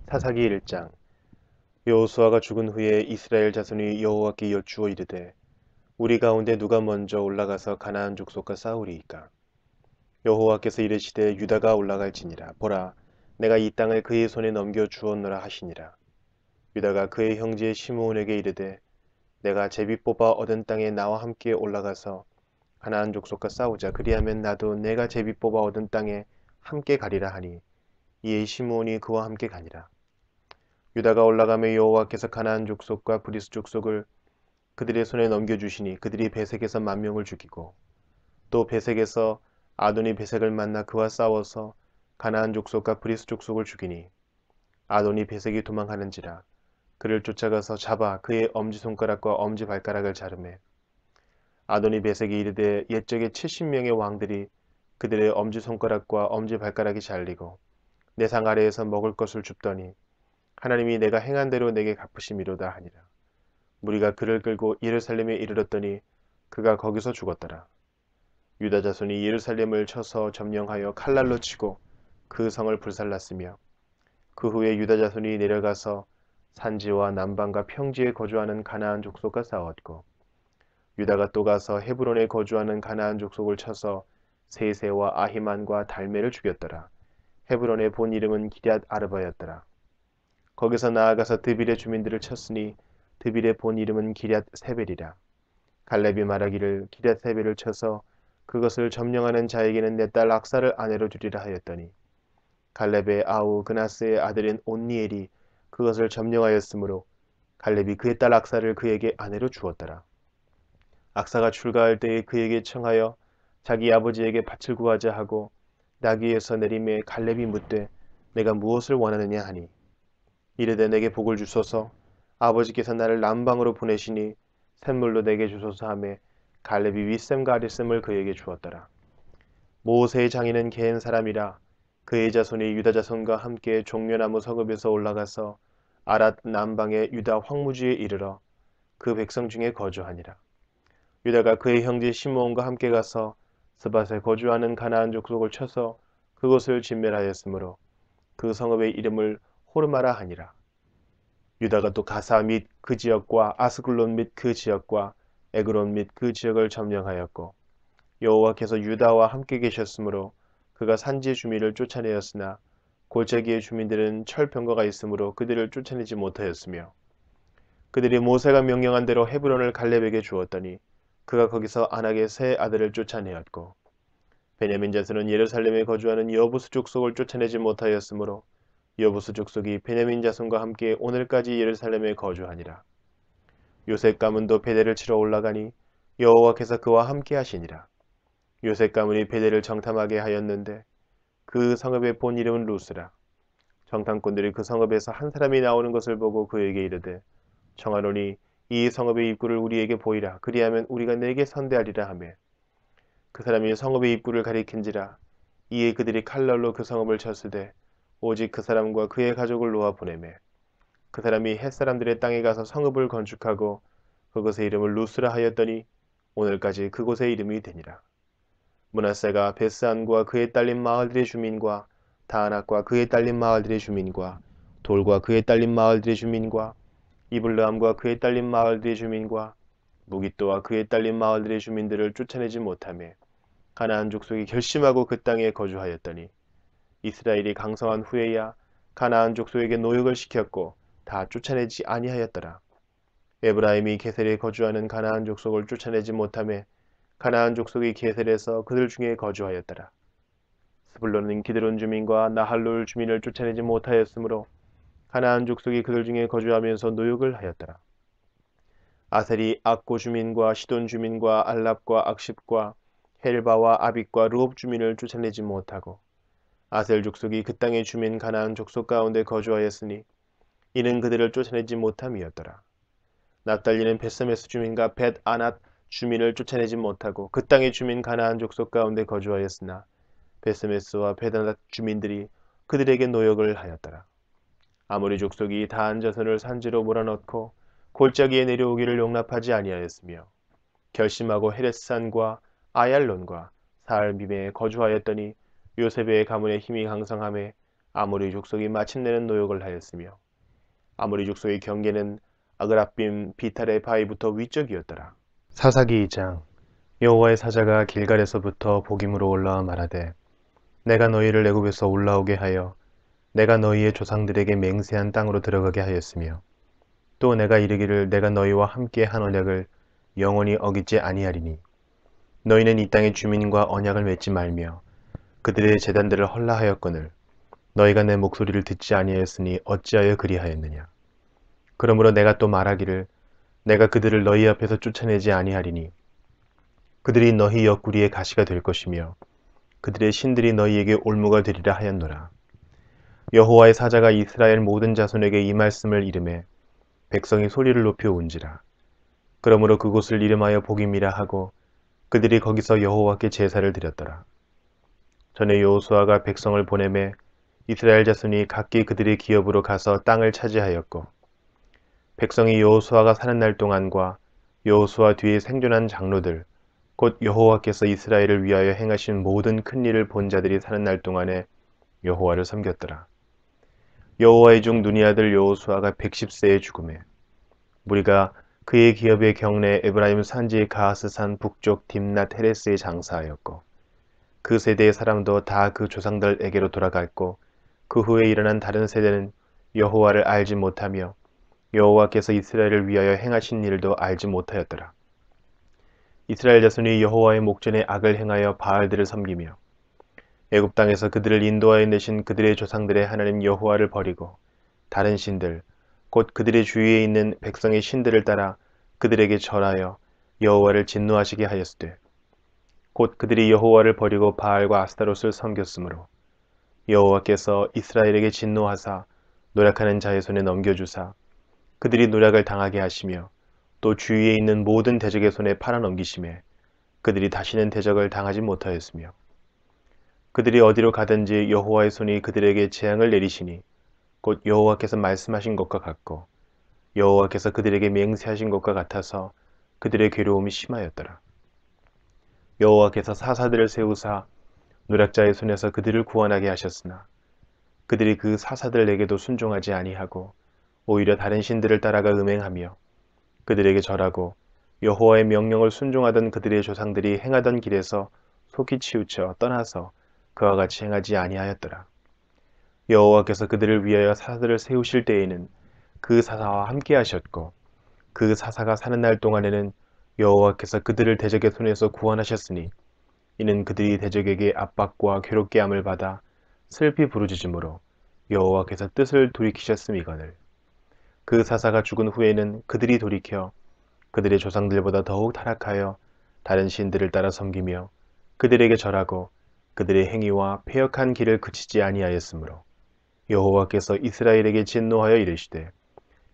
사사기 1장. 여호수아가 죽은 후에 이스라엘 자손이 여호와께 여쭈어 이르되 우리 가운데 누가 먼저 올라가서 가나안 족속과 싸우리이까. 여호와께서 이르시되 유다가 올라갈지니라. 보라, 내가 이 땅을 그의 손에 넘겨 주었노라 하시니라. 유다가 그의 형제 시므온에게 이르되 내가 제비 뽑아 얻은 땅에 나와 함께 올라가서 가나안 족속과 싸우자. 그리하면 나도 내가 제비 뽑아 얻은 땅에 함께 가리라 하니, 이에 시므온이 그와 함께 가니라. 유다가 올라가며 여호와께서 가나안 족속과 브리스 족속을 그들의 손에 넘겨주시니 그들이 베색에서 10,000명을 죽이고, 또 베색에서 아도니 베색을 만나 그와 싸워서 가나안 족속과 브리스 족속을 죽이니, 아도니 베색이 도망하는지라. 그를 쫓아가서 잡아 그의 엄지손가락과 엄지발가락을 자르매, 아도니 베색이 이르되 옛적에 70명의 왕들이 그들의 엄지손가락과 엄지발가락이 잘리고 내 상 아래에서 먹을 것을 줍더니 하나님이 내가 행한 대로 내게 갚으심이로다 하니라. 무리가 그를 끌고 예루살렘에 이르렀더니 그가 거기서 죽었더라. 유다 자손이 예루살렘을 쳐서 점령하여 칼날로 치고 그 성을 불살랐으며, 그 후에 유다 자손이 내려가서 산지와 남방과 평지에 거주하는 가나안 족속과 싸웠고, 유다가 또 가서 헤브론에 거주하는 가나안 족속을 쳐서 세세와 아히만과 달메를 죽였더라. 헤브론의 본 이름은 기럇 아르바였더라. 거기서 나아가서 드빌의 주민들을 쳤으니 드빌의 본 이름은 기럇 세벨이라. 갈렙이 말하기를 기럇 세벨을 쳐서 그것을 점령하는 자에게는 내 딸 악사를 아내로 주리라 하였더니, 갈렙의 아우 그나스의 아들인 온니엘이 그것을 점령하였으므로 갈렙이 그의 딸 악사를 그에게 아내로 주었더라. 악사가 출가할 때에 그에게 청하여 자기 아버지에게 밭을 구하자 하고 나귀에서 내림에 갈렙이 묻되 내가 무엇을 원하느냐 하니, 이르되 내게 복을 주소서. 아버지께서 나를 남방으로 보내시니 샘물로 내게 주소서 하매, 갈렙이 윗샘과 아랫샘을 그에게 주었더라. 모세의 장인은 게엔 사람이라. 그의 자손이 유다 자손과 함께 종려나무 성읍에서 올라가서 아랏 남방의 유다 황무지에 이르러 그 백성 중에 거주하니라. 유다가 그의 형제 시므온과 함께 가서 스밧에 거주하는 가나안 족속을 쳐서 그곳을 진멸하였으므로 그 성읍의 이름을 호르마라 하니라. 유다가 또 가사 및 그 지역과 아스글론 및 그 지역과 에그론 및 그 지역을 점령하였고, 여호와께서 유다와 함께 계셨으므로 그가 산지의 주민을 쫓아내었으나 골짜기의 주민들은 철병거가 있으므로 그들을 쫓아내지 못하였으며, 그들이 모세가 명령한 대로 헤브론을 갈렙에게 주었더니 그가 거기서 안악의 세 아들을 쫓아내었고, 베냐민 자손은 예루살렘에 거주하는 여부스 족속을 쫓아내지 못하였으므로 여부스 족속이 베냐민 자손과 함께 오늘까지 예루살렘에 거주하니라. 요셉 가문도 베델을 치러 올라가니 여호와께서 그와 함께 하시니라. 요셉 가문이 베델을 정탐하게 하였는데 그 성읍의 본 이름은 루스라. 정탐꾼들이 그 성읍에서 한 사람이 나오는 것을 보고 그에게 이르되 청하노니 이 성읍의 입구를 우리에게 보이라. 그리하면 우리가 내게 선대하리라 하며, 그 사람이 성읍의 입구를 가리킨지라. 이에 그들이 칼날로 그 성읍을 쳤으되 오직 그 사람과 그의 가족을 놓아 보내매, 그 사람이 햇사람들의 땅에 가서 성읍을 건축하고 그곳의 이름을 루스라 하였더니 오늘까지 그곳의 이름이 되니라. 므낫세가 베스안과 그의 딸린 마을들의 주민과 다안악과 그의 딸린 마을들의 주민과 돌과 그의 딸린 마을들의 주민과 이블르함과 그의 딸린 마을들의 주민과 무깃도와 그의 딸린 마을들의 주민들을 쫓아내지 못하며 가나안 족속이 결심하고 그 땅에 거주하였더니, 이스라엘이 강성한 후에야 가나안 족속에게 노역을 시켰고 다 쫓아내지 아니하였더라. 에브라임이 게셀에 거주하는 가나안 족속을 쫓아내지 못하며 가나안 족속이 게셀에서 그들 중에 거주하였더라. 스불론은 기드론 주민과 나할롤 주민을 쫓아내지 못하였으므로 가나안 족속이 그들 중에 거주하면서 노역을 하였더라. 아셀이 악고 주민과 시돈 주민과 알랍과 악십과 헬바와 아빅과 르홉 주민을 쫓아내지 못하고 아셀 족속이 그 땅의 주민 가나안 족속 가운데 거주하였으니 이는 그들을 쫓아내지 못함이었더라. 납달리는 벳세메스 주민과 벳 아낫 주민을 쫓아내지 못하고 그 땅의 주민 가나안 족속 가운데 거주하였으나 벳세메스와 벳 아낫 주민들이 그들에게 노역을 하였더라. 아모리 족속이 다한 자손을 산지로 몰아넣고 골짜기에 내려오기를 용납하지 아니하였으며 결심하고 헤레스산과 아얄론과 사알빔에 거주하였더니 요셉의 가문의 힘이 강성함에 아모리 족속이 마침내는 노역을 하였으며 아모리 족속의 경계는 아그라빔 비탈의 바위부터 위쪽이었더라. 사사기 2장. 여호와의 사자가 길갈에서부터 복임으로 올라와 말하되 내가 너희를 애굽에서 올라오게 하여 내가 너희의 조상들에게 맹세한 땅으로 들어가게 하였으며 또 내가 이르기를 내가 너희와 함께 한 언약을 영원히 어기지 아니하리니 너희는 이 땅의 주민과 언약을 맺지 말며 그들의 제단들을 헐라하였거늘 너희가 내 목소리를 듣지 아니하였으니 어찌하여 그리하였느냐. 그러므로 내가 또 말하기를 내가 그들을 너희 앞에서 쫓아내지 아니하리니 그들이 너희 옆구리의 가시가 될 것이며 그들의 신들이 너희에게 올무가 되리라 하였노라. 여호와의 사자가 이스라엘 모든 자손에게 이 말씀을 이르매 백성이 소리를 높여 운지라. 그러므로 그곳을 이름하여 복임이라 하고 그들이 거기서 여호와께 제사를 드렸더라. 전에 여호수아가 백성을 보내매 이스라엘 자손이 각기 그들의 기업으로 가서 땅을 차지하였고 백성이 여호수아가 사는 날 동안과 여호수아 뒤에 생존한 장로들 곧 여호와께서 이스라엘을 위하여 행하신 모든 큰 일을 본 자들이 사는 날 동안에 여호와를 섬겼더라. 여호와의 종 눈의 아들 여호수아가 110세에 죽음에 무리가 그의 기업의 경내 에브라임 산지 가하스산 북쪽 딥낫 헤레스에 장사하였고 그 세대의 사람도 다 그 조상들에게로 돌아갔고 그 후에 일어난 다른 세대는 여호와를 알지 못하며 여호와께서 이스라엘을 위하여 행하신 일도 알지 못하였더라. 이스라엘 자손이 여호와의 목전에 악을 행하여 바알들을 섬기며 애굽 땅에서 그들을 인도하여 내신 그들의 조상들의 하나님 여호와를 버리고 다른 신들 곧 그들의 주위에 있는 백성의 신들을 따라 그들에게 절하여 여호와를 진노하시게 하였으되 곧 그들이 여호와를 버리고 바알과 아스타롯을 섬겼으므로 여호와께서 이스라엘에게 진노하사 노력하는 자의 손에 넘겨주사 그들이 노력을 당하게 하시며 또 주위에 있는 모든 대적의 손에 팔아넘기심에 그들이 다시는 대적을 당하지 못하였으며 그들이 어디로 가든지 여호와의 손이 그들에게 재앙을 내리시니 곧 여호와께서 말씀하신 것과 같고 여호와께서 그들에게 맹세하신 것과 같아서 그들의 괴로움이 심하였더라. 여호와께서 사사들을 세우사 노략자의 손에서 그들을 구원하게 하셨으나 그들이 그 사사들에게도 순종하지 아니하고 오히려 다른 신들을 따라가 음행하며 그들에게 절하고 여호와의 명령을 순종하던 그들의 조상들이 행하던 길에서 속히 치우쳐 떠나서 그와 같이 행하지 아니하였더라. 여호와께서 그들을 위하여 사사들을 세우실 때에는 그 사사와 함께 하셨고 그 사사가 사는 날 동안에는 여호와께서 그들을 대적의 손에서 구원하셨으니 이는 그들이 대적에게 압박과 괴롭게 함을 받아 슬피 부르짖음으로 여호와께서 뜻을 돌이키셨음이거늘 그 사사가 죽은 후에는 그들이 돌이켜 그들의 조상들보다 더욱 타락하여 다른 신들을 따라 섬기며 그들에게 절하고 그들의 행위와 패역한 길을 그치지 아니하였으므로 여호와께서 이스라엘에게 진노하여 이르시되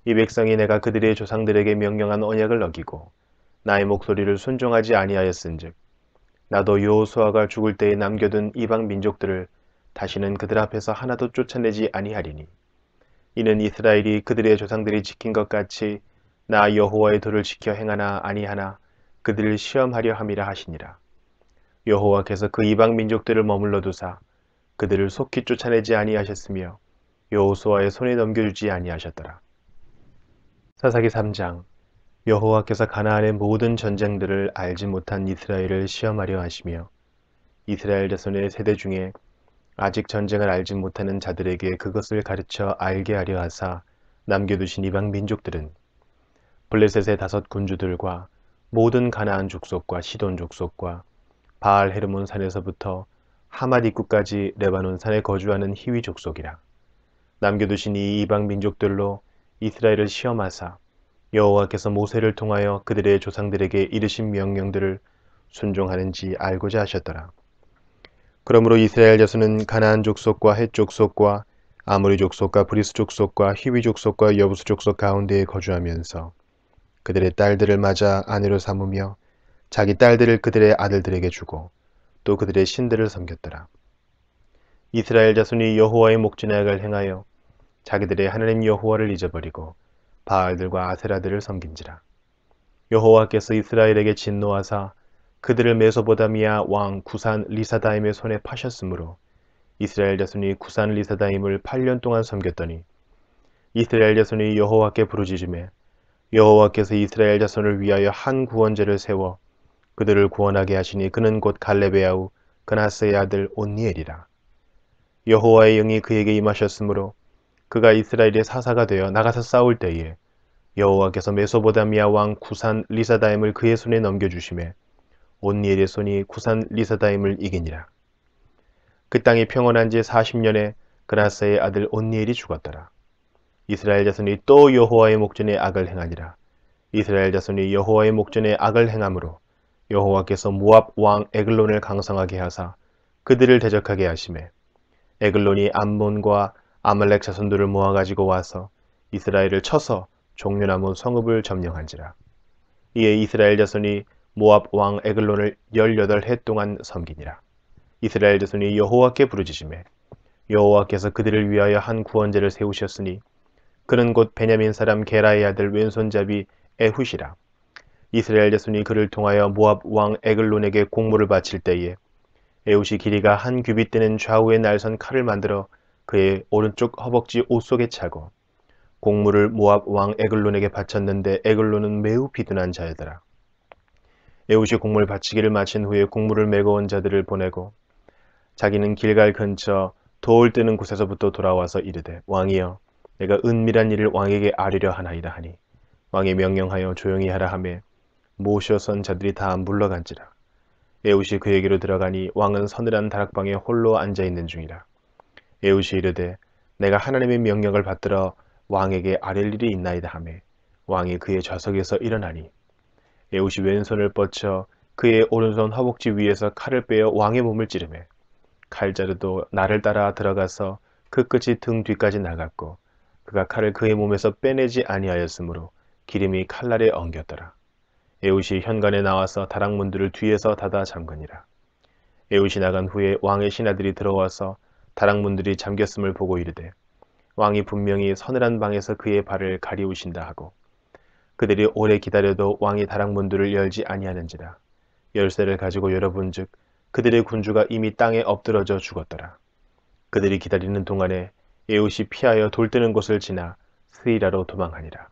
이 백성이 내가 그들의 조상들에게 명령한 언약을 어기고 나의 목소리를 순종하지 아니하였은즉 나도 여호수아가 죽을 때에 남겨둔 이방 민족들을 다시는 그들 앞에서 하나도 쫓아내지 아니하리니 이는 이스라엘이 그들의 조상들이 지킨 것 같이 나 여호와의 도를 지켜 행하나 아니하나 그들을 시험하려 함이라 하시니라. 여호와께서 그 이방 민족들을 머물러 두사 그들을 속히 쫓아내지 아니하셨으며 여호수아의 손에 넘겨주지 아니하셨더라. 사사기 3장. 여호와께서 가나안의 모든 전쟁들을 알지 못한 이스라엘을 시험하려 하시며 이스라엘 자손의 세대 중에 아직 전쟁을 알지 못하는 자들에게 그것을 가르쳐 알게 하려 하사 남겨두신 이방 민족들은 블레셋의 5 군주들과 모든 가나안 족속과 시돈 족속과 바알 헤르몬 산에서부터 하맛 입구까지 레바논 산에 거주하는 히위 족속이라. 남겨두신 이 이방 민족들로 이스라엘을 시험하사 여호와께서 모세를 통하여 그들의 조상들에게 이르신 명령들을 순종하는지 알고자 하셨더라. 그러므로 이스라엘 자손은 가나안 족속과 헷 족속과 아모리 족속과 브리스 족속과 히위 족속과 여부스 족속 가운데에 거주하면서 그들의 딸들을 맞아 아내로 삼으며 자기 딸들을 그들의 아들들에게 주고 또 그들의 신들을 섬겼더라. 이스라엘 자손이 여호와의 목전악을 행하여 자기들의 하나님 여호와를 잊어버리고 바알들과 아세라들을 섬긴지라. 여호와께서 이스라엘에게 진노하사 그들을 메소보다미아 왕 구산 리사다임의 손에 파셨으므로 이스라엘 자손이 구산 리사다임을 8년 동안 섬겼더니 이스라엘 자손이 여호와께 부르짖으매 여호와께서 이스라엘 자손을 위하여 한 구원자를 세워 그들을 구원하게 하시니 그는 곧 갈렙의 아우 그나스의 아들 온니엘이라. 여호와의 영이 그에게 임하셨으므로 그가 이스라엘의 사사가 되어 나가서 싸울 때에 여호와께서 메소보다미아 왕 구산 리사다임을 그의 손에 넘겨주시매 온니엘의 손이 구산 리사다임을 이기니라. 그 땅이 평온한 지 40년에 그나스의 아들 온니엘이 죽었더라. 이스라엘 자손이 또 여호와의 목전에 악을 행하니라. 이스라엘 자손이 여호와의 목전에 악을 행함으로 여호와께서 모압 왕 에글론을 강성하게 하사 그들을 대적하게 하시매 에글론이 암몬과 아말렉 자손들을 모아가지고 와서 이스라엘을 쳐서 종려나무 성읍을 점령한지라. 이에 이스라엘 자손이 모압 왕 에글론을 18해 동안 섬기니라. 이스라엘 자손이 여호와께 부르짖으매 여호와께서 그들을 위하여 한 구원자를 세우셨으니 그는 곧 베냐민 사람 게라의 아들 왼손잡이 에훗이라. 이스라엘 자손이 그를 통하여 모압 왕 에글론에게 공물을 바칠 때에 에훗이 길이가 한 규빗 되는 좌우에 날선 칼을 만들어 그의 오른쪽 허벅지 옷 속에 차고 공물을 모압 왕 에글론에게 바쳤는데 에글론은 매우 비둔한 자였더라. 에훗이 공물 바치기를 마친 후에 공물을 메고 온 자들을 보내고 자기는 길갈 근처 돌 뜨는 곳에서부터 돌아와서 이르되 왕이여 내가 은밀한 일을 왕에게 아뢰려 하나이다 하니 왕이 명령하여 조용히 하라 하매 모셔 선 자들이 다 물러간지라. 에훗이 그에게로 들어가니 왕은 서늘한 다락방에 홀로 앉아있는 중이라. 에훗이 이르되 내가 하나님의 명령을 받들어 왕에게 아랠 일이 있나이다 하매 왕이 그의 좌석에서 일어나니 에훗이 왼손을 뻗쳐 그의 오른손 허벅지 위에서 칼을 빼어 왕의 몸을 찌르매 칼자루도 나를 따라 들어가서 그 끝이 등 뒤까지 나갔고 그가 칼을 그의 몸에서 빼내지 아니하였으므로 기름이 칼날에 엉겼더라. 에훗이 현관에 나와서 다락문들을 뒤에서 닫아 잠그니라. 에훗이 나간 후에 왕의 신하들이 들어와서 다락문들이 잠겼음을 보고 이르되 왕이 분명히 서늘한 방에서 그의 발을 가리우신다 하고 그들이 오래 기다려도 왕이 다락문들을 열지 아니하는지라. 열쇠를 가지고 열어본즉 그들의 군주가 이미 땅에 엎드러져 죽었더라. 그들이 기다리는 동안에 에훗이 피하여 돌 뜨는 곳을 지나 스이라로 도망하니라.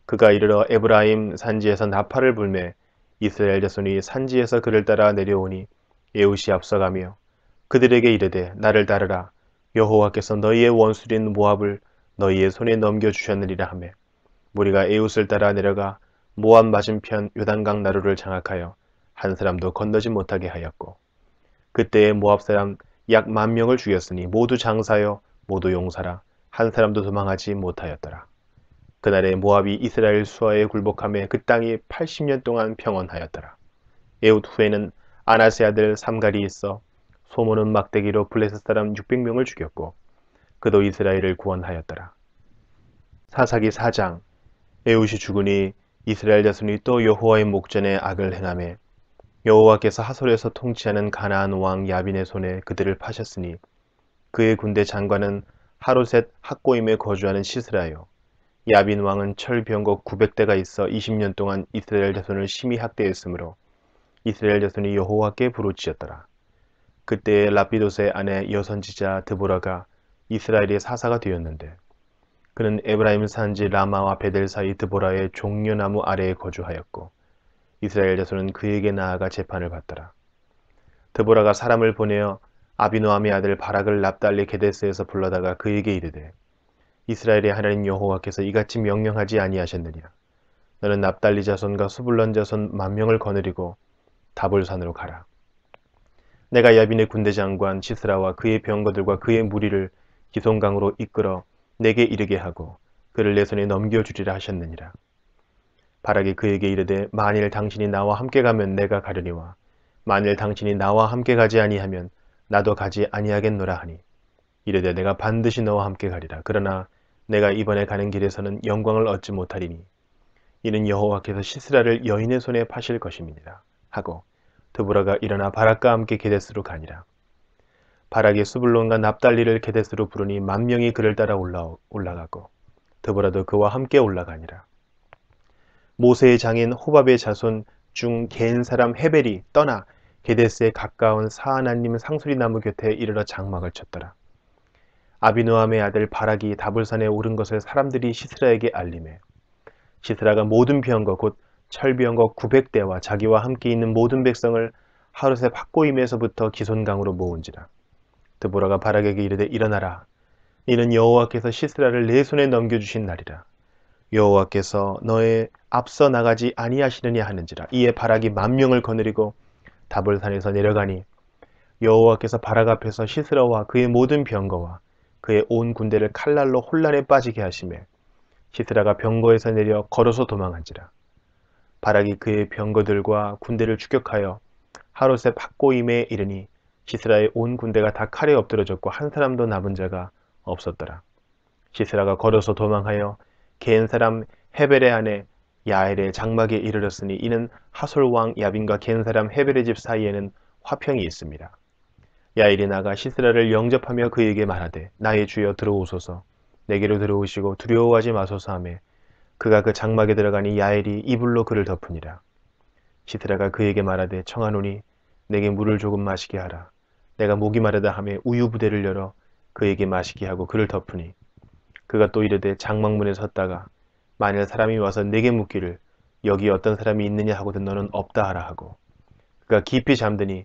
그가 이르러 에브라임 산지에서 나팔을 불매 이스라엘 자손이 산지에서 그를 따라 내려오니 에훗이 앞서가며 그들에게 이르되 나를 따르라. 여호와께서 너희의 원수인 모압을 너희의 손에 넘겨주셨느니라 하매 무리가 에훗을 따라 내려가 모압 맞은편 요단강 나루를 장악하여 한 사람도 건너지 못하게 하였고 그때에 모압 사람 약 10,000명을 죽였으니 모두 장사여 모두 용사라 한 사람도 도망하지 못하였더라. 그날에 모압이 이스라엘 수하에 굴복하며 그 땅이 80년 동안 평온하였더라. 에훗 후에는 아나세 아들 삼갈이 있어 소모는 막대기로 블레셋 사람 600명을 죽였고 그도 이스라엘을 구원하였더라. 사사기 4장. 에훗이 죽으니 이스라엘 자손이 또 여호와의 목전에 악을 행하며 여호와께서 하솔에서 통치하는 가나안 왕 야빈의 손에 그들을 파셨으니 그의 군대 장관은 하로셋 학고임에 거주하는 시스라요. 야빈 왕은 철병거 900대가 있어 20년 동안 이스라엘 자손을 심히 학대했으므로 이스라엘 자손이 여호와께 부르짖었더라. 그때에 라피도스의 아내 여선지자 드보라가 이스라엘의 사사가 되었는데 그는 에브라임 산지 라마와 베델 사이 드보라의 종려나무 아래에 거주하였고 이스라엘 자손은 그에게 나아가 재판을 받더라. 드보라가 사람을 보내어 아비노함의 아들 바락을 납달리 게데스에서 불러다가 그에게 이르되 이스라엘의 하나님 여호와께서 이같이 명령하지 아니하셨느냐. 너는 납달리 자손과 수불론 자손 10,000명을 거느리고 다볼산으로 가라. 내가 야빈의 군대 장관 시스라와 그의 병거들과 그의 무리를 기송강으로 이끌어 내게 이르게 하고 그를 내 손에 넘겨주리라 하셨느니라. 바락이 그에게 이르되 만일 당신이 나와 함께 가면 내가 가려니와 만일 당신이 나와 함께 가지 아니하면 나도 가지 아니하겠노라 하니 이르되 내가 반드시 너와 함께 가리라. 그러나 내가 이번에 가는 길에서는 영광을 얻지 못하리니 이는 여호와께서 시스라를 여인의 손에 파실 것임이니라 하고 드보라가 일어나 바락과 함께 게데스로 가니라. 바락이 수불론과 납달리를 게데스로 부르니 10,000명이 그를 따라 올라가고 드보라도 그와 함께 올라가니라. 모세의 장인 호밥의 자손 중 겐 사람 헤벨이 떠나 게데스에 가까운 사하나님 상수리 나무 곁에 이르러 장막을 쳤더라. 아비노함의 아들 바락이 다볼산에 오른 것을 사람들이 시스라에게 알리매 시스라가 모든 병거 곧 철병거 900대와 자기와 함께 있는 모든 백성을 하룻의 팍고임에서부터 기손강으로 모은지라. 드보라가 바락에게 이르되 일어나라. 이는 여호와께서 시스라를 내 손에 넘겨주신 날이라. 여호와께서 너의 앞서 나가지 아니하시느냐 하는지라. 이에 바락이 10,000명을 거느리고 다볼산에서 내려가니 여호와께서 바락 앞에서 시스라와 그의 모든 병거와 그의 온 군대를 칼날로 혼란에 빠지게 하시매 시스라가 병거에서 내려 걸어서 도망한지라. 바락이 그의 병거들과 군대를 추격하여 하롯의 팍고임에 이르니 시스라의 온 군대가 다 칼에 엎드러졌고 한 사람도 남은 자가 없었더라. 시스라가 걸어서 도망하여 겐 사람 헤벨의 아내 야엘의 장막에 이르렀으니 이는 하솔 왕 야빈과 겐 사람 헤벨의 집 사이에는 화평이 있습니다. 야엘이 나가 시스라를 영접하며 그에게 말하되 나의 주여 들어오소서 내게로 들어오시고 두려워하지 마소서 하며 그가 그 장막에 들어가니 야엘이 이불로 그를 덮으니라. 시스라가 그에게 말하되 청하노니 내게 물을 조금 마시게 하라. 내가 목이 마르다 하며 우유 부대를 열어 그에게 마시게 하고 그를 덮으니 그가 또 이르되 장막문에 섰다가 만일 사람이 와서 내게 묻기를 여기 어떤 사람이 있느냐 하거든 너는 없다 하라 하고 그가 깊이 잠드니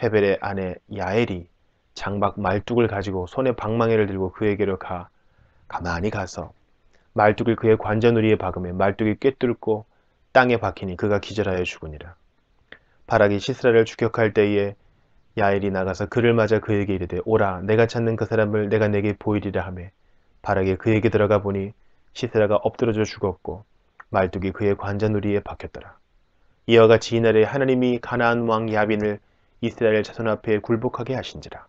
헤벨의 아내 야엘이 장막 말뚝을 가지고 손에 방망이를 들고 그에게로 가만히 가서 말뚝을 그의 관자놀이에 박으며 말뚝이 꿰뚫고 땅에 박히니 그가 기절하여 죽으니라. 바락이 시스라를 추격할 때에 야엘이 나가서 그를 맞아 그에게 이르되 오라 내가 찾는 그 사람을 내가 내게 보이리라 하며 바락이 그에게 들어가 보니 시스라가 엎드러져 죽었고 말뚝이 그의 관자놀이에 박혔더라. 이와 같이 이날에 하나님이 가나안 왕 야빈을 이스라엘 자손 앞에 굴복하게 하신지라.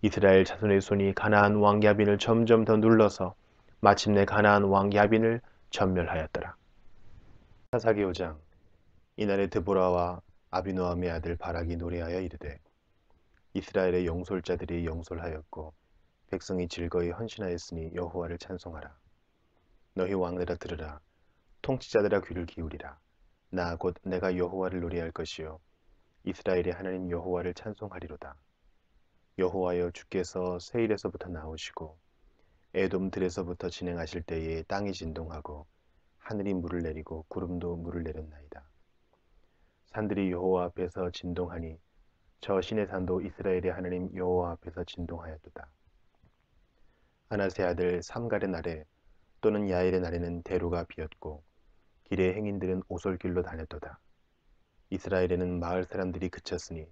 이스라엘 자손의 손이 가나안 왕 야빈을 점점 더 눌러서 마침내 가나안 왕 야빈을 전멸하였더라. 사사기 5장. 이날에 드보라와 아비노함의 아들 바락이 노래하여 이르되 이스라엘의 영솔자들이 영솔하였고 백성이 즐거이 헌신하였으니 여호와를 찬송하라. 너희 왕들아 들으라. 통치자들아 귀를 기울이라. 나 곧 내가 여호와를 노래할 것이요 이스라엘의 하나님 여호와를 찬송하리로다. 여호와여 주께서 세일에서부터 나오시고 에돔 들에서부터 진행하실 때에 땅이 진동하고 하늘이 물을 내리고 구름도 물을 내렸나이다. 산들이 여호와 앞에서 진동하니 저 신의 산도 이스라엘의 하나님 여호와 앞에서 진동하였도다. 아나세 아들 삼갈의 날에 또는 야엘의 날에는 대로가 비었고 길의 행인들은 오솔길로 다녔도다. 이스라엘에는 마을 사람들이 그쳤으니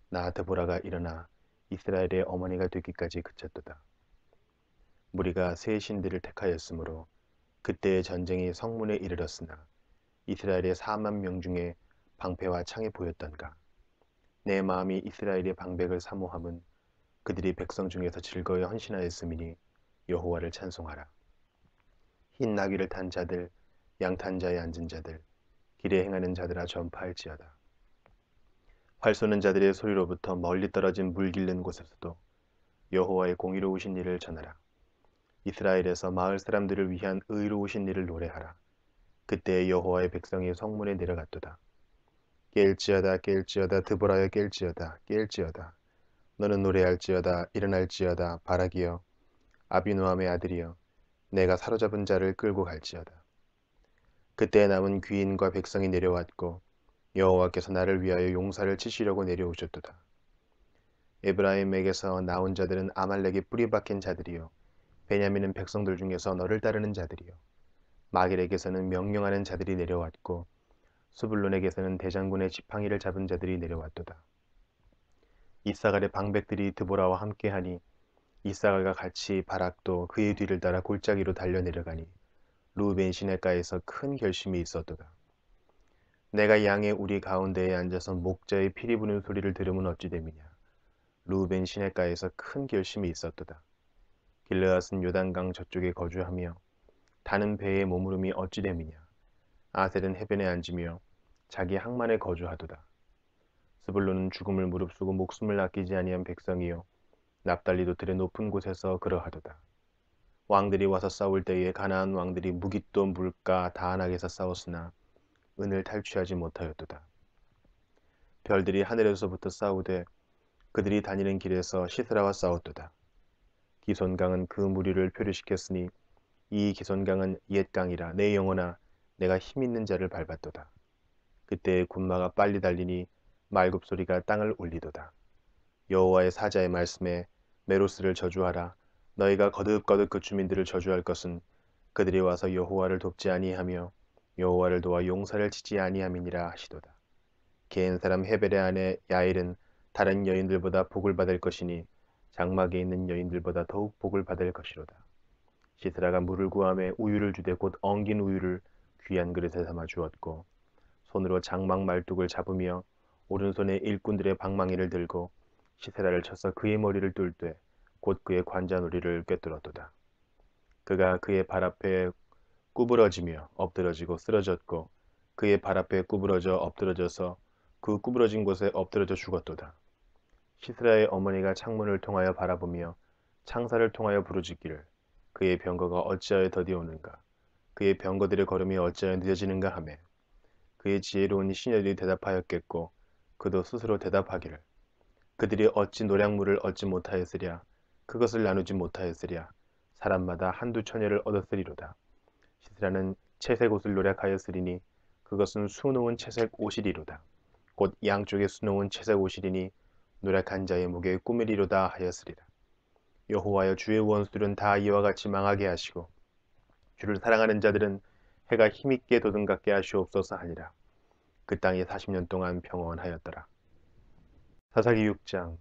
나 드보라가 일어나 이스라엘의 어머니가 되기까지 그쳤도다. 무리가 세 신들을 택하였으므로 그때의 전쟁이 성문에 이르렀으나 이스라엘의 40,000명 중에 방패와 창이 보였던가. 내 마음이 이스라엘의 방백을 사모함은 그들이 백성 중에서 즐거이 헌신하였음이니 여호와를 찬송하라. 흰 나귀를 탄 자들, 양탄 자에 앉은 자들, 길에 행하는 자들아 전파할지어다. 활 쏘는 자들의 소리로부터 멀리 떨어진 물 길른 곳에서도 여호와의 공의로우신 일을 전하라. 이스라엘에서 마을 사람들을 위한 의로우신 일을 노래하라. 그때 여호와의 백성이 성문에 내려갔도다. 깰지어다 깰지어다 드보라여 깰지어다 깰지어다. 너는 노래할지어다 일어날지어다 바락이여 아비노함의 아들이여 내가 사로잡은 자를 끌고 갈지어다. 그때 남은 귀인과 백성이 내려왔고 여호와께서 나를 위하여 용사를 치시려고 내려오셨도다. 에브라임에게서 나온 자들은 아말렉의 뿌리 박힌 자들이요 베냐민은 백성들 중에서 너를 따르는 자들이요 마길에게서는 명령하는 자들이 내려왔고 스불론에게서는 대장군의 지팡이를 잡은 자들이 내려왔도다. 이사갈의 방백들이 드보라와 함께하니 이사갈과 같이 바락도 그의 뒤를 따라 골짜기로 달려 내려가니 루벤 시냇가에서 큰 결심이 있었도다. 내가 양의 우리 가운데에 앉아서 목자의 피리 부는 소리를 들으면 어찌 됨이냐. 루벤 시냇가에서 큰 결심이 있었도다. 길르앗은 요단강 저쪽에 거주하며 다는 배의 머무름이 어찌 됨이냐. 아셀은 해변에 앉으며 자기 항만에 거주하도다. 스불론은 죽음을 무릅쓰고 목숨을 아끼지 아니한 백성이요 납달리도 들의 높은 곳에서 그러하도다. 왕들이 와서 싸울 때에 가나안 왕들이 무깃도 물가 다안악에서 싸웠으나 은을 탈취하지 못하였도다. 별들이 하늘에서부터 싸우되 그들이 다니는 길에서 시스라와 싸웠도다. 기손강은 그 무리를 표류시켰으니 이 기손강은 옛 강이라 내 영혼아 내가 힘있는 자를 밟았도다. 그때 군마가 빨리 달리니 말굽소리가 땅을 울리도다. 여호와의 사자의 말씀에 메로스를 저주하라. 너희가 거듭거듭 그 주민들을 저주할 것은 그들이 와서 여호와를 돕지 아니하며 여호와를 도와 용사를 치지 아니함이니라 하시도다. 개인 사람 헤벨의 아내 야일은 다른 여인들보다 복을 받을 것이니 장막에 있는 여인들보다 더욱 복을 받을 것이로다. 시스라가 물을 구함에 우유를 주되 곧 엉긴 우유를 귀한 그릇에 담아 주었고 손으로 장막 말뚝을 잡으며 오른손에 일꾼들의 방망이를 들고 시세라를 쳐서 그의 머리를 뚫되 곧 그의 관자놀이를 꿰뚫었도다. 그가 그의 발 앞에 구부러지며 엎드러지고 쓰러졌고 그의 발 앞에 구부러져 엎드러져서 그 구부러진 곳에 엎드러져 죽었도다. 시스라의 어머니가 창문을 통하여 바라보며 창살을 통하여 부르짖기를 그의 병거가 어찌하여 더디오는가 그의 병거들의 걸음이 어찌하여 늦어지는가 하며 그의 지혜로운 시녀들이 대답하였겠고 그도 스스로 대답하기를 그들이 어찌 노량물을 얻지 못하였으랴 그것을 나누지 못하였으랴 사람마다 한두 처녀를 얻었으리로다. 시스라는 채색 옷을 노력하였으리니 그것은 수놓은 채색 옷이리로다. 곧 양쪽에 수놓은 채색 옷이리니 노력한 자의 목에 꾸미리로다 하였으리라. 여호와여 주의 원수들은 다 이와 같이 망하게 하시고 주를 사랑하는 자들은 해가 힘있게 도든갑게 하시옵소서 하니라. 그 땅이 40년 동안 평온하였더라. 사사기 6장.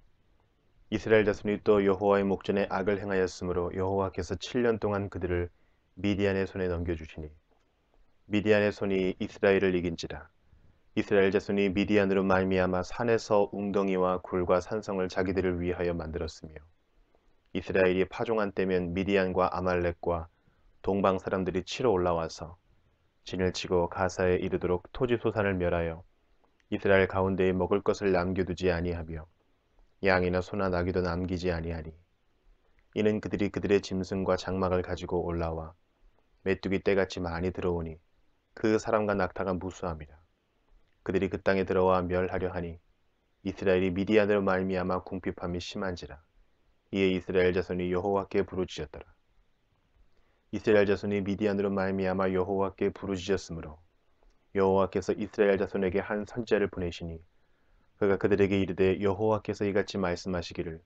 이스라엘 자손이 또 여호와의 목전에 악을 행하였으므로 여호와께서 7년 동안 그들을 미디안의 손에 넘겨주시니 미디안의 손이 이스라엘을 이긴지라. 이스라엘 자손이 미디안으로 말미암아 산에서 웅덩이와 굴과 산성을 자기들을 위하여 만들었으며 이스라엘이 파종한 때면 미디안과 아말렉과 동방 사람들이 치러 올라와서 진을 치고 가사에 이르도록 토지 소산을 멸하여 이스라엘 가운데에 먹을 것을 남겨두지 아니하며 양이나 소나 나귀도 남기지 아니하니 이는 그들이 그들의 짐승과 장막을 가지고 올라와 메뚜기 떼같이 많이 들어오니 그 사람과 낙타가 무수함이라. 그들이 그 땅에 들어와 멸하려 하니 이스라엘이 미디안으로 말미암아 궁핍함이 심한지라. 이에 이스라엘 자손이 여호와께 부르짖었더라. 이스라엘 자손이 미디안으로 말미암아 여호와께 부르짖었으므로 여호와께서 이스라엘 자손에게 한 선지자를 보내시니 그가 그들에게 이르되 여호와께서 이같이 말씀하시기를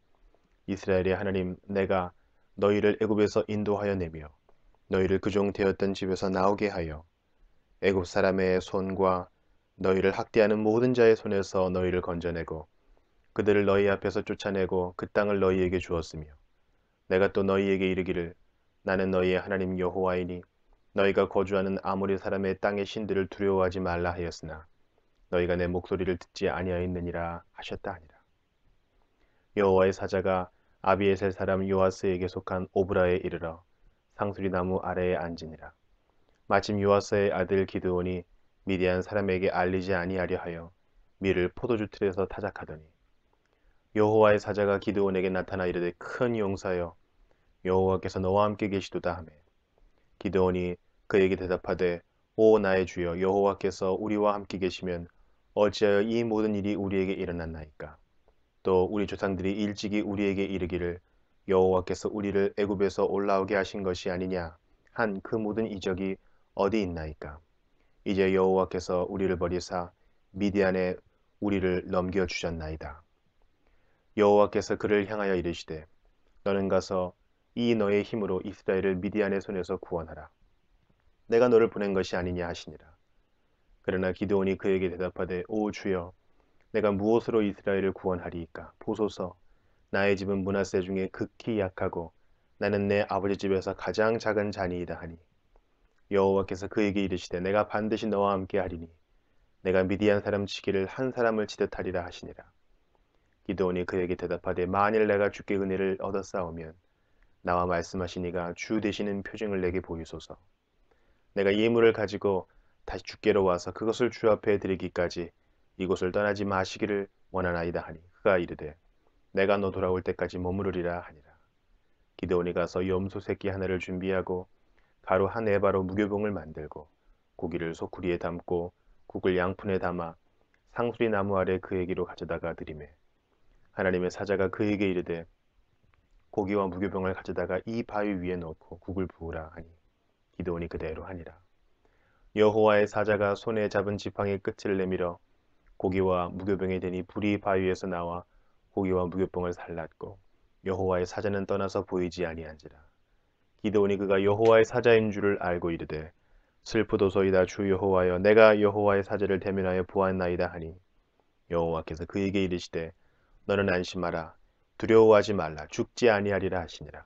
이스라엘의 하나님 내가 너희를 애굽에서 인도하여 내며 너희를 그종 되었던 집에서 나오게 하여 애굽 사람의 손과 너희를 학대하는 모든 자의 손에서 너희를 건져내고 그들을 너희 앞에서 쫓아내고 그 땅을 너희에게 주었으며 내가 또 너희에게 이르기를 나는 너희의 하나님 여호와이니 너희가 거주하는 아모리 사람의 땅의 신들을 두려워하지 말라 하였으나 너희가 내 목소리를 듣지 아니하였느니라 하셨다 하니라. 여호와의 사자가 아비에셀 사람 요아스에게 속한 오브라에 이르러 상수리 나무 아래에 앉으니라. 마침 요아스의 아들 기드온이 미디안 사람에게 알리지 아니하려 하여 밀을 포도주 틀에서 타작하더니 여호와의 사자가 기드온에게 나타나 이르되 큰 용사여 여호와께서 너와 함께 계시도다 하매 기드온이 그에게 대답하되 오 나의 주여 여호와께서 우리와 함께 계시면 어찌하여 이 모든 일이 우리에게 일어났나이까. 또 우리 조상들이 일찍이 우리에게 이르기를 여호와께서 우리를 애굽에서 올라오게 하신 것이 아니냐 한 그 모든 이적이 어디 있나이까. 이제 여호와께서 우리를 버리사 미디안에 우리를 넘겨주셨나이다. 여호와께서 그를 향하여 이르시되 너는 가서 이 너의 힘으로 이스라엘을 미디안의 손에서 구원하라. 내가 너를 보낸 것이 아니냐 하시니라. 그러나 기드온이 그에게 대답하되 오 주여 내가 무엇으로 이스라엘을 구원하리이까. 보소서 나의 집은 므낫세 중에 극히 약하고 나는 내 아버지 집에서 가장 작은 자니이다 하니 여호와께서 그에게 이르시되 내가 반드시 너와 함께 하리니 내가 미디안 사람 치기를 한 사람을 치듯 하리라 하시니라. 기드온이 그에게 대답하되 만일 내가 주께 은혜를 얻었사오면 나와 말씀하시니가 주 되시는 표징을 내게 보이소서. 내가 예물을 가지고 다시 주께로 와서 그것을 주 앞에 드리기까지 이곳을 떠나지 마시기를 원하나이다 하니 그가 이르되 내가 너 돌아올 때까지 머무르리라 하니라. 기드온이 가서 염소 새끼 하나를 준비하고 가루 한 에바로 무교봉을 만들고 고기를 소쿠리에 담고 국을 양푼에 담아 상수리 나무 아래 그에게로 가져다가 드리매 하나님의 사자가 그에게 이르되 고기와 무교병을 가져다가 이 바위 위에 넣고 국을 부으라 하니 기드온이 그대로 하니라. 여호와의 사자가 손에 잡은 지팡이 끝을 내밀어 고기와 무교병에 대니 불이 바위에서 나와 고기와 무교병을 살랐고 여호와의 사자는 떠나서 보이지 아니한지라. 기드온이 그가 여호와의 사자인 줄을 알고 이르되 슬프도소이다 주 여호와여 내가 여호와의 사자를 대면하여 보았나이다 하니 여호와께서 그에게 이르시되 너는 안심하라 두려워하지 말라 죽지 아니하리라 하시니라.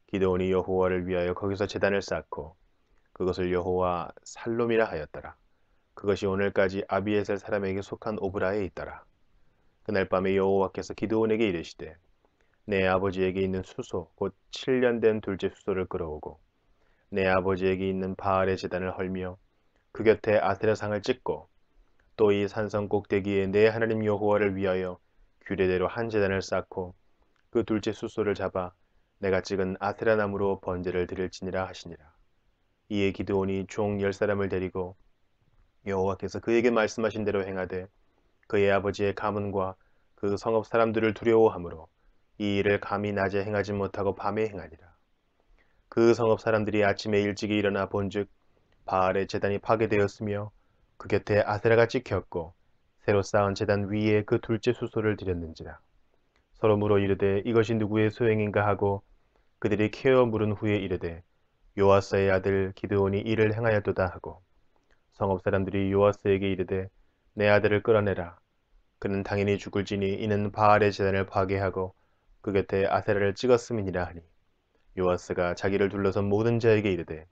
기드온이 여호와를 위하여 거기서 제단을 쌓고 그것을 여호와 살롬이라 하였더라. 그것이 오늘까지 아비에셀 사람에게 속한 오브라에 있더라. 그날 밤에 여호와께서 기드온에게 이르시되 내 아버지에게 있는 수소 곧 7년 된 둘째 수소를 끌어오고 내 아버지에게 있는 바알의 제단을 헐며 그 곁에 아세라상을 찍고 또 이 산성 꼭대기에 내 하나님 여호와를 위하여 규례대로 한 제단을 쌓고 그 둘째 수소를 잡아 내가 찍은 아세라 나무로 번제를 드릴지니라 하시니라. 이에 기드온이 종 10사람을 데리고 여호와께서 그에게 말씀하신 대로 행하되 그의 아버지의 가문과 그 성읍 사람들을 두려워하므로 이 일을 감히 낮에 행하지 못하고 밤에 행하니라. 그 성읍 사람들이 아침에 일찍이 일어나 본즉 바알의 제단이 파괴되었으며 그 곁에 아세라가 찍혔고 새로 쌓은 제단 위에 그 둘째 수소를 드렸는지라. 서로 물어 이르되 이것이 누구의 소행인가 하고 그들이 캐어 물은 후에 이르되 요아스의 아들 기드온이 이를 행하였도다 하고 성읍 사람들이 요아스에게 이르되 내 아들을 끌어내라. 그는 당연히 죽을지니 이는 바알의 제단을 파괴하고 그 곁에 아세라를 찍었음이니라 하니 요아스가 자기를 둘러선 모든 자에게 이르되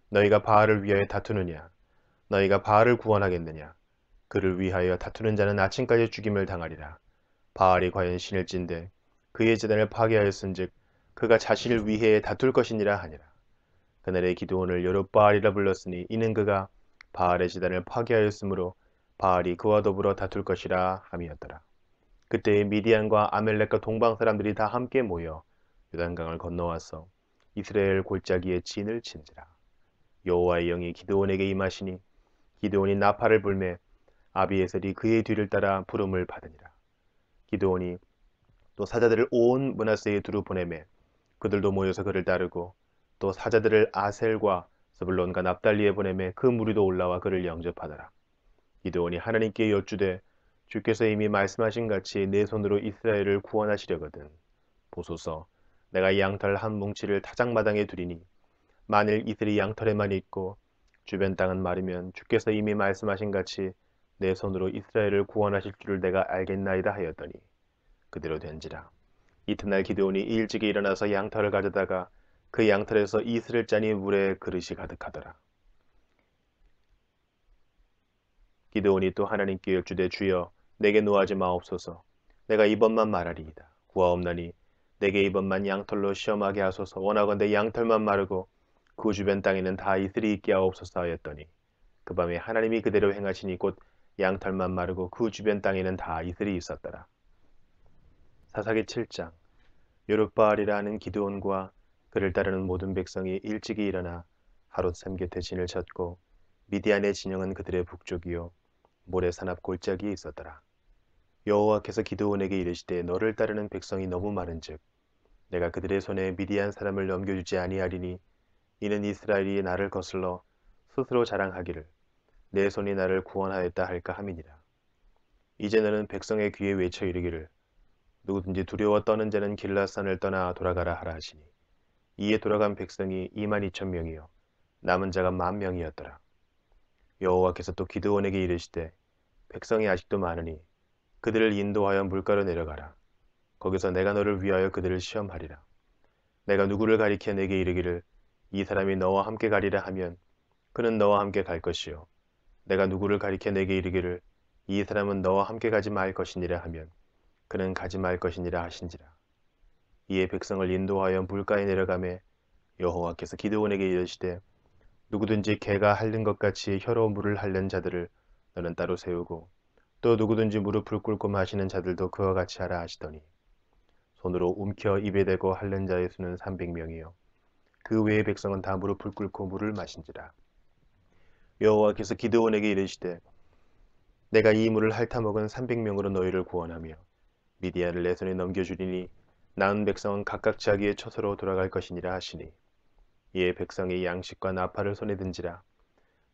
너희가 바알을 위하여 다투느냐 너희가 바알을 구원하겠느냐 그를 위하여 다투는 자는 아침까지 죽임을 당하리라. 바알이 과연 신일진데 그의 제단을 파괴하였은즉 그가 자신을 위해 다툴 것이니라 하니라. 그날에 기드온을 여룻바알이라 불렀으니 이는 그가 바알의 제단을 파괴하였으므로 바알이 그와 더불어 다툴 것이라 함이었더라. 그때에 미디안과 아멜렉과 동방 사람들이 다 함께 모여 요단강을 건너와서 이스라엘 골짜기에 진을 친지라. 여호와의 영이 기드온에게 임하시니 기드온이 나팔을 불매 아비에셀이 그의 뒤를 따라 부름을 받으니라. 기드온이 또 사자들을 온 므낫세에 두루 보내매 그들도 모여서 그를 따르고 또 사자들을 아셀과 스불론과 납달리에 보내매 그 무리도 올라와 그를 영접하더라. 기드온이 하나님께 여쭈되 주께서 이미 말씀하신 같이 내 손으로 이스라엘을 구원하시려거든 보소서 내가 양털 한 뭉치를 타작마당에 두리니 만일 이슬이 양털에만 있고 주변 땅은 마르면 주께서 이미 말씀하신 같이 내 손으로 이스라엘을 구원하실 줄을 내가 알겠나이다 하였더니 그대로 된지라. 이튿날 기드온이 일찍이 일어나서 양털을 가져다가 그 양털에서 이슬을 짜니 물에 그릇이 가득하더라. 기드온이 또 하나님께 여쭈되 주여 내게 노하지 마옵소서. 내가 이번만 말하리이다. 구하옵나니 내게 이번만 양털로 시험하게 하소서. 원하건대 양털만 마르고 그 주변 땅에는 다 이슬이 있게 하옵소서 하였더니 그 밤에 하나님이 그대로 행하시니 곧 양털만 마르고 그 주변 땅에는 다 이슬이 있었더라. 사사기 7장. 여룻바알이라 하는 기드온과 그를 따르는 모든 백성이 일찍이 일어나 하롯샘 곁에 진을 쳤고 미디안의 진영은 그들의 북쪽이요 모래산 앞 골짜기에 있었더라. 여호와께서 기드온에게 이르시되 너를 따르는 백성이 너무 많은즉 내가 그들의 손에 미디안 사람을 넘겨주지 아니하리니 이는 이스라엘이 나를 거슬러 스스로 자랑하기를 내 손이 나를 구원하였다 할까 함이니라. 이제 너는 백성의 귀에 외쳐 이르기를 누구든지 두려워 떠는 자는 길라산을 떠나 돌아가라 하라 하시니 이에 돌아간 백성이 22,000명이요 남은 자가 10,000명이었더라. 여호와께서 또 기드온에게 이르시되 백성이 아직도 많으니 그들을 인도하여 물가로 내려가라. 거기서 내가 너를 위하여 그들을 시험하리라. 내가 누구를 가리켜 내게 이르기를 이 사람이 너와 함께 가리라 하면 그는 너와 함께 갈 것이요 내가 누구를 가리켜 내게 이르기를 이 사람은 너와 함께 가지 말 것이니라 하면 그는 가지 말 것이니라 하신지라. 이에 백성을 인도하여 물가에 내려가매 여호와께서 기드온에게 이르시되 누구든지 개가 핥는 것 같이 혀로 물을 핥는 자들을 너는 따로 세우고 또 누구든지 무릎을 꿇고 마시는 자들도 그와 같이 하라 하시더니 손으로 움켜 입에 대고 핥는 자의 수는 300명이요 그 외의 백성은 다 무릎을 꿇고 물을 마신지라. 여호와께서 기드온에게 이르시되 내가 이 물을 핥아먹은 300명으로 너희를 구원하며 미디안을 내 손에 넘겨주리니 나은 백성은 각각 자기의 처소로 돌아갈 것이니라 하시니 이에 백성이 양식과 나팔을 손에 든지라.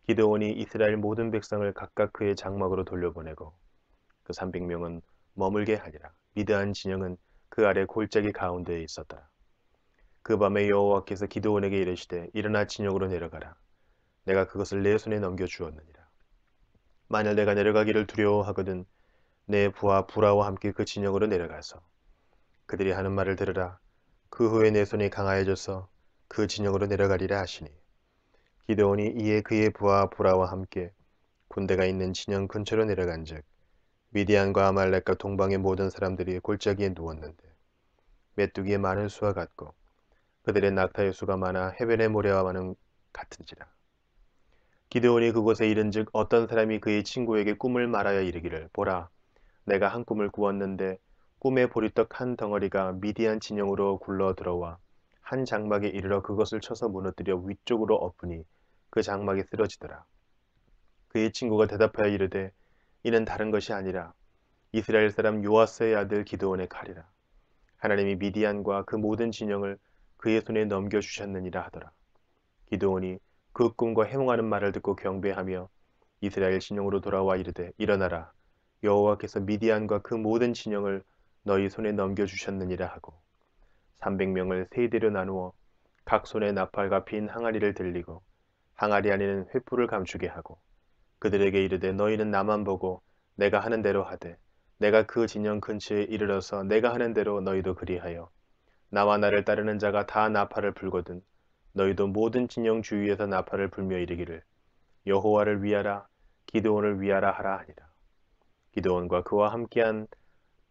기드온이 이스라엘 모든 백성을 각각 그의 장막으로 돌려보내고 그 300명은 머물게 하니라. 미드안 진영은 그 아래 골짜기 가운데에 있었더라. 그 밤에 여호와께서 기드온에게 이르시되 일어나 진영으로 내려가라. 내가 그것을 내 손에 넘겨주었느니라. 만일 내가 내려가기를 두려워하거든 내 부하 부라와 함께 그 진영으로 내려가서 그들이 하는 말을 들으라. 그 후에 내 손이 강하여져서 그 진영으로 내려가리라 하시니 기드온이 이에 그의 부하 부라와 함께 군대가 있는 진영 근처로 내려간즉 미디안과 아말렉과 동방의 모든 사람들이 골짜기에 누웠는데 메뚜기의 많은 수와 같고 그들의 낙타의 수가 많아 해변의 모래와는 같은지라. 기드온이 그곳에 이른즉 어떤 사람이 그의 친구에게 꿈을 말하여 이르기를 보라 내가 한 꿈을 꾸었는데 꿈에 보리떡 한 덩어리가 미디안 진영으로 굴러 들어와 한 장막에 이르러 그것을 쳐서 무너뜨려 위쪽으로 엎으니 그 장막이 쓰러지더라. 그의 친구가 대답하여 이르되 이는 다른 것이 아니라 이스라엘 사람 요아스의 아들 기드온의 칼이라. 하나님이 미디안과 그 모든 진영을 그의 손에 넘겨주셨느니라 하더라. 기드온이 그 꿈과 해몽하는 말을 듣고 경배하며 이스라엘 진영으로 돌아와 이르되 일어나라. 여호와께서 미디안과 그 모든 진영을 너희 손에 넘겨주셨느니라 하고 300명을 세 대로 나누어 각 손에 나팔과 빈 항아리를 들리고 항아리 안에는 횃불을 감추게 하고 그들에게 이르되 너희는 나만 보고 내가 하는 대로 하되 내가 그 진영 근처에 이르러서 내가 하는 대로 너희도 그리하여 나와 나를 따르는 자가 다 나팔을 불거든 너희도 모든 진영 주위에서 나팔을 불며 이르기를 여호와를 위하라 기드온을 위하라 하라 하니라. 기드온과 그와 함께한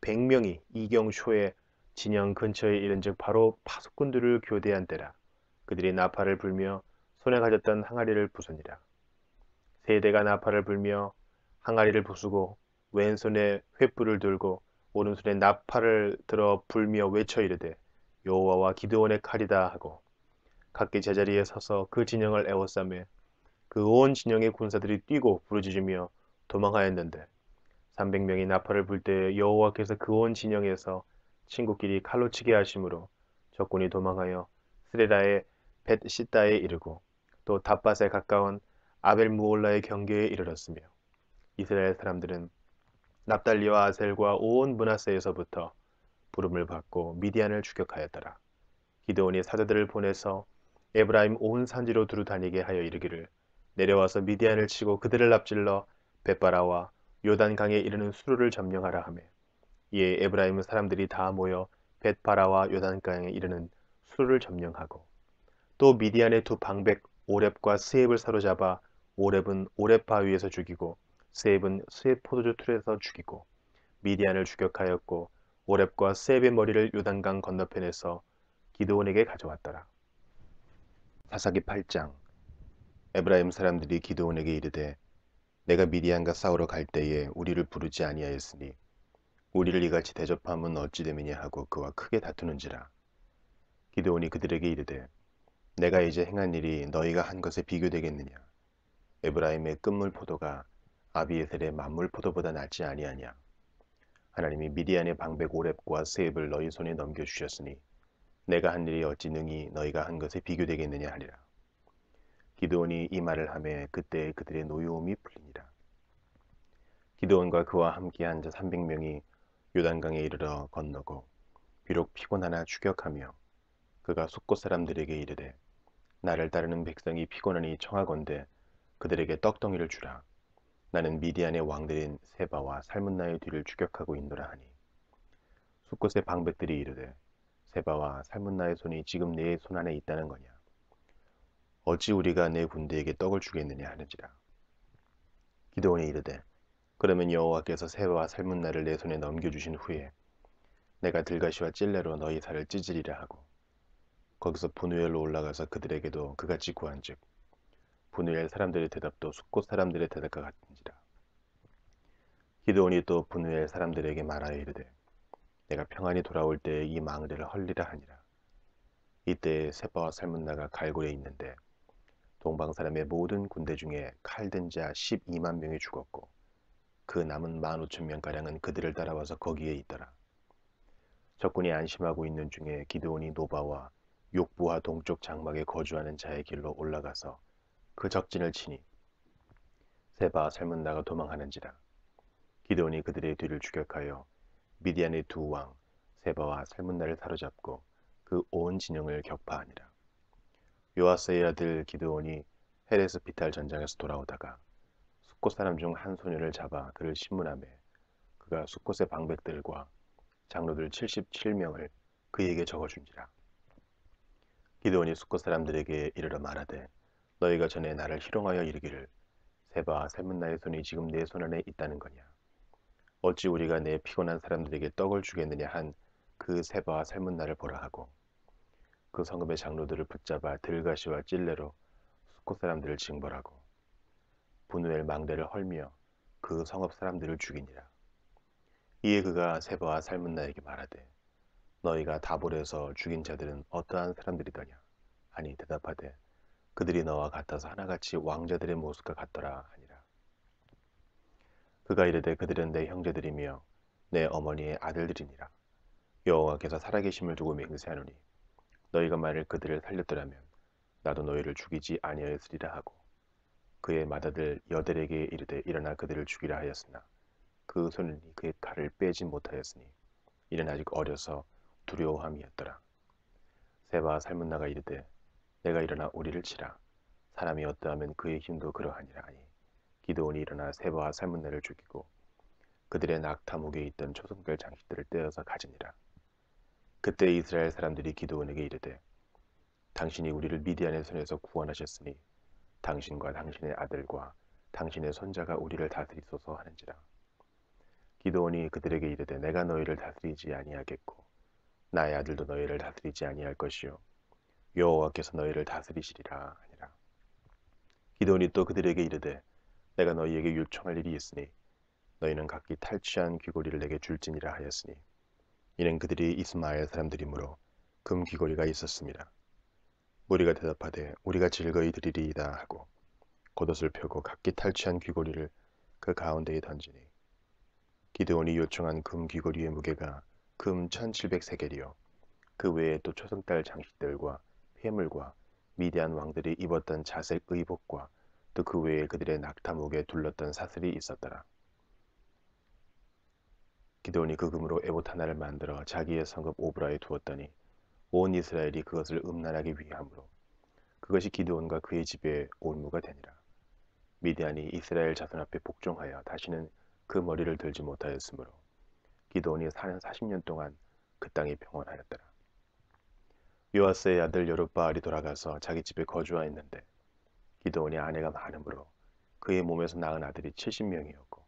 100명이 이경초에 진영 근처에 이른즉 바로 파수꾼들을 교대한 때라. 그들이 나팔을 불며 손에 가졌던 항아리를 부수니라. 세 대가 나팔을 불며 항아리를 부수고 왼손에 횃불을 들고 오른손에 나팔을 들어 불며 외쳐 이르되 여호와와 기드온의 칼이다 하고 각기 제자리에 서서 그 진영을 에워싸매 그 온 진영의 군사들이 뛰고 부르짖으며 도망하였는데 300명이 나팔을 불 때 여호와께서 그 온 진영에서 친구끼리 칼로 치게 하심으로 적군이 도망하여 스레라의 벳시다에 이르고 또 답밭에 가까운 아벨무올라의 경계에 이르렀으며 이스라엘 사람들은 납달리와 아셀과 온 므낫세에서부터 부름을 받고 미디안을 추격하였더라. 기드온이 사자들을 보내서 에브라임 온 산지로 두루 다니게 하여 이르기를 내려와서 미디안을 치고 그들을 납질러 벳바라와 요단강에 이르는 수로를 점령하라 하며 이에 에브라임 사람들이 다 모여 벳바라와 요단강에 이르는 수로를 점령하고 또 미디안의 두 방백 오렙과 스앱을 사로잡아 오렙은 오렙 바위에서 죽이고 스앱은 스앱 포도주 틀에서 죽이고 미디안을 추격하였고 오렙과 스앱의 머리를 요단강 건너편에서 기드온에게 가져왔더라. 사사기 8장. 에브라임 사람들이 기드온에게 이르되 내가 미디안과 싸우러 갈 때에 우리를 부르지 아니하였으니 우리를 이같이 대접함은 어찌 됨이냐 하고 그와 크게 다투는지라. 기드온이 그들에게 이르되 내가 이제 행한 일이 너희가 한 것에 비교되겠느냐. 에브라임의 끝물 포도가 아비에셀의 만물 포도보다 낫지 아니하냐. 하나님이 미디안의 방백 오렙과 스앱을 너희 손에 넘겨주셨으니 내가 한 일이 어찌 능히 너희가 한 것에 비교되겠느냐 하리라. 기드온이 이 말을 하매 그때 그들의 노여움이 풀리니라. 기드온과 그와 함께한 자 300명이 요단강에 이르러 건너고 비록 피곤하나 추격하며 그가 숫곳 사람들에게 이르되 나를 따르는 백성이 피곤하니 청하건대 그들에게 떡덩이를 주라. 나는 미디안의 왕들인 세바와 살문나의 뒤를 추격하고 있노라 하니 숫곳의 방백들이 이르되 세바와 살문나의 손이 지금 내 손 안에 있다는 거냐. 어찌 우리가 내 군대에게 떡을 주겠느냐 하는지라. 기드온이 이르되 그러면 여호와께서 세바와 살문나를 내 손에 넘겨주신 후에 내가 들가시와 찔레로 너희 살을 찢으리라 하고 거기서 분우엘로 올라가서 그들에게도 그같이 구한즉 분우엘 사람들의 대답도 숫곳 사람들의 대답과 같은지라. 기드온이 또 분우엘 사람들에게 말하여 이르되 내가 평안히 돌아올 때에 이 망대를 헐리라 하니라. 이때 세바와 살문나가 갈골에 있는데 동방 사람의 모든 군대 중에 칼든 자 12만 명이 죽었고 그 남은 15,000명가량은 그들을 따라와서 거기에 있더라. 적군이 안심하고 있는 중에 기드온이 노바와 욕부와 동쪽 장막에 거주하는 자의 길로 올라가서 그 적진을 치니 세바와 살문나가 도망하는지라. 기드온이 그들의 뒤를 추격하여 미디안의 두 왕 세바와 살문나를 사로잡고 그 온 진영을 격파하니라. 요아스의 아들 기드온이 헤레스 피탈 전장에서 돌아오다가 숫곳 사람 중 한 소년을 잡아 그를 신문하매 그가 숫곳의 방백들과 장로들 77명을 그에게 적어준지라. 기드온이 숫곳 사람들에게 이르러 말하되 너희가 전에 나를 희롱하여 이르기를 세바와 살문나의 손이 지금 내 손안에 있다는 거냐. 어찌 우리가 내 피곤한 사람들에게 떡을 주겠느냐 한 그 세바와 살문나를 보라 하고 그 성읍의 장로들을 붙잡아 들가시와 찔레로 숫곳 사람들을 징벌하고 분우엘 망대를 헐며 그 성읍 사람들을 죽이니라. 이에 그가 세바와 살문나에게 말하되 너희가 다볼에서 죽인 자들은 어떠한 사람들이더냐 하니 대답하되 그들이 너와 같아서 하나같이 왕자들의 모습과 같더라 하니라. 그가 이르되 그들은 내 형제들이며 내 어머니의 아들들이니라. 여호와께서 살아계심을 두고 맹세하노니 너희가 만일 그들을 살렸더라면 나도 너희를 죽이지 아니하였으리라 하고 그의 맏아들 여델에게 이르되 일어나 그들을 죽이라 하였으나 그 소년이 그의 칼을 빼지 못하였으니 이는 아직 어려서 두려워함이었더라. 세바와 살문나가 이르되 내가 일어나 우리를 치라. 사람이 어떠하면 그의 힘도 그러하니라 하니 기드온이 일어나 세바와 살문나를 죽이고 그들의 낙타목에 있던 초승달 장식들을 떼어서 가지니라. 그때 이스라엘 사람들이 기드온에게 이르되 당신이 우리를 미디안의 손에서 구원하셨으니 당신과 당신의 아들과 당신의 손자가 우리를 다스리소서 하는지라. 기드온이 그들에게 이르되 내가 너희를 다스리지 아니하겠고 나의 아들도 너희를 다스리지 아니할 것이요 여호와께서 너희를 다스리시리라 하니라. 기드온이 또 그들에게 이르되 내가 너희에게 요청할 일이 있으니 너희는 각기 탈취한 귀고리를 내게 줄지니라 하였으니 이는 그들이 이스마엘 사람들이므로 금 귀고리가 있었습니다. 무리가 대답하되 우리가 즐거이 드리리이다 하고 겉옷을 펴고 각기 탈취한 귀고리를 그 가운데에 던지니 기드온이 요청한 금 귀고리의 무게가 금 1700세겔이요 그 외에 또 초승달 장식들과 폐물과 미디안 왕들이 입었던 자색 의복과 또 그 외에 그들의 낙타목에 둘렀던 사슬이 있었더라. 기드온이 그 금으로 에봇 하나를 만들어 자기의 성읍 오브라에 두었더니 온 이스라엘이 그것을 음란하기 위함으로 그것이 기드온과 그의 집에 올무가 되니라. 미디안이 이스라엘 자손 앞에 복종하여 다시는 그 머리를 들지 못하였으므로 기드온이 사는 40년 동안 그 땅이 평온하였더라. 요아스의 아들 여룹바알이 돌아가서 자기 집에 거주하였는데 기드온이 아내가 많으므로 그의 몸에서 낳은 아들이 70명이었고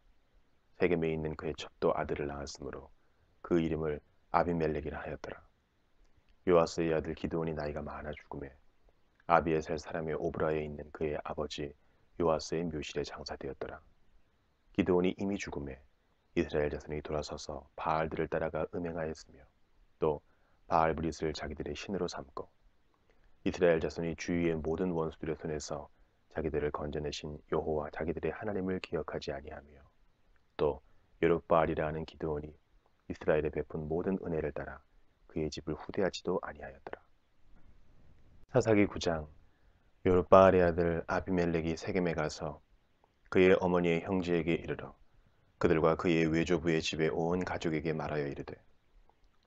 세겜에 있는 그의 첩도 아들을 낳았으므로 그 이름을 아비멜렉이라 하였더라. 요아스의 아들 기드온이 나이가 많아 죽음에 아비에셀 사람의 오브라에 있는 그의 아버지 요아스의 묘실에 장사되었더라. 기드온이 이미 죽음에 이스라엘 자손이 돌아서서 바알들을 따라가 음행하였으며 또 바알브릿을 자기들의 신으로 삼고 이스라엘 자손이 주위의 모든 원수들의 손에서 자기들을 건져내신 여호와 자기들의 하나님을 기억하지 아니하며 또 여룹바알이라 하는 기드온이 이스라엘에 베푼 모든 은혜를 따라 그의 집을 후대하지도 아니하였더라. 사사기 9장. 여룹바알의 아들 아비멜렉이 세겜에 가서 그의 어머니의 형제에게 이르러 그들과 그의 외조부의 집에 온 가족에게 말하여 이르되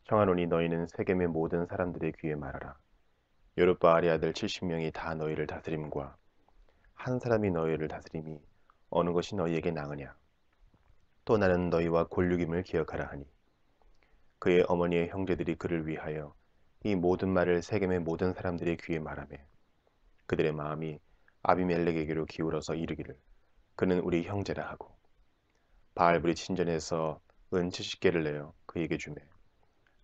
청하노니 너희는 세겜의 모든 사람들의 귀에 말하라. 여룹바알의 아들 70명이 다 너희를 다스림과 한 사람이 너희를 다스림이 어느 것이 너희에게 나으냐. 또 나는 너희와 골육임을 기억하라 하니 그의 어머니의 형제들이 그를 위하여 이 모든 말을 세겜의 모든 사람들의 귀에 말하며 그들의 마음이 아비멜렉에게로 기울어서 이르기를 그는 우리 형제라 하고 바알브릿 신전에서 은 70개를 내어 그에게 주매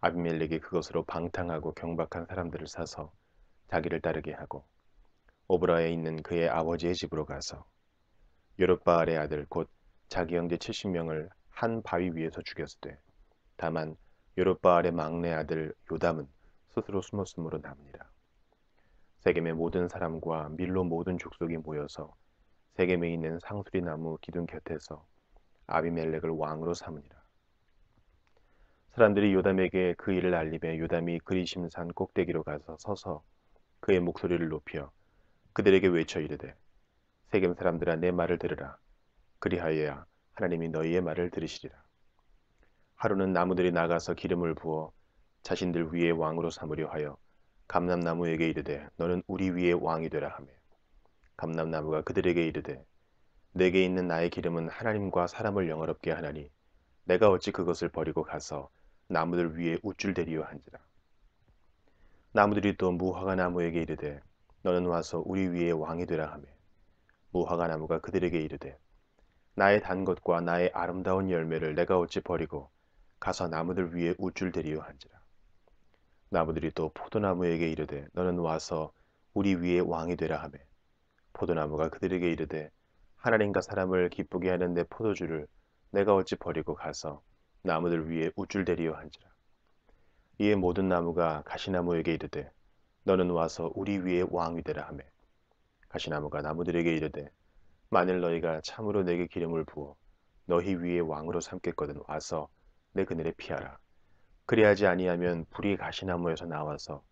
아비멜렉이 그것으로 방탕하고 경박한 사람들을 사서 자기를 따르게 하고 오브라에 있는 그의 아버지의 집으로 가서 여룹바알의 아들 곧 자기 형제 70명을 한 바위 위에서 죽였으되 다만 여룹바알의 막내 아들 요담은 스스로 숨었으므로 남으니라. 세겜의 모든 사람과 밀로 모든 족속이 모여서 세겜에 있는 상수리 나무 기둥 곁에서 아비멜렉을 왕으로 삼으니라. 사람들이 요담에게 그 일을 알림해 요담이 그리심산 꼭대기로 가서 서서 그의 목소리를 높여 그들에게 외쳐 이르되 세겜 사람들아 내 말을 들으라. 그리하여야 하나님이 너희의 말을 들으시리라. 하루는 나무들이 나가서 기름을 부어 자신들 위에 왕으로 삼으려 하여 감람나무에게 이르되 너는 우리 위에 왕이 되라 하며 감람나무가 그들에게 이르되 내게 있는 나의 기름은 하나님과 사람을 영화롭게 하나니 내가 어찌 그것을 버리고 가서 나무들 위에 우쭐대리요 한지라. 나무들이 또 무화과 나무에게 이르되 너는 와서 우리 위에 왕이 되라 하며 무화과 나무가 그들에게 이르되 나의 단 것과 나의 아름다운 열매를 내가 어찌 버리고 가서 나무들 위에 우쭐대리요 한지라. 나무들이 또 포도나무에게 이르되 너는 와서 우리 위에 왕이 되라 하며 포도나무가 그들에게 이르되 하나님과 사람을 기쁘게 하는 내 포도주를 내가 어찌 버리고 가서 나무들 위에 우쭐대리요 한지라. 이에 모든 나무가 가시나무에게 이르되 너는 와서 우리 위에 왕이 되라 하며 가시나무가 나무들에게 이르되 만일 너희가 참으로 내게 기름을 부어 너희 위에 왕으로 삼겠거든 와서 내 그늘에 피하라. 그리하지 아니하면 불이 가시나무에서 나와서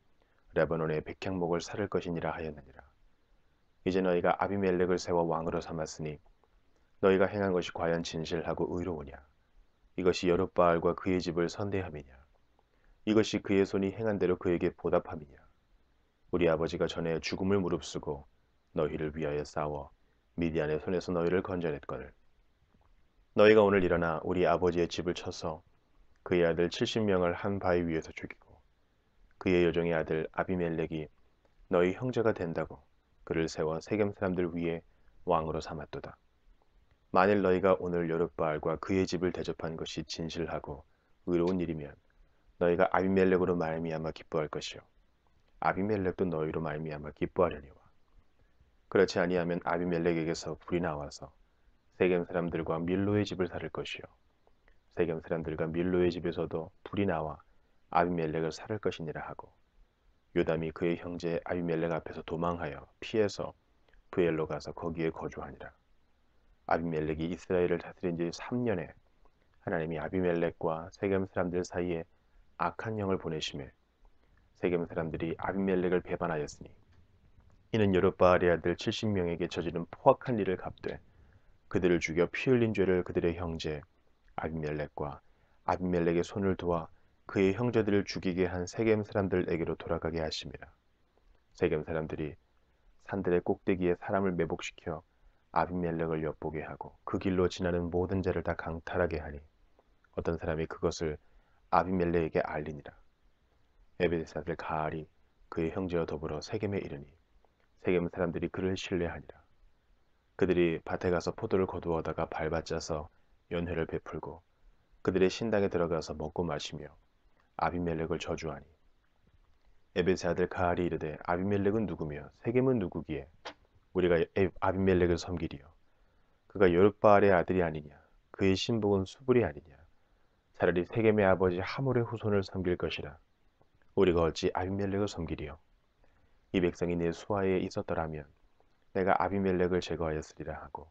레바논의 백향목을 사를 것이니라 하였느니라. 이제 너희가 아비멜렉을 세워 왕으로 삼았으니 너희가 행한 것이 과연 진실하고 의로우냐? 이것이 여룻바알과 그의 집을 선대함이냐? 이것이 그의 손이 행한 대로 그에게 보답함이냐? 우리 아버지가 전에 죽음을 무릅쓰고 너희를 위하여 싸워 미디안의 손에서 너희를 건져냈거늘 너희가 오늘 일어나 우리 아버지의 집을 쳐서 그의 아들 70명을 한 바위 위에서 죽이고 그의 여종의 아들 아비멜렉이 너희 형제가 된다고 그를 세워 세겜 사람들 위에 왕으로 삼았도다. 만일 너희가 오늘 여룻바알과 그의 집을 대접한 것이 진실하고 의로운 일이면 너희가 아비멜렉으로 말미암아 기뻐할 것이요 아비멜렉도 너희로 말미암아 기뻐하려니와 그렇지 아니하면 아비멜렉에게서 불이 나와서 세겜 사람들과 밀로의 집을 살을 것이요 세겜 사람들과 밀로의 집에서도 불이 나와 아비멜렉을 살을 것이니라 하고 요담이 그의 형제 아비멜렉 앞에서 도망하여 피해서 브엘로 가서 거기에 거주하니라. 아비멜렉이 이스라엘을 다스린 지 3년에 하나님이 아비멜렉과 세겜 사람들 사이에 악한 영을 보내심에 세겜 사람들이 아비멜렉을 배반하였으니 이는 여룻바알의 아들 70명에게 저지른 포악한 일을 갚되 그들을 죽여 피 흘린 죄를 그들의 형제 아비멜렉과 아비멜렉의 손을 도와 그의 형제들을 죽이게 한 세겜 사람들에게로 돌아가게 하심이라. 세겜 사람들이 산들의 꼭대기에 사람을 매복시켜 아비멜렉을 엿보게 하고 그 길로 지나는 모든 자를 다 강탈하게 하니 어떤 사람이 그것을 아비멜렉에게 알리니라. 에베스 아들 가알이 그의 형제와 더불어 세겜에 이르니 세겜 사람들이 그를 신뢰하니라. 그들이 밭에 가서 포도를 거두어다가 밟아짜서 연회를 베풀고 그들의 신당에 들어가서 먹고 마시며 아비멜렉을 저주하니 에베스 아들 가알이 이르되 아비멜렉은 누구며 세겜은 누구기에 우리가 아비멜렉을 섬기리요 그가 여룻바알의 아들이 아니냐 그의 신복은 수불이 아니냐 차라리 세겜의 아버지 하몰의 후손을 섬길 것이라 우리가 어찌 아비멜렉을 섬기리요 이 백성이 내 수하에 있었더라면 내가 아비멜렉을 제거하였으리라 하고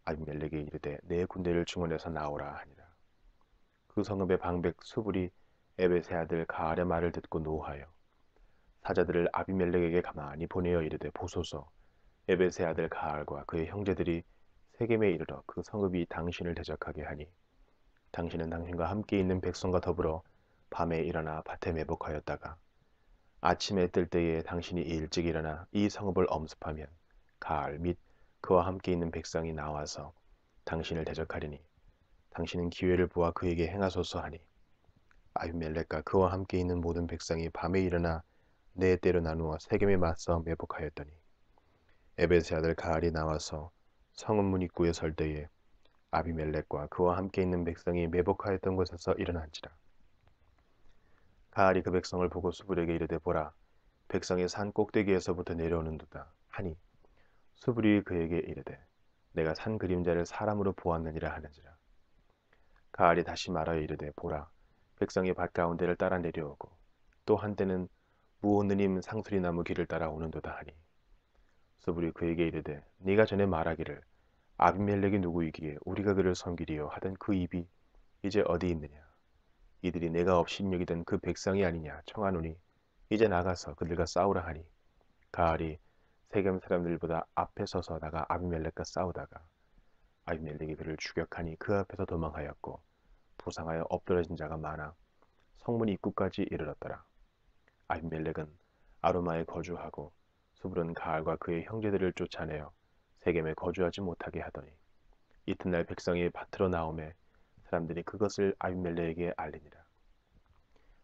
아비멜렉이 이르되 내 군대를 증원해서 나오라 하니라. 그 성읍의 방백 수불이 에벳의 아들 가알의 말을 듣고 노하여 사자들을 아비멜렉에게 가만히 보내어 이르되 보소서 에벳의 아들 가알과 그의 형제들이 세겜에 이르러 그 성읍이 당신을 대적하게 하니 당신은 당신과 함께 있는 백성과 더불어 밤에 일어나 밭에 매복하였다가 아침에 뜰 때에 당신이 일찍 일어나 이 성읍을 엄습하면 가알 및 그와 함께 있는 백성이 나와서 당신을 대적하리니 당신은 기회를 보아 그에게 행하소서 하니 아비멜렉과 그와 함께 있는 모든 백성이 밤에 일어나 네 때로 나누어 세겜에 맞서 매복하였더니 에벳의 아들 가알이 나와서 성읍 문 입구에 설 때에 아비멜렉과 그와 함께 있는 백성이 매복하였던 곳에서 일어난지라. 가알이 그 백성을 보고 수불에게 이르되 보라 백성이 산 꼭대기에서부터 내려오는도다 하니 수불이 그에게 이르되 내가 산 그림자를 사람으로 보았느니라 하는지라. 가알이 다시 말하여 이르되 보라 백성이 밭 가운데를 따라 내려오고 또 한때는 무오느님 상수리나무 길을 따라 오는도다 하니 수불이 그에게 이르되 네가 전에 말하기를 아비멜렉이 누구이기에 우리가 그를 섬기리요 하던 그 입이 이제 어디 있느냐. 이들이 내가 업신여기던 그 백성이 아니냐 청하노니 이제 나가서 그들과 싸우라 하니 가알이 세겜 사람들보다 앞에 서서 나가 아비멜렉과 싸우다가 아비멜렉이 그를 추격하니 그 앞에서 도망하였고 부상하여 엎드러진 자가 많아 성문 입구까지 이르렀더라. 아비멜렉은 아루마에 거주하고 수불은 가알과 그의 형제들을 쫓아내어 세겜에 거주하지 못하게 하더니 이튿날 백성이 밭으로 나오매 사람들이 그것을 아비멜렉에게 알리니라.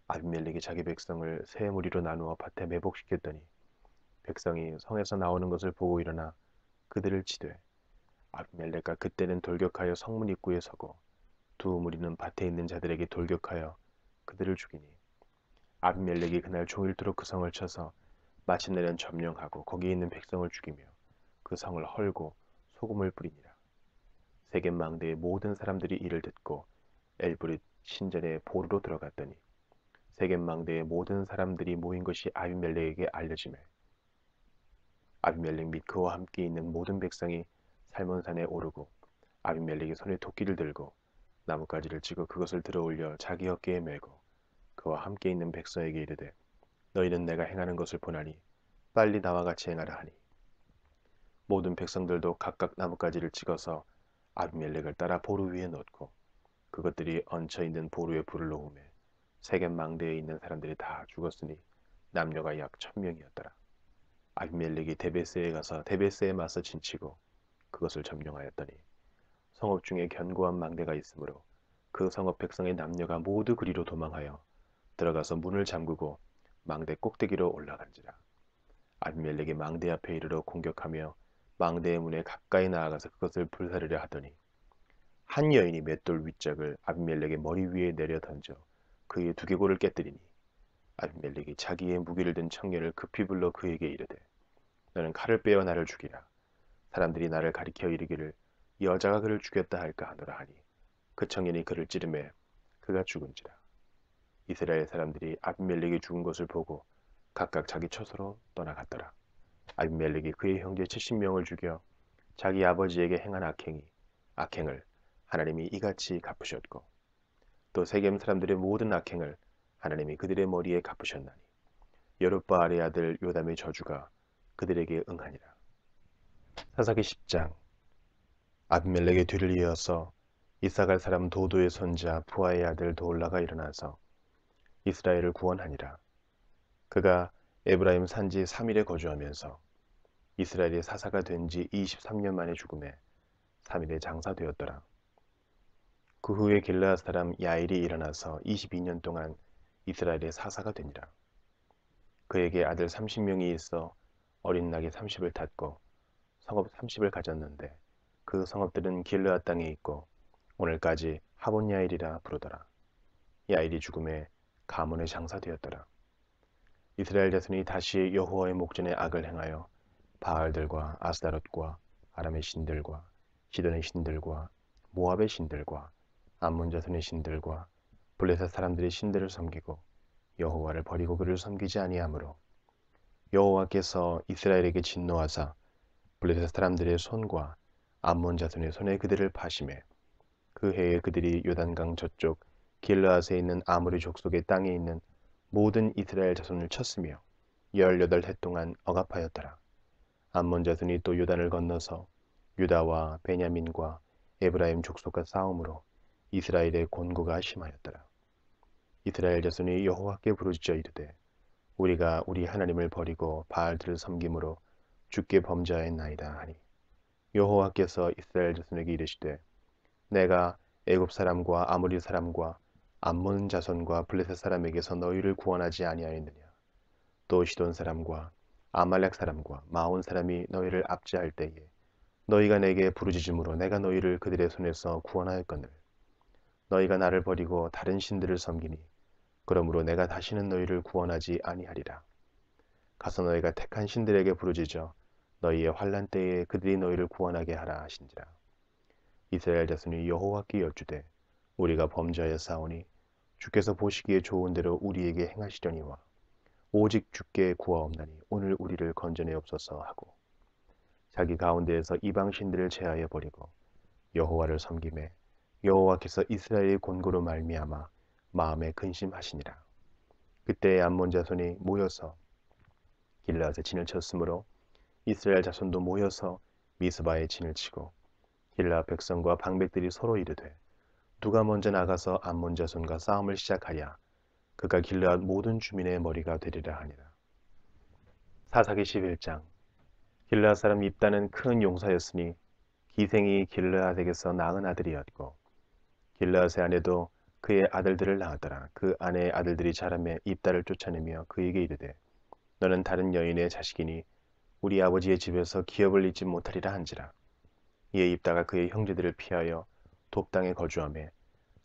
아비멜렉이 자기 백성을 세 무리로 나누어 밭에 매복시켰더니 백성이 성에서 나오는 것을 보고 일어나 그들을 치되 아비멜렉과 그때는 돌격하여 성문 입구에 서고 두 무리는 밭에 있는 자들에게 돌격하여 그들을 죽이니 아비멜렉이 그날 종일토록 그 성을 쳐서 마침내는 점령하고 거기에 있는 백성을 죽이며 그 성을 헐고 소금을 뿌리니라. 세겜 망대의 모든 사람들이 이를 듣고 엘브릿 신전에 보루로 들어갔더니 세겜 망대의 모든 사람들이 모인 것이 아비멜렉에게 알려지매 아비멜렉 및 그와 함께 있는 모든 백성이 살몬산에 오르고 아비멜렉이 손에 도끼를 들고 나뭇가지를 치고 그것을 들어올려 자기 어깨에 메고 그와 함께 있는 백성에게 이르되 너희는 내가 행하는 것을 보나니 빨리 나와 같이 행하라 하니 모든 백성들도 각각 나뭇가지를 찍어서 아비멜렉을 따라 보루 위에 놓고 그것들이 얹혀 있는 보루에 불을 놓으매 세겜 망대에 있는 사람들이 다 죽었으니 남녀가 약 1000명이었더라. 아비멜렉이 데베스에 가서 데베스에 맞서 진치고 그것을 점령하였더니 성읍 중에 견고한 망대가 있으므로 그 성읍 백성의 남녀가 모두 그리로 도망하여 들어가서 문을 잠그고 망대 꼭대기로 올라간지라. 아비멜렉이 망대 앞에 이르러 공격하며 망대의 문에 가까이 나아가서 그것을 불사르려 하더니 한 여인이 맷돌 윗짝을 아비멜렉의 머리 위에 내려 던져 그의 두개골을 깨뜨리니 아비멜렉이 자기의 무기를 든 청년을 급히 불러 그에게 이르되 너는 칼을 빼어 나를 죽이라. 사람들이 나를 가리켜 이르기를 여자가 그를 죽였다 할까 하노라 하니 그 청년이 그를 찌르매 그가 죽은지라. 이스라엘 사람들이 아비멜렉이 죽은 것을 보고 각각 자기 처소로 떠나갔더라. 아비멜렉이 그의 형제 70명을 죽여 자기 아버지에게 행한 악행을 하나님이 이같이 갚으셨고 또 세겜 사람들의 모든 악행을 하나님이 그들의 머리에 갚으셨나니 여룻바알의 아들 요담의 저주가 그들에게 응하니라. 사사기 10장. 아비멜렉의 뒤를 이어서 이사갈 사람 도도의 손자 부하의 아들 도올라가 일어나서 이스라엘을 구원하니라. 그가 에브라임 산지 3일에 거주하면서 이스라엘의 사사가 된 지 23년 만에 죽음에 3일에 장사되었더라. 그 후에 길르앗 사람 야일이 일어나서 22년 동안 이스라엘의 사사가 되니라. 그에게 아들 30명이 있어 어린 낙이 30을 탔고 성읍 30을 가졌는데 그 성읍들은 길르앗 땅에 있고 오늘까지 하본 야일이라 부르더라. 야일이 죽음에 가문의 장사되었더라. 이스라엘 자손이 다시 여호와의 목전에 악을 행하여 바알들과 아스다롯과 아람의 신들과 시돈의 신들과 모압의 신들과 암몬 자손의 신들과 블레셋 사람들의 신들을 섬기고 여호와를 버리고 그를 섬기지 아니하므로 여호와께서 이스라엘에게 진노하사 블레셋 사람들의 손과 암몬 자손의 손에 그들을 파심해 그 해에 그들이 요단강 저쪽 길르앗에 있는 아모리 족속의 땅에 있는 모든 이스라엘 자손을 쳤으며 18해 동안 억압하였더라. 암몬 자손이 또 요단을 건너서 유다와 베냐민과 에브라임 족속과 싸움으로 이스라엘의 곤고가 심하였더라. 이스라엘 자손이 여호와께 부르짖어 이르되 우리가 우리 하나님을 버리고 바알들을 섬김으로 주께 범죄하였나이다 하니 여호와께서 이스라엘 자손에게 이르시되 내가 애굽 사람과 아모리 사람과 암몬 자손과 블레셋 사람에게서 너희를 구원하지 아니하였느냐. 또 시돈 사람과 아말렉 사람과 마온 사람이 너희를 압제할 때에 너희가 내게 부르짖음으로 내가 너희를 그들의 손에서 구원하였거늘 너희가 나를 버리고 다른 신들을 섬기니 그러므로 내가 다시는 너희를 구원하지 아니하리라. 가서 너희가 택한 신들에게 부르짖어 너희의 환난 때에 그들이 너희를 구원하게 하라 하신지라. 이스라엘 자손이 여호와께 여쭈되 우리가 범죄하였사오니 주께서 보시기에 좋은 대로 우리에게 행하시려니와 오직 주께 구하옵나니 오늘 우리를 건져내옵소서 하고 자기 가운데에서 이방신들을 제하여 버리고 여호와를 섬기매 여호와께서 이스라엘의 곤고로 말미암아 마음에 근심하시니라. 그때 암몬 자손이 모여서 길르앗에 진을 쳤으므로 이스라엘 자손도 모여서 미스바에 진을 치고 길르앗 백성과 방백들이 서로 이르되 누가 먼저 나가서 암몬 자손과 싸움을 시작하랴 그가 길르앗 모든 주민의 머리가 되리라 하니라. 사사기 11장. 길르앗 사람 입다는 큰 용사였으니 기생이 길르앗에게서 낳은 아들이었고 길르앗의 아내도 그의 아들들을 낳았더라. 그 아내의 아들들이 자라매 입다를 쫓아내며 그에게 이르되 너는 다른 여인의 자식이니 우리 아버지의 집에서 기업을 잊지 못하리라 한지라. 이에 입다가 그의 형제들을 피하여 돕당에 거주하며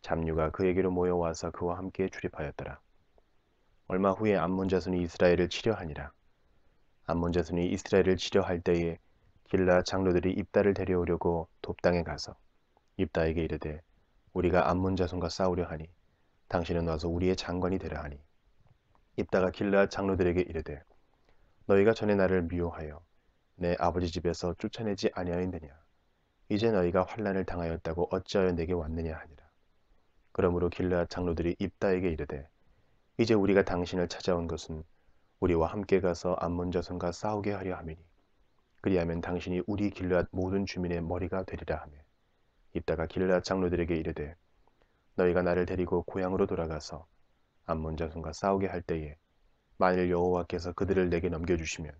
잡류가 그에게로 모여와서 그와 함께 출입하였더라. 얼마 후에 암몬 자손이 이스라엘을 치려하니라. 암몬 자손이 이스라엘을 치려할 때에 길르앗 장로들이 입다를 데려오려고 돕당에 가서 입다에게 이르되 우리가 암몬 자손과 싸우려 하니 당신은 와서 우리의 장관이 되라 하니 입다가 길르앗 장로들에게 이르되 너희가 전에 나를 미워하여 내 아버지 집에서 쫓아내지 아니하였느냐 이제 너희가 환난을 당하였다고 어찌하여 내게 왔느냐 하니라. 그러므로 길르앗 장로들이 입다에게 이르되 이제 우리가 당신을 찾아온 것은 우리와 함께 가서 암몬 자손과 싸우게 하려 함이니 그리하면 당신이 우리 길르앗 모든 주민의 머리가 되리라 하며 입다가 길르앗 장로들에게 이르되 너희가 나를 데리고 고향으로 돌아가서 암몬 자손과 싸우게 할 때에 만일 여호와께서 그들을 내게 넘겨주시면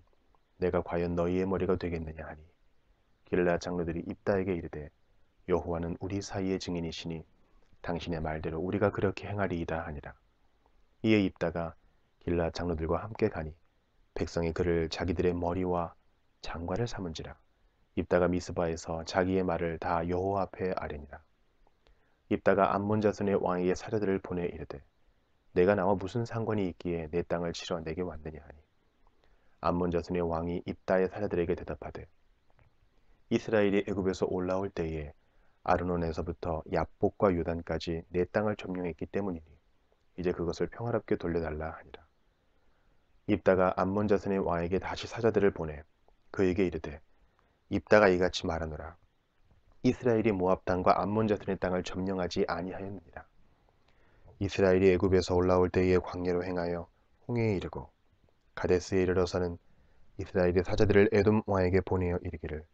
내가 과연 너희의 머리가 되겠느냐 하니 길르앗 장로들이 입다에게 이르되 여호와는 우리 사이의 증인이시니 당신의 말대로 우리가 그렇게 행하리이다 하니라. 이에 입다가 길르앗 장로들과 함께 가니 백성이 그를 자기들의 머리와 장관을 삼은지라. 입다가 미스바에서 자기의 말을 다 여호와 앞에 아뢰니라. 입다가 암몬 자손의 왕에게 사자들을 보내 이르되 내가 나와 무슨 상관이 있기에 내 땅을 치러 내게 왔느냐 하니 암몬 자손의 왕이 입다의 사자들에게 대답하되 이스라엘이 애굽에서 올라올 때에 아르논에서부터 야복과 요단까지 내 땅을 점령했기 때문이니 이제 그것을 평화롭게 돌려달라 하니라. 입다가 암몬 자손의 왕에게 다시 사자들을 보내 그에게 이르되 입다가 이같이 말하노라. 이스라엘이 모압 땅과 암몬 자손의 땅을 점령하지 아니하였느니라. 이스라엘이 애굽에서 올라올 때에 광야로 행하여 홍해에 이르고 가데스에 이르러서는 이스라엘의 사자들을 에돔 왕에게 보내어 이르기를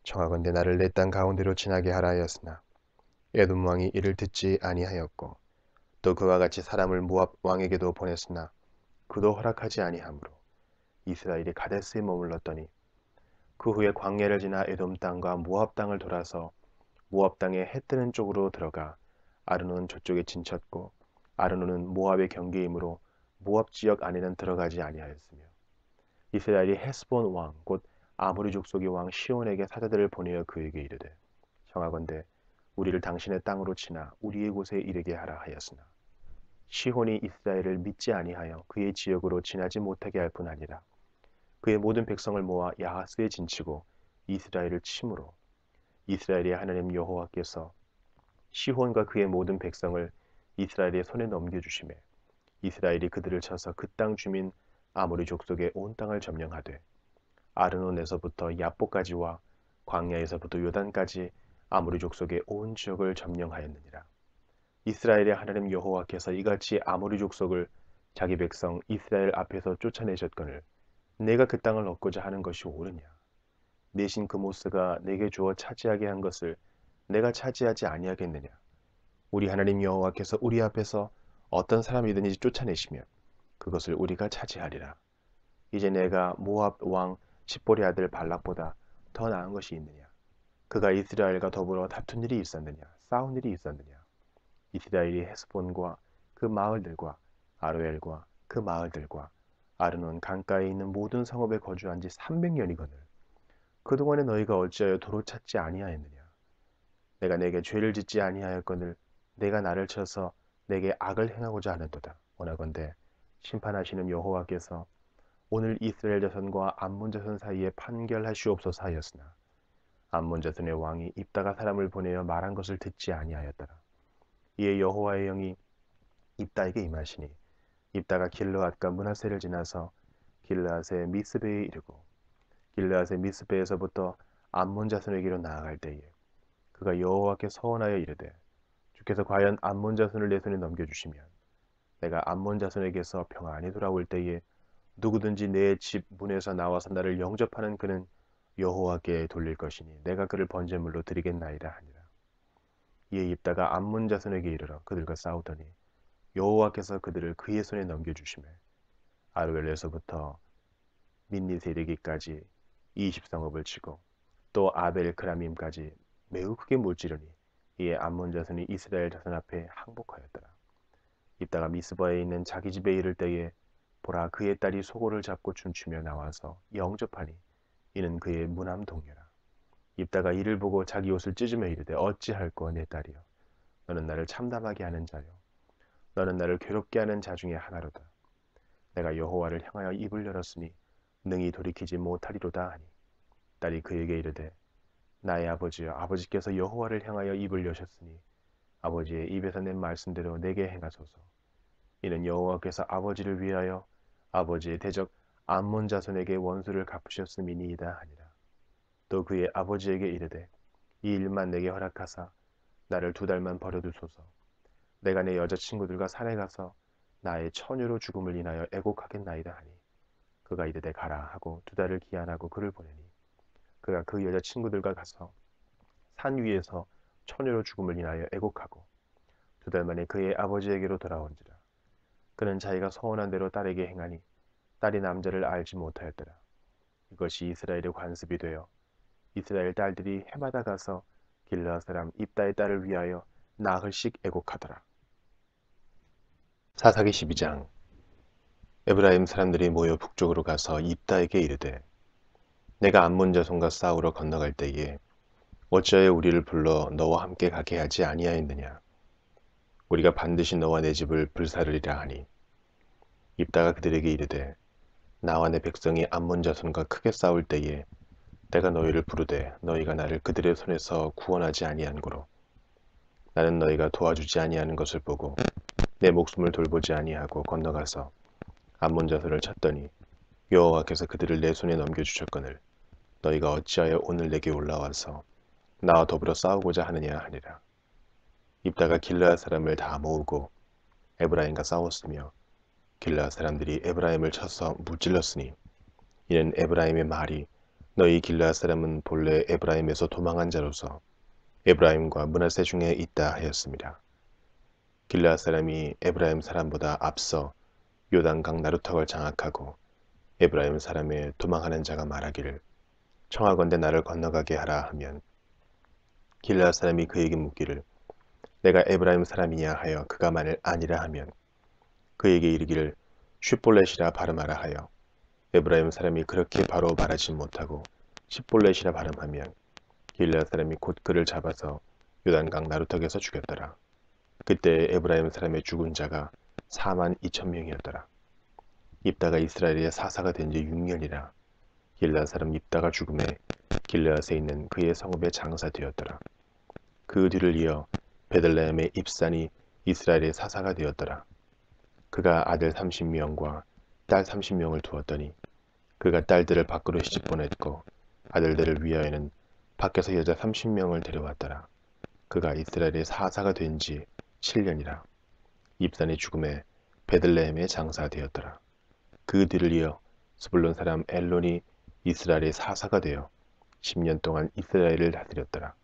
청하건대 나를 내 땅 가운데로 지나게 하라 하였으나 에돔 왕이 이를 듣지 아니하였고 또 그와 같이 사람을 모압 왕에게도 보냈으나 그도 허락하지 아니하므로 이스라엘이 가데스에 머물렀더니 그 후에 광야를 지나 에돔 땅과 모압 땅을 돌아서 모압 땅의 해 뜨는 쪽으로 들어가 아르논 저쪽에 진쳤고 아르논은 모압의 경계이므로 모압 지역 안에는 들어가지 아니하였으며 이스라엘이 헤스본 왕 곧 아모리 족속의 왕 시온에게 사자들을 보내어 그에게 이르되 청하건대 우리를 당신의 땅으로 치나 우리의 곳에 이르게 하라 하였으나 시온이 이스라엘을 믿지 아니하여 그의 지역으로 지나지 못하게 할 뿐 아니라 그의 모든 백성을 모아 야하스에 진치고 이스라엘을 치므로 이스라엘의 하나님 여호와께서 시혼과 그의 모든 백성을 이스라엘의 손에 넘겨주시매 이스라엘이 그들을 쳐서 그 땅 주민 아모리 족속의 온 땅을 점령하되 아르논에서부터 야보까지와 광야에서부터 요단까지 아모리 족속의 온 지역을 점령하였느니라. 이스라엘의 하나님 여호와께서 이같이 아모리 족속을 자기 백성 이스라엘 앞에서 쫓아내셨거늘 내가 그 땅을 얻고자 하는 것이 옳으냐? 내 신 그모스가 내게 주어 차지하게 한 것을 내가 차지하지 아니하겠느냐? 우리 하나님 여호와께서 우리 앞에서 어떤 사람이든지 쫓아내시면 그것을 우리가 차지하리라. 이제 내가 모압 왕 십볼의 아들 발락보다 더 나은 것이 있느냐? 그가 이스라엘과 더불어 다툰 일이 있었느냐? 싸운 일이 있었느냐? 이스라엘이 헤스본과 그 마을들과 아로엘과 그 마을들과 아르논 강가에 있는 모든 성읍에 거주한 지 300년이거늘 그동안에 너희가 어찌하여 도로 찾지 아니하였느냐? 내가 내게 죄를 짓지 아니하였거늘 내가 나를 쳐서 내게 악을 행하고자 하는도다. 원하건대 심판하시는 여호와께서 오늘 이스라엘 자손과 암몬 자손 사이에 판결하시옵소서 하였으나 암몬 자손의 왕이 입다가 사람을 보내어 말한 것을 듣지 아니하였더라. 이에 여호와의 영이 입다에게 임하시니 입다가 길르앗과 므낫세를 지나서 길르앗의 미스베에 이르고 길르앗의 미스베에서부터 암몬 자손에게로 나아갈 때에 그가 여호와께 서원하여 이르되 주께서 과연 암몬 자손을 내 손에 넘겨주시면 내가 암몬 자손에게서 평안히 돌아올 때에 누구든지 내 집 문에서 나와서 나를 영접하는 그는 여호와께 돌릴 것이니 내가 그를 번제물로 드리겠나이다 하니라. 이에 입다가 암몬 자손에게 이르러 그들과 싸우더니 여호와께서 그들을 그의 손에 넘겨주시매 아르벨에서부터 민닛에 이르기까지 20성읍을 치고 또 아벨 크라밈까지 매우 크게 물지르니 이에 암몬 자손이 이스라엘 자손 앞에 항복하였더라. 입다가 미스바에 있는 자기 집에 이를 때에 보라 그의 딸이 소고를 잡고 춤추며 나와서 영접하니 이는 그의 무남 동료라. 입다가 이를 보고 자기 옷을 찢으며 이르되 어찌할꼬 내 딸이여 너는 나를 참담하게 하는 자요 너는 나를 괴롭게 하는 자 중에 하나로다. 내가 여호와를 향하여 입을 열었으니 능히 돌이키지 못하리로다 하니 딸이 그에게 이르되 나의 아버지여 아버지께서 여호와를 향하여 입을 여셨으니 아버지의 입에서 낸 말씀대로 내게 행하소서. 이는 여호와께서 아버지를 위하여 아버지의 대적 암몬 자손에게 원수를 갚으셨음이니이다 하니라. 또 그의 아버지에게 이르되 이 일만 내게 허락하사 나를 2달만 버려두소서. 내가 내 여자친구들과 산에 가서 나의 처녀로 죽음을 인하여 애곡하겠나이다 하니 그가 이르되 가라 하고 2달을 기한하고 그를 보내니 그가 그 여자친구들과 가서 산 위에서 처녀로 죽음을 인하여 애곡하고 2달 만에 그의 아버지에게로 돌아온지라. 그는 자기가 서원한 대로 딸에게 행하니 딸이 남자를 알지 못하였더라. 이것이 이스라엘의 관습이 되어 이스라엘 딸들이 해마다 가서 길르앗 사람 입다의 딸을 위하여 나흘씩 애곡하더라. 사사기 12장. 에브라임 사람들이 모여 북쪽으로 가서 입다에게 이르되 내가 암몬 자손과 싸우러 건너갈 때에 어찌하여 우리를 불러 너와 함께 가게 하지 아니하였느냐. 우리가 반드시 너와 내 집을 불사르리라 하니 입다가 그들에게 이르되 나와 내 백성이 암몬 자손과 크게 싸울 때에 내가 너희를 부르되 너희가 나를 그들의 손에서 구원하지 아니한 고로 나는 너희가 도와주지 아니하는 것을 보고 내 목숨을 돌보지 아니하고 건너가서 암몬 자손을 쳤더니 여호와께서 그들을 내 손에 넘겨주셨거늘 너희가 어찌하여 오늘 내게 올라와서 나와 더불어 싸우고자 하느냐 하니라. 입다가 길르앗 사람을 다 모으고 에브라임과 싸웠으며 길르앗 사람들이 에브라임을 쳐서 무찔렀으니 이는 에브라임의 말이 너희 길르앗 사람은 본래 에브라임에서 도망한 자로서 에브라임과 므낫세 중에 있다 하였습니다. 길르앗 사람이 에브라임 사람보다 앞서 요단강 나루턱을 장악하고 에브라임 사람의 도망하는 자가 말하기를 청하건대 나를 건너가게 하라 하면 길르앗 사람이 그에게 묻기를 내가 에브라임 사람이냐 하여 그가 만일 아니라 하면 그에게 이르기를 쉿볼렛이라 발음하라 하여 에브라임 사람이 그렇게 바로 말하지 못하고 십볼렛이라 발음하면 길르앗 사람이 곧 그를 잡아서 요단강 나루턱에서 죽였더라. 그때 에브라임 사람의 죽은 자가 42,000명이었더라. 입다가 이스라엘의 사사가 된 지 6년이라 길르앗 사람 입다가 죽음에 길르앗에 있는 그의 성읍에 장사되었더라. 그 뒤를 이어 베들레헴의 입산이 이스라엘의 사사가 되었더라. 그가 아들 30명과 딸 30명을 두었더니 그가 딸들을 밖으로 시집보냈고 아들들을 위하여는 밖에서 여자 30명을 데려왔더라. 그가 이스라엘의 사사가 된 지 7년이라 입산의 죽음에 베들레헴에 장사되었더라. 그 뒤를 이어 스불론 사람 엘론이 이스라엘의 사사가 되어 10년 동안 이스라엘을 다스렸더라.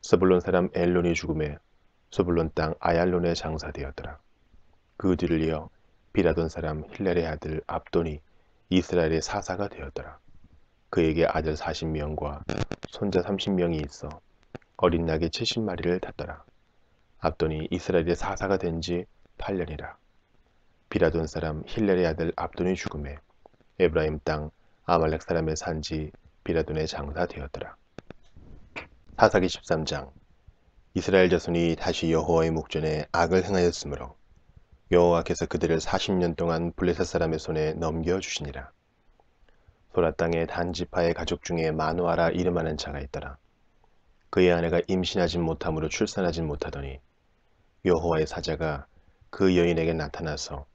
스불론 사람 엘론이 죽음에 스불론 땅 아얄론에 장사되었더라. 그 뒤를 이어 비라돈 사람 힐렐의 아들 압돈이 이스라엘의 사사가 되었더라. 그에게 아들 40명과 손자 30명이 있어 어린 낙이 70마리를 탔더라. 압돈이 이스라엘의 사사가 된 지 8년이라. 비라돈 사람 힐렐의 아들 압돈이 죽음에 에브라임 땅 아말렉 사람의 산지 비라돈에 장사되었더라. 사사기 13장. 이스라엘 자손이 다시 여호와의 목전에 악을 행하였으므로 여호와께서 그들을 40년 동안 블레셋 사람의 손에 넘겨주시니라. 소라 땅의 단지파의 가족 중에 마누아라 이름하는 자가 있더라. 그의 아내가 임신하지 못함으로 출산하지 못하더니 여호와의 사자가 그 여인에게 나타나서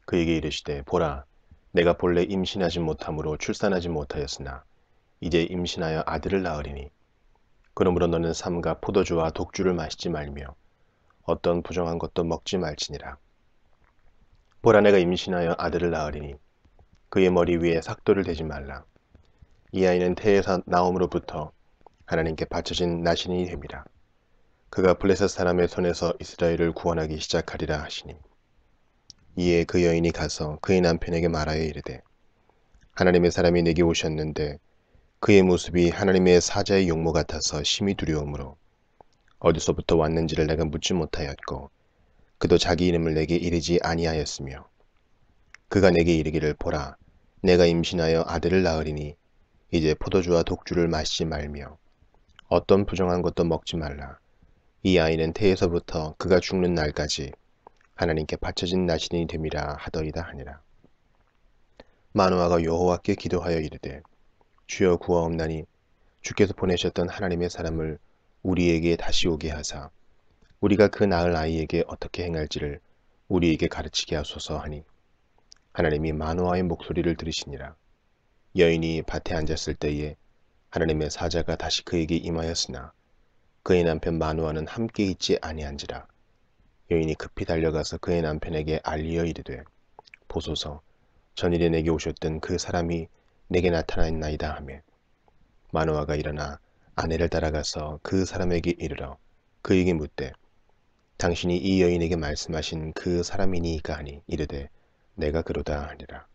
그에게 이르시되 보라 내가 본래 임신하지 못함으로 출산하지 못하였으나 이제 임신하여 아들을 낳으리니 그러므로 너는 삼가 포도주와 독주를 마시지 말며 어떤 부정한 것도 먹지 말지니라. 보라 내가 임신하여 아들을 낳으리니 그의 머리 위에 삭도를 대지 말라. 이 아이는 태에서 나옴으로부터 하나님께 바쳐진 나신이 됨이라. 그가 블레셋 사람의 손에서 이스라엘을 구원하기 시작하리라 하시니 이에 그 여인이 가서 그의 남편에게 말하여 이르되 하나님의 사람이 내게 오셨는데 그의 모습이 하나님의 사자의 용모 같아서 심히 두려우므로 어디서부터 왔는지를 내가 묻지 못하였고 그도 자기 이름을 내게 이르지 아니하였으며 그가 내게 이르기를 보라 내가 임신하여 아들을 낳으리니 이제 포도주와 독주를 마시지 말며 어떤 부정한 것도 먹지 말라. 이 아이는 태에서부터 그가 죽는 날까지 하나님께 바쳐진 나신이 됨이라 하더이다 하니라. 마노아가 여호와께 기도하여 이르되 주여 구하옵나니 주께서 보내셨던 하나님의 사람을 우리에게 다시 오게 하사 우리가 그 낳을 아이에게 어떻게 행할지를 우리에게 가르치게 하소서 하니 하나님이 마노아의 목소리를 들으시니라. 여인이 밭에 앉았을 때에 하나님의 사자가 다시 그에게 임하였으나 그의 남편 마노아는 함께 있지 아니한지라. 여인이 급히 달려가서 그의 남편에게 알리어 이르되 보소서 전일에 내게 오셨던 그 사람이 내게 나타나있나이다 하며 마노아가 일어나 아내를 따라가서 그 사람에게 이르러 그에게 묻되 당신이 이 여인에게 말씀하신 그 사람이니이까 하니 이르되 내가 그러다 하니라.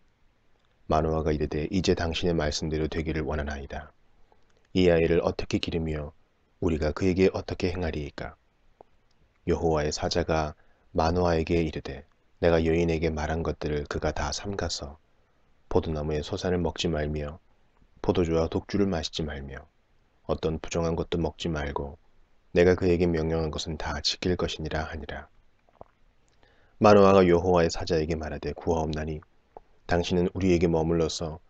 마노아가 이르되 이제 당신의 말씀대로 되기를 원하나이다. 이 아이를 어떻게 기르며 우리가 그에게 어떻게 행하리이까? 여호와의 사자가 마노아에게 이르되 내가 여인에게 말한 것들을 그가 다 삼가서 포도나무의 소산을 먹지 말며 포도주와 독주를 마시지 말며 어떤 부정한 것도 먹지 말고 내가 그에게 명령한 것은 다 지킬 것이니라 하니라. 마노아가 여호와의 사자에게 말하되 구하옵나니 당신은 우리에게 머물러서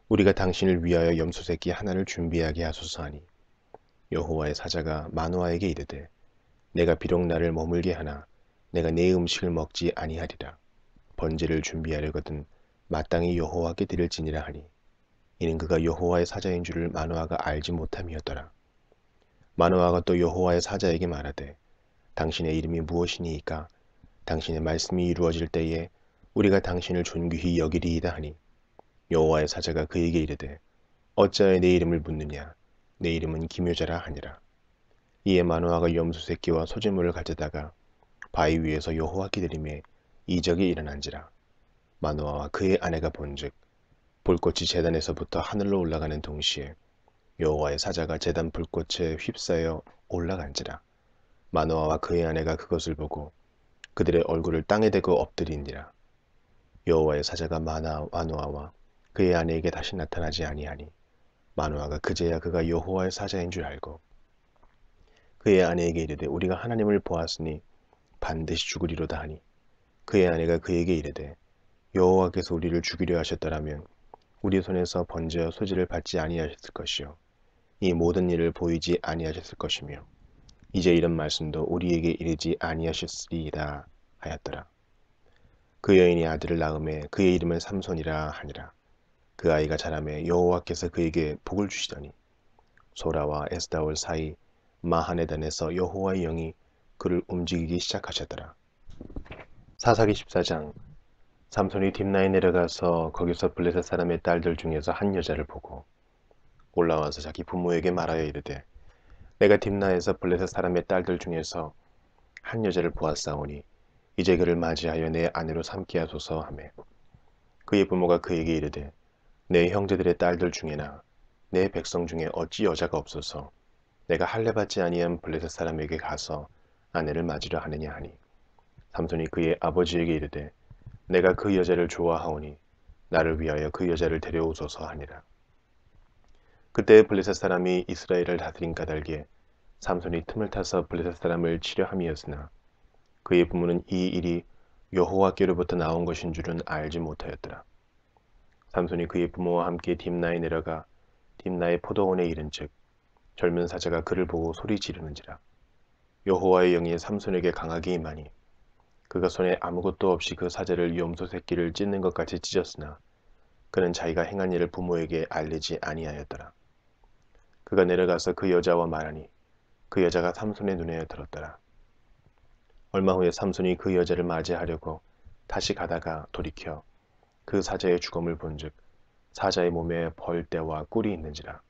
우리가 당신을 위하여 염소새끼 하나를 준비하게 하소서 하니 여호와의 사자가 마노아에게 이르되 내가 비록 나를 머물게 하나 내가 네 음식을 먹지 아니하리라. 번제를 준비하려거든 마땅히 여호와께 드릴지니라 하니 이는 그가 여호와의 사자인 줄을 마노아가 알지 못함이었더라. 마노아가 또 여호와의 사자에게 말하되 당신의 이름이 무엇이니이까? 당신의 말씀이 이루어질 때에 우리가 당신을 존귀히 여기리이다 하니 여호와의 사자가 그에게 이르되 어찌하여 내 이름을 묻느냐? 내 이름은 기묘자라 하니라. 이에 마노아가 염소 새끼와 소재물을 가져다가 바위 위에서 여호와께 드리매 이적이 일어난지라. 마노아와 그의 아내가 본즉 불꽃이 제단에서부터 하늘로 올라가는 동시에 여호와의 사자가 제단 불꽃에 휩싸여 올라간지라. 마노아와 그의 아내가 그것을 보고 그들의 얼굴을 땅에 대고 엎드리니라. 여호와의 사자가 마노아와 그의 아내에게 다시 나타나지 아니하니 마노아가 그제야 그가 여호와의 사자인 줄 알고 그의 아내에게 이르되 우리가 하나님을 보았으니 반드시 죽으리로다 하니 그의 아내가 그에게 이르되 여호와께서 우리를 죽이려 하셨더라면 우리 손에서 번제와 소지를 받지 아니하셨을 것이요 이 모든 일을 보이지 아니하셨을 것이며 이제 이런 말씀도 우리에게 이르지 아니하셨으리이다 하였더라. 그 여인이 아들을 낳음에 그의 이름을 삼손이라 하니라. 그 아이가 자라매 여호와께서 그에게 복을 주시더니 소라와 에스다올 사이 마하네단에서 여호와의 영이 그를 움직이기 시작하셨더라. 사사기 14장. 삼손이 딥나에 내려가서 거기서 블레셋 사람의 딸들 중에서 한 여자를 보고 올라와서 자기 부모에게 말하여 이르되 내가 딥나에서 블레셋 사람의 딸들 중에서 한 여자를 보았사오니 이제 그를 맞이하여 내 아내로 삼게 하소서 하매 그의 부모가 그에게 이르되 내 형제들의 딸들 중에나 내 백성 중에 어찌 여자가 없어서 내가 할례받지 아니한 블레셋 사람에게 가서 아내를 맞으려 하느냐 하니 삼손이 그의 아버지에게 이르되 내가 그 여자를 좋아하오니 나를 위하여 그 여자를 데려오소서 하니라. 그때 블레셋 사람이 이스라엘을 다스린 까닭에 삼손이 틈을 타서 블레셋 사람을 치려 함이었으나 그의 부모는 이 일이 여호와께로부터 나온 것인 줄은 알지 못하였더라. 삼손이 그의 부모와 함께 딥나에 내려가 딥나의 포도원에 이른즉 젊은 사자가 그를 보고 소리 지르는지라. 여호와의 영이 삼손에게 강하게 임하니 그가 손에 아무것도 없이 그 사자를 염소 새끼를 찢는 것 같이 찢었으나 그는 자기가 행한 일을 부모에게 알리지 아니하였더라. 그가 내려가서 그 여자와 말하니 그 여자가 삼손의 눈에 들었더라. 얼마 후에 삼손이 그 여자를 맞이하려고 다시 가다가 돌이켜 그 사자의 죽음을 본즉 사자의 몸에 벌떼와 꿀이 있는지라.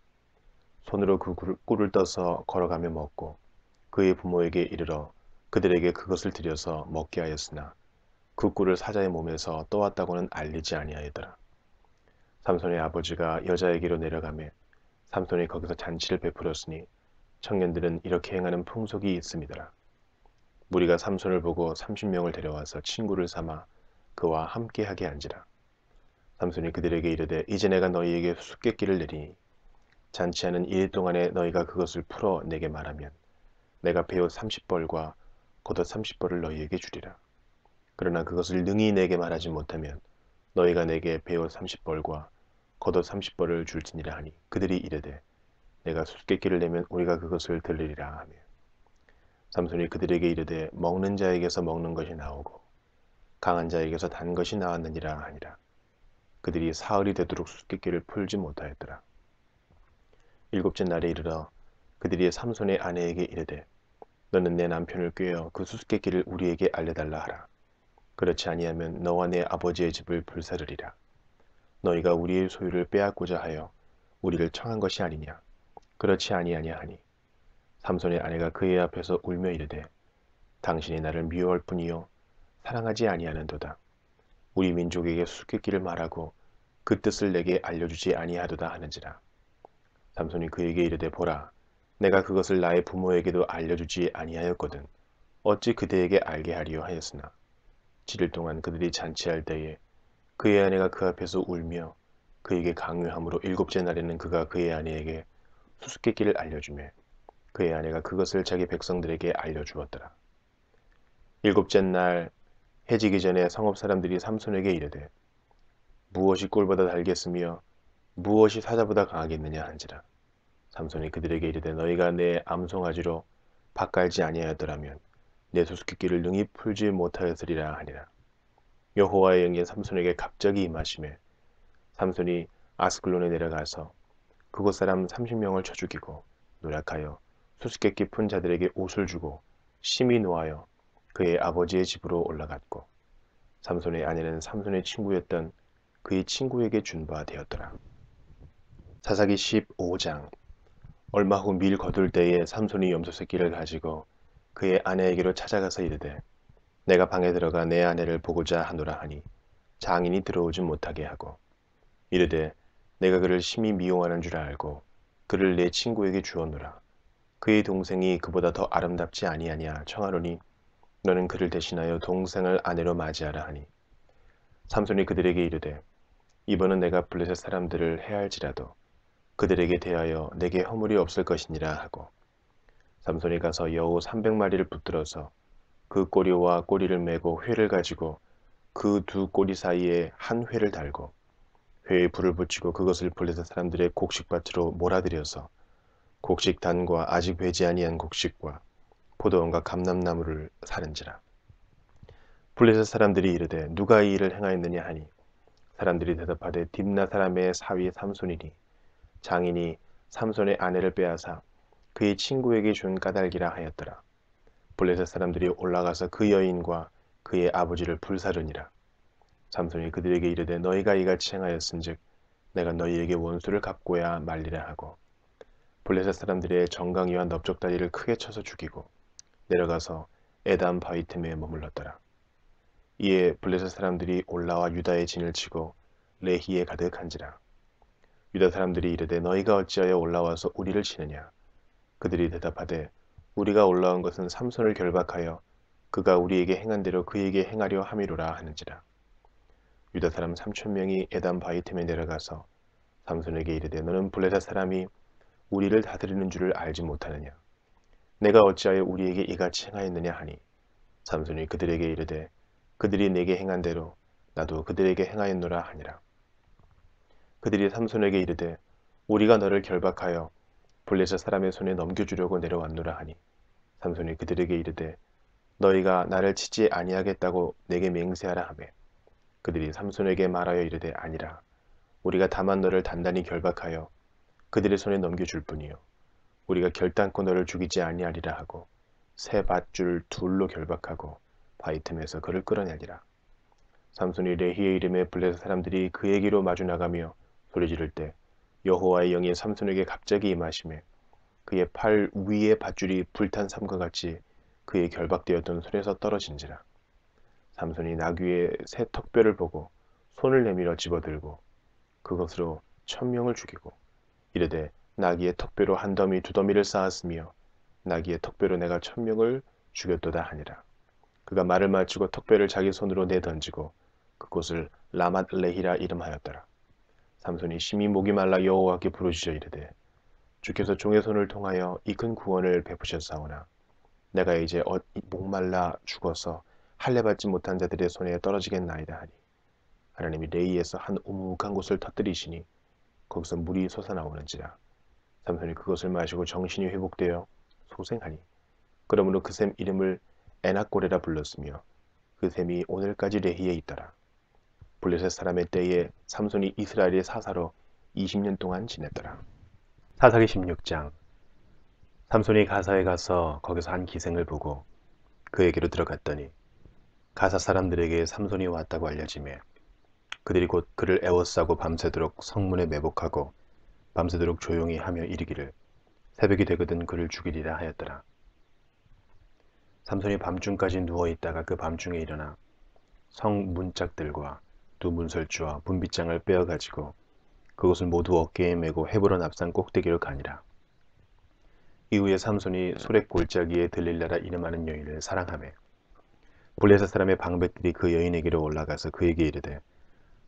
손으로 그 꿀을 떠서 걸어가며 먹고 그의 부모에게 이르러 그들에게 그것을 드려서 먹게 하였으나 그 꿀을 사자의 몸에서 떠왔다고는 알리지 아니하였더라. 삼손의 아버지가 여자에게로 내려가매 삼손이 거기서 잔치를 베풀었으니 청년들은 이렇게 행하는 풍속이 있음이더라. 무리가 삼손을 보고 30명을 데려와서 친구를 삼아 그와 함께하게 한지라. 삼손이 그들에게 이르되 이제 내가 너희에게 수수께끼를 내리니 잔치하는 1일 동안에 너희가 그것을 풀어 내게 말하면 내가 베옷 30벌과 겉옷 30벌을 너희에게 주리라. 그러나 그것을 능히 내게 말하지 못하면 너희가 내게 베옷 30벌과 겉옷 30벌을 줄지니라 하니 그들이 이르되 내가 수수께끼를 내면 우리가 그것을 들으리라 하며 삼손이 그들에게 이르되 먹는 자에게서 먹는 것이 나오고 강한 자에게서 단 것이 나왔느니라 하니라. 그들이 사흘이 되도록 수수께끼를 풀지 못하였더라. 일곱째 날에 이르러 그들이 삼손의 아내에게 이르되 너는 내 남편을 꾀어 그 수수께끼를 우리에게 알려달라 하라. 그렇지 아니하면 너와 내 아버지의 집을 불사르리라. 너희가 우리의 소유를 빼앗고자 하여 우리를 청한 것이 아니냐. 그렇지 아니하냐 하니 삼손의 아내가 그의 앞에서 울며 이르되 당신이 나를 미워할 뿐이요 사랑하지 아니하는도다. 우리 민족에게 수수께끼를 말하고 그 뜻을 내게 알려주지 아니하도다 하는지라. 삼손이 그에게 이르되 보라 내가 그것을 나의 부모에게도 알려주지 아니하였거든 어찌 그대에게 알게 하리요 하였으나 7일 동안 그들이 잔치할 때에 그의 아내가 그 앞에서 울며 그에게 강요함으로 일곱째 날에는 그가 그의 아내에게 수수께끼를 알려주매 그의 아내가 그것을 자기 백성들에게 알려주었더라. 일곱째 날 해지기 전에 성읍 사람들이 삼손에게 이르되 무엇이 꿀보다 달겠으며 무엇이 사자보다 강하겠느냐 한지라. 삼손이 그들에게 이르되 너희가 내 암송아지로 밭갈지 아니하였더라면 내 수수께끼를 능히 풀지 못하였으리라 하니라. 여호와의 영이 삼손에게 갑자기 임하시매 삼손이 아스글론에 내려가서 그곳 사람 30명을 쳐 죽이고 노략하여 수수께끼 푼 자들에게 옷을 주고 심히 노하여 그의 아버지의 집으로 올라갔고 삼손의 아내는 삼손의 친구였던 그의 친구에게 준 바 되었더라. 사사기 15장. 얼마 후 밀 거둘 때에 삼손이 염소 새끼를 가지고 그의 아내에게로 찾아가서 이르되 내가 방에 들어가 내 아내를 보고자 하노라 하니 장인이 들어오지 못하게 하고 이르되 내가 그를 심히 미용하는 줄 알고 그를 내 친구에게 주었노라. 그의 동생이 그보다 더 아름답지 아니하냐 청하노니 너는 그를 대신하여 동생을 아내로 맞이하라 하니 삼손이 그들에게 이르되 이번은 내가 블레셋 사람들을 해할지라도 그들에게 대하여 내게 허물이 없을 것이니라 하고 삼손이 가서 여우 300마리를 붙들어서 그 꼬리와 꼬리를 메고 회를 가지고 그 두 꼬리 사이에 한 회를 달고 회에 불을 붙이고 그것을 블레셋 사람들의 곡식밭으로 몰아들여서 곡식 단과 아직 배지 아니한 곡식과 포도원과 감람나무를 사른지라. 블레셋 사람들이 이르되 누가 이 일을 행하였느냐 하니 사람들이 대답하되 딥나 사람의 사위 삼손이니 장인이 삼손의 아내를 빼앗아 그의 친구에게 준 까닭이라 하였더라. 블레셋 사람들이 올라가서 그 여인과 그의 아버지를 불사르니라. 삼손이 그들에게 이르되 너희가 이같이 행하였은즉 내가 너희에게 원수를 갚고야 말리라 하고 블레셋 사람들의 정강이와 넓적다리를 크게 쳐서 죽이고 내려가서 에담 바위 틈에 머물렀더라. 이에 블레셋 사람들이 올라와 유다의 진을 치고 레히에 가득한지라. 유다 사람들이 이르되 너희가 어찌하여 올라와서 우리를 치느냐. 그들이 대답하되 우리가 올라온 것은 삼손을 결박하여 그가 우리에게 행한 대로 그에게 행하려 함이로라 하는지라. 유다 사람 3,000명이 에담 바위 틈에 내려가서 삼손에게 이르되 너는 블레셋 사람이 우리를 다스리는 줄을 알지 못하느냐. 내가 어찌하여 우리에게 이같이 행하였느냐 하니 삼손이 그들에게 이르되 그들이 내게 행한 대로 나도 그들에게 행하였노라 하니라. 그들이 삼손에게 이르되 우리가 너를 결박하여 블레셋 사람의 손에 넘겨주려고 내려왔노라 하니 삼손이 그들에게 이르되 너희가 나를 치지 아니하겠다고 내게 맹세하라 하며 그들이 삼손에게 말하여 이르되 아니라 우리가 다만 너를 단단히 결박하여 그들의 손에 넘겨줄 뿐이요 우리가 결단코 너를 죽이지 아니하리라 하고 새 밧줄 둘로 결박하고 바위 틈에서 그를 끌어내리라. 삼손이 레히의 이름에 블레셋 사람들이 그에게로 마주 나가며 소리 지를 때 여호와의 영이 삼손에게 갑자기 임하시매 그의 팔 위의 밧줄이 불탄 삼과 같이 그의 결박되었던 손에서 떨어진지라. 삼손이 나귀의 새 턱뼈를 보고 손을 내밀어 집어들고 그것으로 1000명을 죽이고 이르되 나귀의 턱뼈로 한 더미 두 더미를 쌓았으며 나귀의 턱뼈로 내가 1000명을 죽였도다 하니라. 그가 말을 마치고 턱뼈를 자기 손으로 내던지고 그곳을 라맛 레히라 이름하였더라. 삼손이 심히 목이 말라 여호와께 부르짖어 이르되 주께서 종의 손을 통하여 이 큰 구원을 베푸셨사오나 내가 이제 목말라 죽어서 할례 받지 못한 자들의 손에 떨어지겠나이다 하니 하나님이 레이에서 한 우묵한 곳을 터뜨리시니 거기서 물이 솟아나오는지라. 삼손이 그것을 마시고 정신이 회복되어 소생하니 그러므로 그 샘 이름을 에낙고레라 불렀으며 그 샘이 오늘까지 레히에 있더라. 블레셋 사람의 때에 삼손이 이스라엘의 사사로 20년 동안 지냈더라. 사사기 16장. 삼손이 가사에 가서 거기서 한 기생을 보고 그에게로 들어갔더니 가사 사람들에게 삼손이 왔다고 알려지매 그들이 곧 그를 애워싸고 밤새도록 성문에 매복하고 밤새도록 조용히 하며 이르기를 새벽이 되거든 그를 죽이리라 하였더라. 삼손이 밤중까지 누워있다가 그 밤중에 일어나 성 문짝들과 두 문설주와 분빗장을 빼어가지고 그것을 모두 어깨에 메고 헤브론 앞산 꼭대기로 가니라. 이후에 삼손이 소렉 골짜기에 들릴라라 이름하는 여인을 사랑하며 블레셋 사람의 방백들이 그 여인에게로 올라가서 그에게 이르되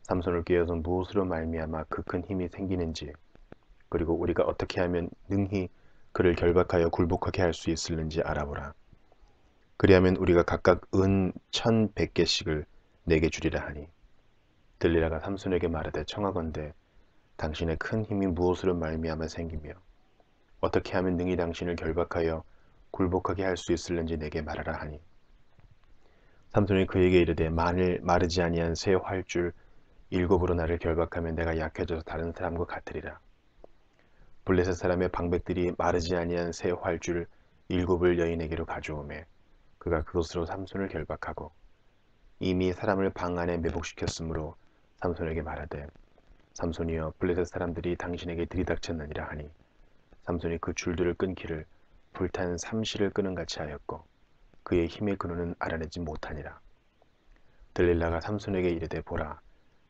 삼손을 꾀어서 무엇으로 말미암아 그 큰 힘이 생기는지 그리고 우리가 어떻게 하면 능히 그를 결박하여 굴복하게 할 수 있을는지 알아보라. 그리하면 우리가 각각 은 1100개씩을 내게 주리라 하니 들릴라가 삼손에게 말하되 청하건대 당신의 큰 힘이 무엇으로 말미암아 생기며 어떻게 하면 능히 당신을 결박하여 굴복하게 할 수 있을는지 내게 말하라 하니 삼손이 그에게 이르되 만일 마르지 아니한 새 활줄 7으로 나를 결박하면 내가 약해져서 다른 사람과 같으리라. 블레셋 사람의 방백들이 마르지 아니한 새 활줄 7을 여인에게로 가져오매 그가 그것으로 삼손을 결박하고 이미 사람을 방 안에 매복시켰으므로 삼손에게 말하되 삼손이여 블레셋 사람들이 당신에게 들이닥쳤느니라 하니 삼손이 그 줄들을 끊기를 불탄 삼시를 끄는 같이 하였고 그의 힘의 근원은 알아내지 못하니라. 들릴라가 삼손에게 이르되 보라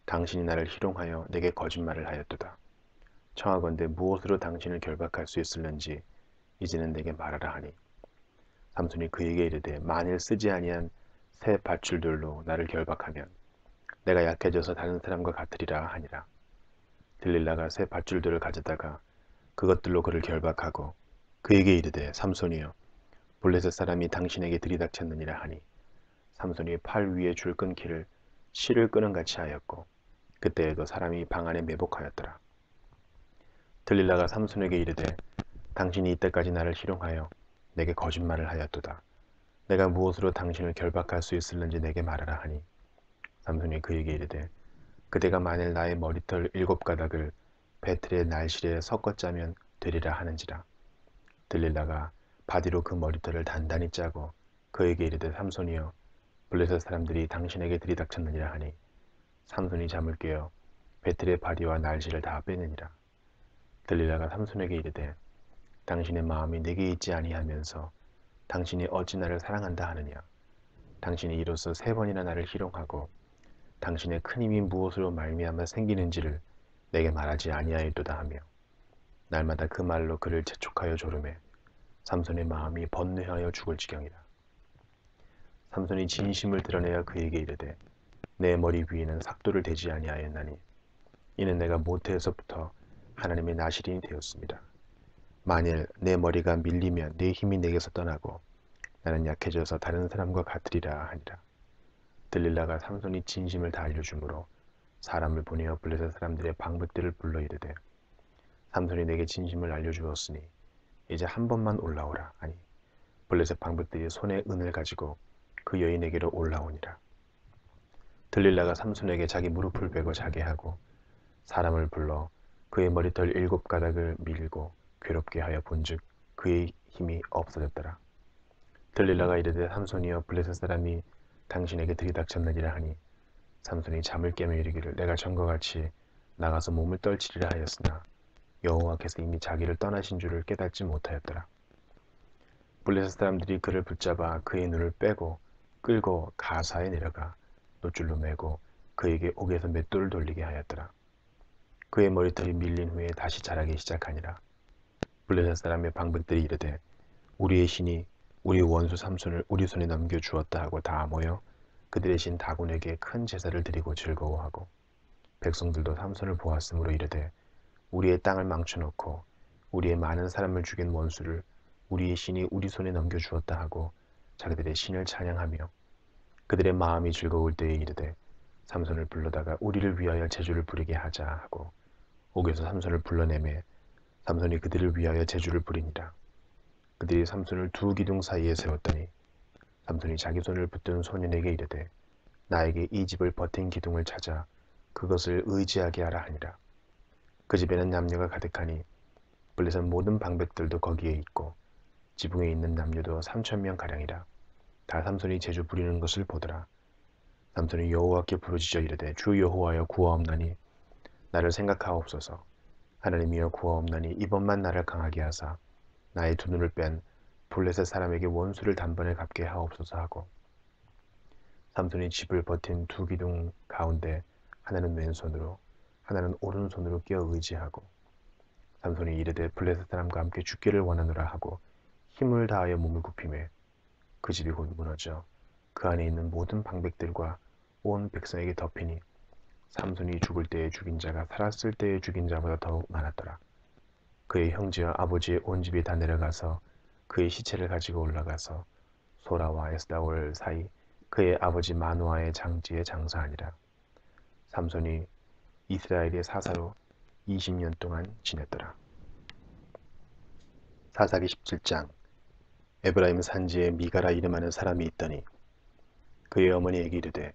당신이 나를 희롱하여 내게 거짓말을 하였도다. 청하건대 무엇으로 당신을 결박할 수 있을는지 이제는 내게 말하라 하니 삼손이 그에게 이르되 만일 쓰지 아니한 새 밧줄들로 나를 결박하면 내가 약해져서 다른 사람과 같으리라 하니라. 들릴라가 새 밧줄들을 가져다가 그것들로 그를 결박하고 그에게 이르되 삼손이여 블레셋 사람이 당신에게 들이닥쳤느니라 하니 삼손이 팔 위에 줄 끊기를 실을 끄는 같이 하였고 그때에도 사람이 방 안에 매복하였더라. 들릴라가 삼손에게 이르되 당신이 이때까지 나를 희롱하여 내게 거짓말을 하였도다. 내가 무엇으로 당신을 결박할 수 있을는지 내게 말하라 하니 삼손이 그에게 이르되 그대가 만일 나의 머리털 7가닥을 배틀의 날실에 섞어 짜면 되리라 하는지라. 들릴라가 바디로 그 머리털을 단단히 짜고 그에게 이르되 삼손이여 블레셋 사람들이 당신에게 들이닥쳤느니라 하니 삼손이 잠을 깨어 배틀의 바디와 날실을 다 빼느니라. 들릴라가 삼손에게 이르되 당신의 마음이 내게 있지 아니하면서 당신이 어찌 나를 사랑한다 하느냐. 당신이 이로써 3번이나 나를 희롱하고 당신의 큰 힘이 무엇으로 말미암아 생기는지를 내게 말하지 아니하였도다 하며 날마다 그 말로 그를 재촉하여 조르매 삼손의 마음이 번뇌하여 죽을 지경이라. 삼손이 진심을 드러내어 그에게 이르되 내 머리 위에는 삭도를 대지 아니하였나니 이는 내가 모태에서부터 하나님의 나시린이 되었습니다. 만일 내 머리가 밀리면 내 힘이 내게서 떠나고 나는 약해져서 다른 사람과 같으리라 하니라. 들릴라가 삼손이 진심을 다 알려주므로 사람을 보내어 블레셋 사람들의 방백들을 불러 이르되 삼손이 내게 진심을 알려주었으니 이제 한 번만 올라오라 하니 블레셋 방백들이 손에 은을 가지고 그 여인에게로 올라오니라. 들릴라가 삼손에게 자기 무릎을 베고 자게 하고 사람을 불러 그의 머리털 7가닥을 밀고 괴롭게 하여 본즉 그의 힘이 없어졌더라. 들릴라가 이르되 삼손이여 블레셋 사람이 당신에게 들이닥쳤느니라 하니 삼손이 잠을 깨며 이르기를 내가 전과 같이 나가서 몸을 떨치리라 하였으나 여호와께서 이미 자기를 떠나신 줄을 깨닫지 못하였더라. 블레셋 사람들이 그를 붙잡아 그의 눈을 빼고 끌고 가사에 내려가 노줄로 매고 그에게 옥에서 맷돌을 돌리게 하였더라. 그의 머리털이 밀린 후에 다시 자라기 시작하니라. 블레셋 사람의 방백들이 이르되 우리의 신이 우리 원수 삼손을 우리 손에 넘겨주었다 하고 다 모여 그들의 신 다곤에게 큰 제사를 드리고 즐거워하고 백성들도 삼손을 보았으므로 이르되 우리의 땅을 망쳐놓고 우리의 많은 사람을 죽인 원수를 우리의 신이 우리 손에 넘겨주었다 하고 자기들의 신을 찬양하며 그들의 마음이 즐거울 때에 이르되 삼손을 불러다가 우리를 위하여 제주를 부리게 하자 하고 옥에서 삼손을 불러내매 삼손이 그들을 위하여 제주를 부리니라. 그들이 삼손을 두 기둥 사이에 세웠더니 삼손이 자기 손을 붙든 소년에게 이르되 나에게 이 집을 버틴 기둥을 찾아 그것을 의지하게 하라 하니라. 그 집에는 남녀가 가득하니 블레셋 모든 방백들도 거기에 있고 지붕에 있는 남녀도 3,000명 가량이라. 다 삼손이 제주 부리는 것을 보더라. 삼손이 여호와께 부르짖어 이르되 주 여호와여 구하옵나니 나를 생각하옵소서. 하나님이여 구하옵나니 이번만 나를 강하게 하사 나의 두 눈을 뺀 블레셋 사람에게 원수를 단번에 갚게 하옵소서 하고 삼손이 집을 버틴 두 기둥 가운데 하나는 왼손으로 하나는 오른손으로 끼어 의지하고 삼손이 이르되 블레셋 사람과 함께 죽기를 원하노라 하고 힘을 다하여 몸을 굽히매 그 집이 곧 무너져 그 안에 있는 모든 방백들과 온 백성에게 덮이니 삼손이 죽을 때에 죽인 자가 살았을 때에 죽인 자보다 더욱 많았더라. 그의 형제와 아버지의 온 집이 다 내려가서 그의 시체를 가지고 올라가서 소라와 에스다올 사이 그의 아버지 마노아의 장지에 장사하니라. 삼손이 이스라엘의 사사로 20년 동안 지냈더라. 사사기 17장. 에브라임 산지에 미가라 이름하는 사람이 있더니 그의 어머니에게 이르되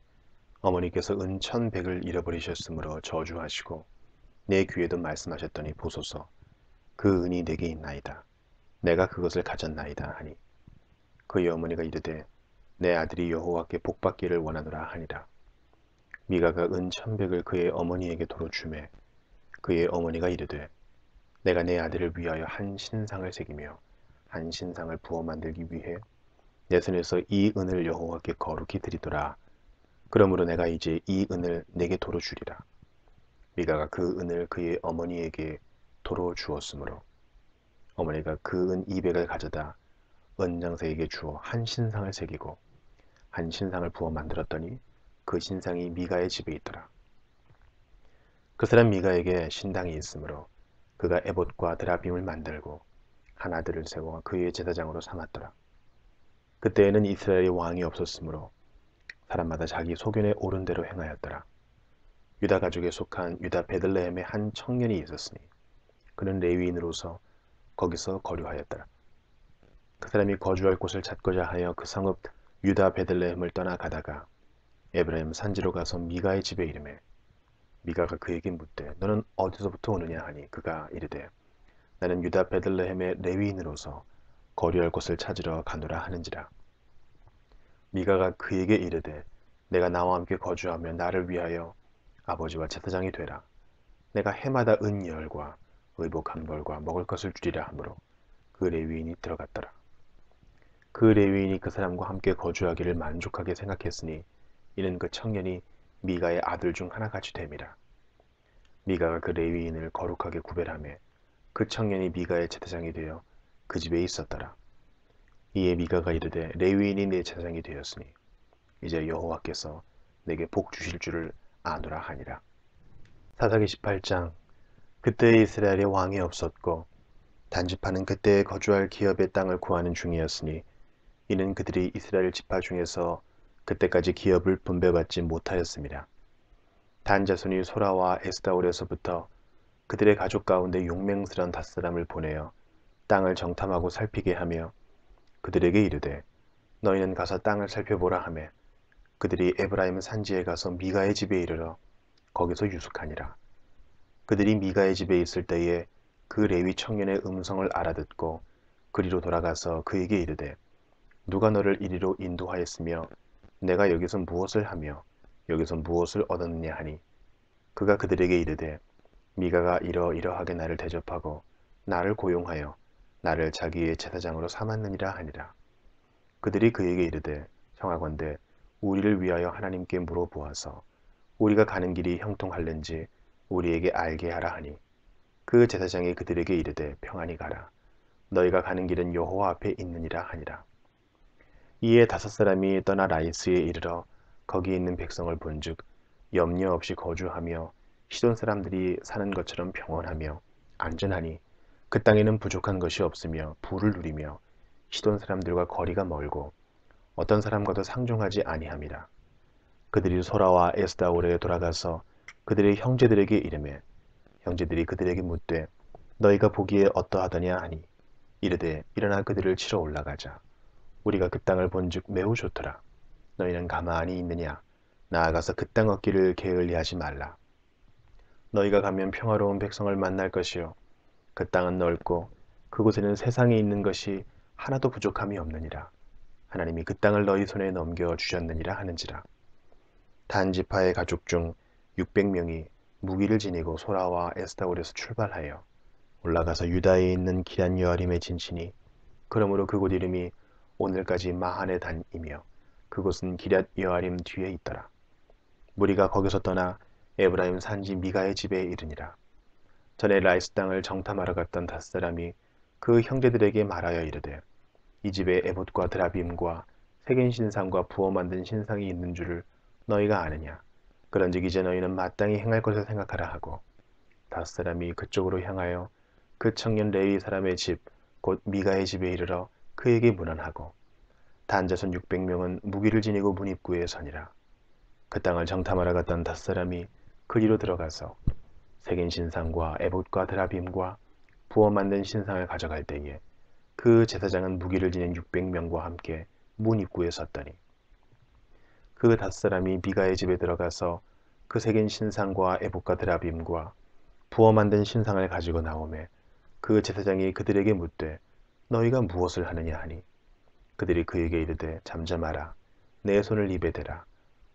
어머니께서 은 1,100을 잃어버리셨으므로 저주하시고 내 귀에도 말씀하셨더니 보소서 그 은이 내게 있나이다. 내가 그것을 가졌나이다 하니 그의 어머니가 이르되 내 아들이 여호와께 복받기를 원하노라 하니라. 미가가 은 1,100을 그의 어머니에게 도로 주매 그의 어머니가 이르되 내가 내 아들을 위하여 한 신상을 새기며 한 신상을 부어 만들기 위해 내 손에서 이 은을 여호와께 거룩히 드리도라. 그러므로 내가 이제 이 은을 내게 도로 주리라. 미가가 그 은을 그의 어머니에게 도로 주었으므로 어머니가 그 은 200을 가져다 은장세에게 주어 한 신상을 새기고 한 신상을 부어 만들었더니 그 신상이 미가의 집에 있더라. 그 사람 미가에게 신당이 있으므로 그가 에봇과 드라빔을 만들고 한 아들을 세워 그의 제사장으로 삼았더라. 그때에는 이스라엘의 왕이 없었으므로 사람마다 자기 소견에 옳은 대로 행하였더라. 유다 가족에 속한 유다 베들레헴에 한 청년이 있었으니 그는 레위인으로서 거기서 거류하였더라. 그 사람이 거주할 곳을 찾고자 하여 그 성읍 유다 베들레헴을 떠나가다가 에브라임 산지로 가서 미가의 집에 이르매 미가가 그에게 묻되 너는 어디서부터 오느냐 하니 그가 이르되 나는 유다 베들레헴의 레위인으로서 거류할 곳을 찾으러 가노라 하는지라. 미가가 그에게 이르되 내가 나와 함께 거주하며 나를 위하여 아버지와 제사장이 되라. 내가 해마다 은열과 의복 한 벌과 먹을 것을 주리라 하므로 그 레위인이 들어갔더라. 그 레위인이 그 사람과 함께 거주하기를 만족하게 생각했으니 이는 그 청년이 미가의 아들 중 하나같이 됨이라. 미가가 그 레위인을 거룩하게 구별하며 그 청년이 미가의 제사장이 되어 그 집에 있었더라. 이에 미가가 이르되 레위인이 내 제사장이 되었으니 이제 여호와께서 내게 복 주실 줄을 아노라 하니라. 사사기 18장. 그때 이스라엘에 왕이 없었고 단집하는 그때에 거주할 기업의 땅을 구하는 중이었으니 이는 그들이 이스라엘 지파 중에서 그때까지 기업을 분배받지 못하였습니다. 단 자손이 소라와 에스다올에서부터 그들의 가족 가운데 용맹스런 5사람을 보내어 땅을 정탐하고 살피게 하며 그들에게 이르되 너희는 가서 땅을 살펴보라 하매 그들이 에브라임 산지에 가서 미가의 집에 이르러 거기서 유숙하니라. 그들이 미가의 집에 있을 때에 그 레위 청년의 음성을 알아듣고 그리로 돌아가서 그에게 이르되 누가 너를 이리로 인도하였으며 내가 여기서 무엇을 하며 여기서 무엇을 얻었느냐 하니 그가 그들에게 이르되 미가가 이러이러하게 나를 대접하고 나를 고용하여 나를 자기의 제사장으로 삼았느니라 하니라. 그들이 그에게 이르되 청하건대 우리를 위하여 하나님께 물어보아서 우리가 가는 길이 형통할는지 우리에게 알게 하라 하니 그 제사장이 그들에게 이르되 평안히 가라. 너희가 가는 길은 여호와 앞에 있느니라 하니라. 이에 5사람이 떠나 라이스에 이르러 거기 있는 백성을 본즉 염려 없이 거주하며 시돈 사람들이 사는 것처럼 평온하며 안전하니 그 땅에는 부족한 것이 없으며 부를 누리며 시돈 사람들과 거리가 멀고 어떤 사람과도 상종하지 아니함이라. 그들이 소라와 에스다올에 돌아가서 그들의 형제들에게 이르매 형제들이 그들에게 묻되 너희가 보기에 어떠하더냐 하니 이르되 일어나 그들을 치러 올라가자. 우리가 그 땅을 본즉 매우 좋더라. 너희는 가만히 있느냐? 나아가서 그 땅 얻기를 게을리하지 말라. 너희가 가면 평화로운 백성을 만날 것이요 그 땅은 넓고 그곳에는 세상에 있는 것이 하나도 부족함이 없느니라. 하나님이 그 땅을 너희 손에 넘겨 주셨느니라 하는지라. 단 지파의 가족 중 600명이 무기를 지니고 소라와 에스타올에서 출발하여 올라가서 유다에 있는 기럇 여아림에 진치니 그러므로 그곳 이름이 오늘까지 마하네 단이며 그곳은 기럇 여아림 뒤에 있더라. 무리가 거기서 떠나 에브라임 산지 미가의 집에 이르니라. 전에 라이스 땅을 정탐하러 갔던 5사람이 그 형제들에게 말하여 이르되 이 집에 에봇과 드라빔과 색인 신상과 부어 만든 신상이 있는 줄을 너희가 아느냐. 그런즉 이제 너희는 마땅히 행할 것을 생각하라 하고 5사람이 그쪽으로 향하여 그 청년 레위 사람의 집 곧 미가의 집에 이르러 그에게 문안하고 단자손 600명은 무기를 지니고 문 입구에 서니라. 그 땅을 정탐하러 갔던 5사람이 그리로 들어가서 색인 신상과 에봇과 드라빔과 부어 만든 신상을 가져갈 때에 그 제사장은 무기를 지닌 600명과 함께 문 입구에 섰더니 그 5사람이 미가의 집에 들어가서 그 색인 신상과 에봇과 드라빔과 부어 만든 신상을 가지고 나오매 그 제사장이 그들에게 묻되 너희가 무엇을 하느냐 하니 그들이 그에게 이르되 잠잠하라. 내 손을 입에 대라.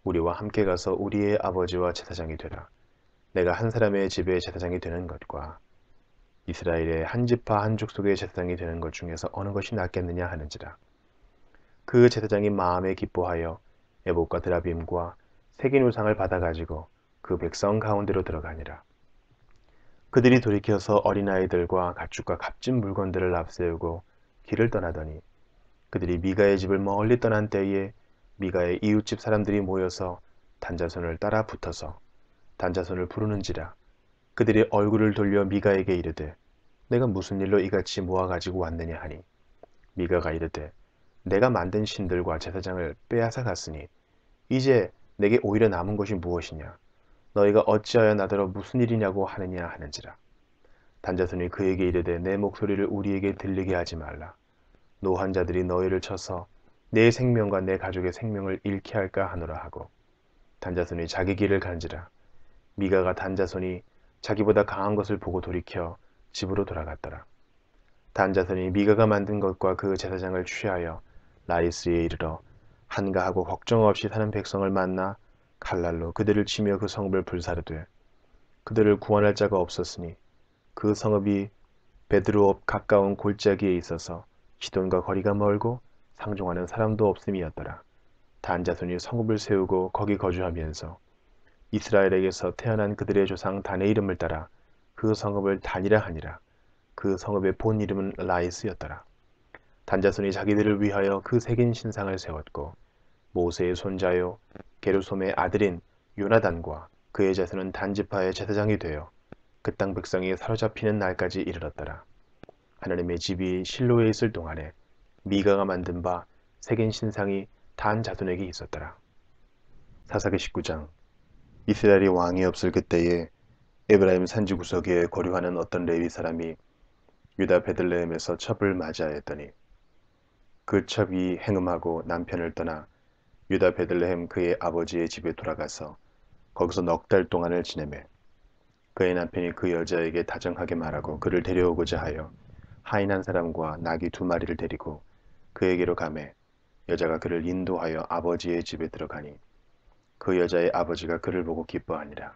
우리와 함께 가서 우리의 아버지와 제사장이 되라. 내가 한 사람의 집에 제사장이 되는 것과 이스라엘의 한 지파 한 족속의 제사장이 되는 것 중에서 어느 것이 낫겠느냐 하는지라. 그 제사장이 마음에 기뻐하여 에봇과 드라빔과 색인 우상을 받아가지고 그 백성 가운데로 들어가니라. 그들이 돌이켜서 어린아이들과 가축과 값진 물건들을 앞세우고 길을 떠나더니 그들이 미가의 집을 멀리 떠난 때에 미가의 이웃집 사람들이 모여서 단자손을 따라 붙어서 단자손을 부르는지라. 그들이 얼굴을 돌려 미가에게 이르되 내가 무슨 일로 이같이 모아가지고 왔느냐 하니 미가가 이르되 내가 만든 신들과 제사장을 빼앗아 갔으니 이제 내게 오히려 남은 것이 무엇이냐. 너희가 어찌하여 나더러 무슨 일이냐고 하느냐 하는지라. 단자손이 그에게 이르되 내 목소리를 우리에게 들리게 하지 말라. 노한 자들이 너희를 쳐서 내 생명과 내 가족의 생명을 잃게 할까 하노라 하고 단자손이 자기 길을 간지라. 미가가 단자손이 자기보다 강한 것을 보고 돌이켜 집으로 돌아갔더라. 단자손이 미가가 만든 것과 그 제사장을 취하여 라이스에 이르러 한가하고 걱정 없이 사는 백성을 만나 칼날로 그들을 치며 그 성읍을 불사르되 그들을 구원할 자가 없었으니 그 성읍이 베드로업 가까운 골짜기에 있어서 시돈과 거리가 멀고 상종하는 사람도 없음이었더라. 단자손이 성읍을 세우고 거기 거주하면서 이스라엘에게서 태어난 그들의 조상 단의 이름을 따라 그 성읍을 단이라 하니라. 그 성읍의 본 이름은 라이스였더라. 단자손이 자기들을 위하여 그 색인 신상을 세웠고 모세의 손자요 게르솜의 아들인 요나단과 그의 자손은 단지파의 제사장이 되어 그 땅 백성이 사로잡히는 날까지 이르렀더라. 하나님의 집이 실로에 있을 동안에 미가가 만든 바 색인 신상이 단 자손에게 있었더라. 사사기 19장. 이스라엘이 왕이 없을 그때에 에브라임 산지 구석에 거류하는 어떤 레위 사람이 유다 베들레헴에서 첩을 맞이하였더니 그 첩이 행음하고 남편을 떠나 유다 베들레헴 그의 아버지의 집에 돌아가서 거기서 넉 달 동안을 지내매 그의 남편이 그 여자에게 다정하게 말하고 그를 데려오고자 하여 하인 한 사람과 나귀 2마리를 데리고 그에게로 가매 여자가 그를 인도하여 아버지의 집에 들어가니 그 여자의 아버지가 그를 보고 기뻐하니라.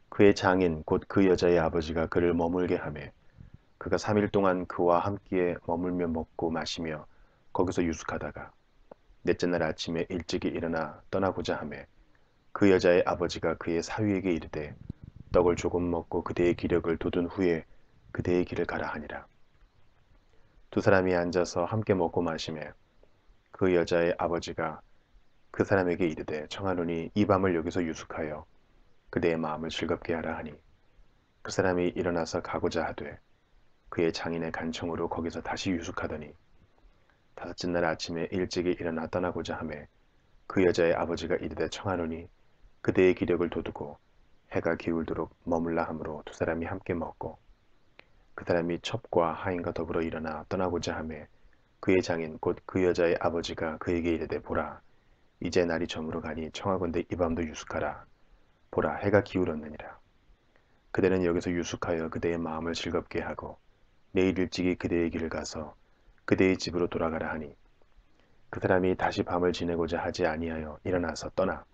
그의 장인 곧 그 여자의 아버지가 그를 머물게 하매 그가 3일 동안 그와 함께 머물며 먹고 마시며 거기서 유숙하다가 넷째 날 아침에 일찍이 일어나 떠나고자 하매 그 여자의 아버지가 그의 사위에게 이르되 떡을 조금 먹고 그대의 기력을 돋운 후에 그대의 길을 가라 하니라. 두 사람이 앉아서 함께 먹고 마시매 그 여자의 아버지가 그 사람에게 이르되 청하노니 이 밤을 여기서 유숙하여 그대의 마음을 즐겁게 하라 하니 그 사람이 일어나서 가고자 하되 그의 장인의 간청으로 거기서 다시 유숙하더니 다섯째 날 아침에 일찍이 일어나 떠나고자 하매 그 여자의 아버지가 이르되 청하노니 그대의 기력을 돋우고 해가 기울도록 머물라 하므로 두 사람이 함께 먹고 그 사람이 첩과 하인과 더불어 일어나 떠나고자 하매 그의 장인 곧 그 여자의 아버지가 그에게 이르되 보라 이제 날이 저물어 가니 청하건대 이 밤도 유숙하라 보라 해가 기울었느니라. 그대는 여기서 유숙하여 그대의 마음을 즐겁게 하고 내일 일찍이 그대의 길을 가서 그대의 집으로 돌아가라 하니 그 사람이 다시 밤을 지내고자 하지 아니하여 일어나서 떠나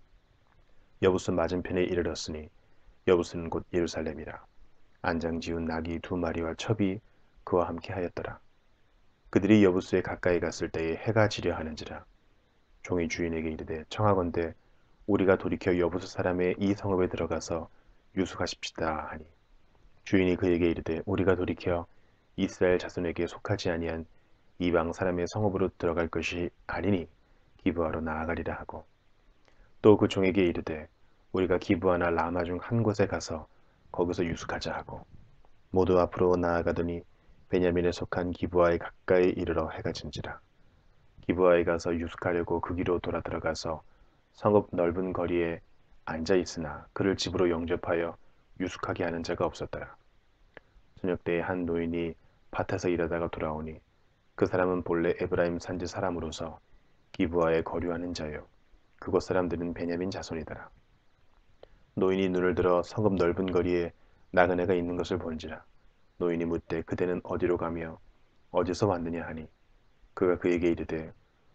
여부스 맞은편에 이르렀으니 여부스는 곧 예루살렘이라. 안장 지운 나귀 2마리와 첩이 그와 함께 하였더라. 그들이 여부스에 가까이 갔을 때에 해가 지려 하는지라. 종이 주인에게 이르되 청하건대 우리가 돌이켜 여부스 사람의 이 성읍에 들어가서 유숙하십시다 하니 주인이 그에게 이르되 우리가 돌이켜 이스라엘 자손에게 속하지 아니한 이방 사람의 성읍으로 들어갈 것이 아니니 기브아로 나아가리라 하고 또 그 종에게 이르되 우리가 기브아나 라마 중 한 곳에 가서 거기서 유숙하자 하고 모두 앞으로 나아가더니 베냐민에 속한 기브아에 가까이 이르러 해가 진지라. 기브아에 가서 유숙하려고 그 길로 돌아 들어가서 성읍 넓은 거리에 앉아 있으나 그를 집으로 영접하여 유숙하게 하는 자가 없었더라. 저녁 때에 한 노인이 밭에서 일하다가 돌아오니 그 사람은 본래 에브라임 산지 사람으로서 기브아에 거류하는 자요 그곳 사람들은 베냐민 자손이더라. 노인이 눈을 들어 성읍 넓은 거리에 나그네가 있는 것을 본지라. 노인이 묻되 그대는 어디로 가며 어디서 왔느냐 하니 그가 그에게 이르되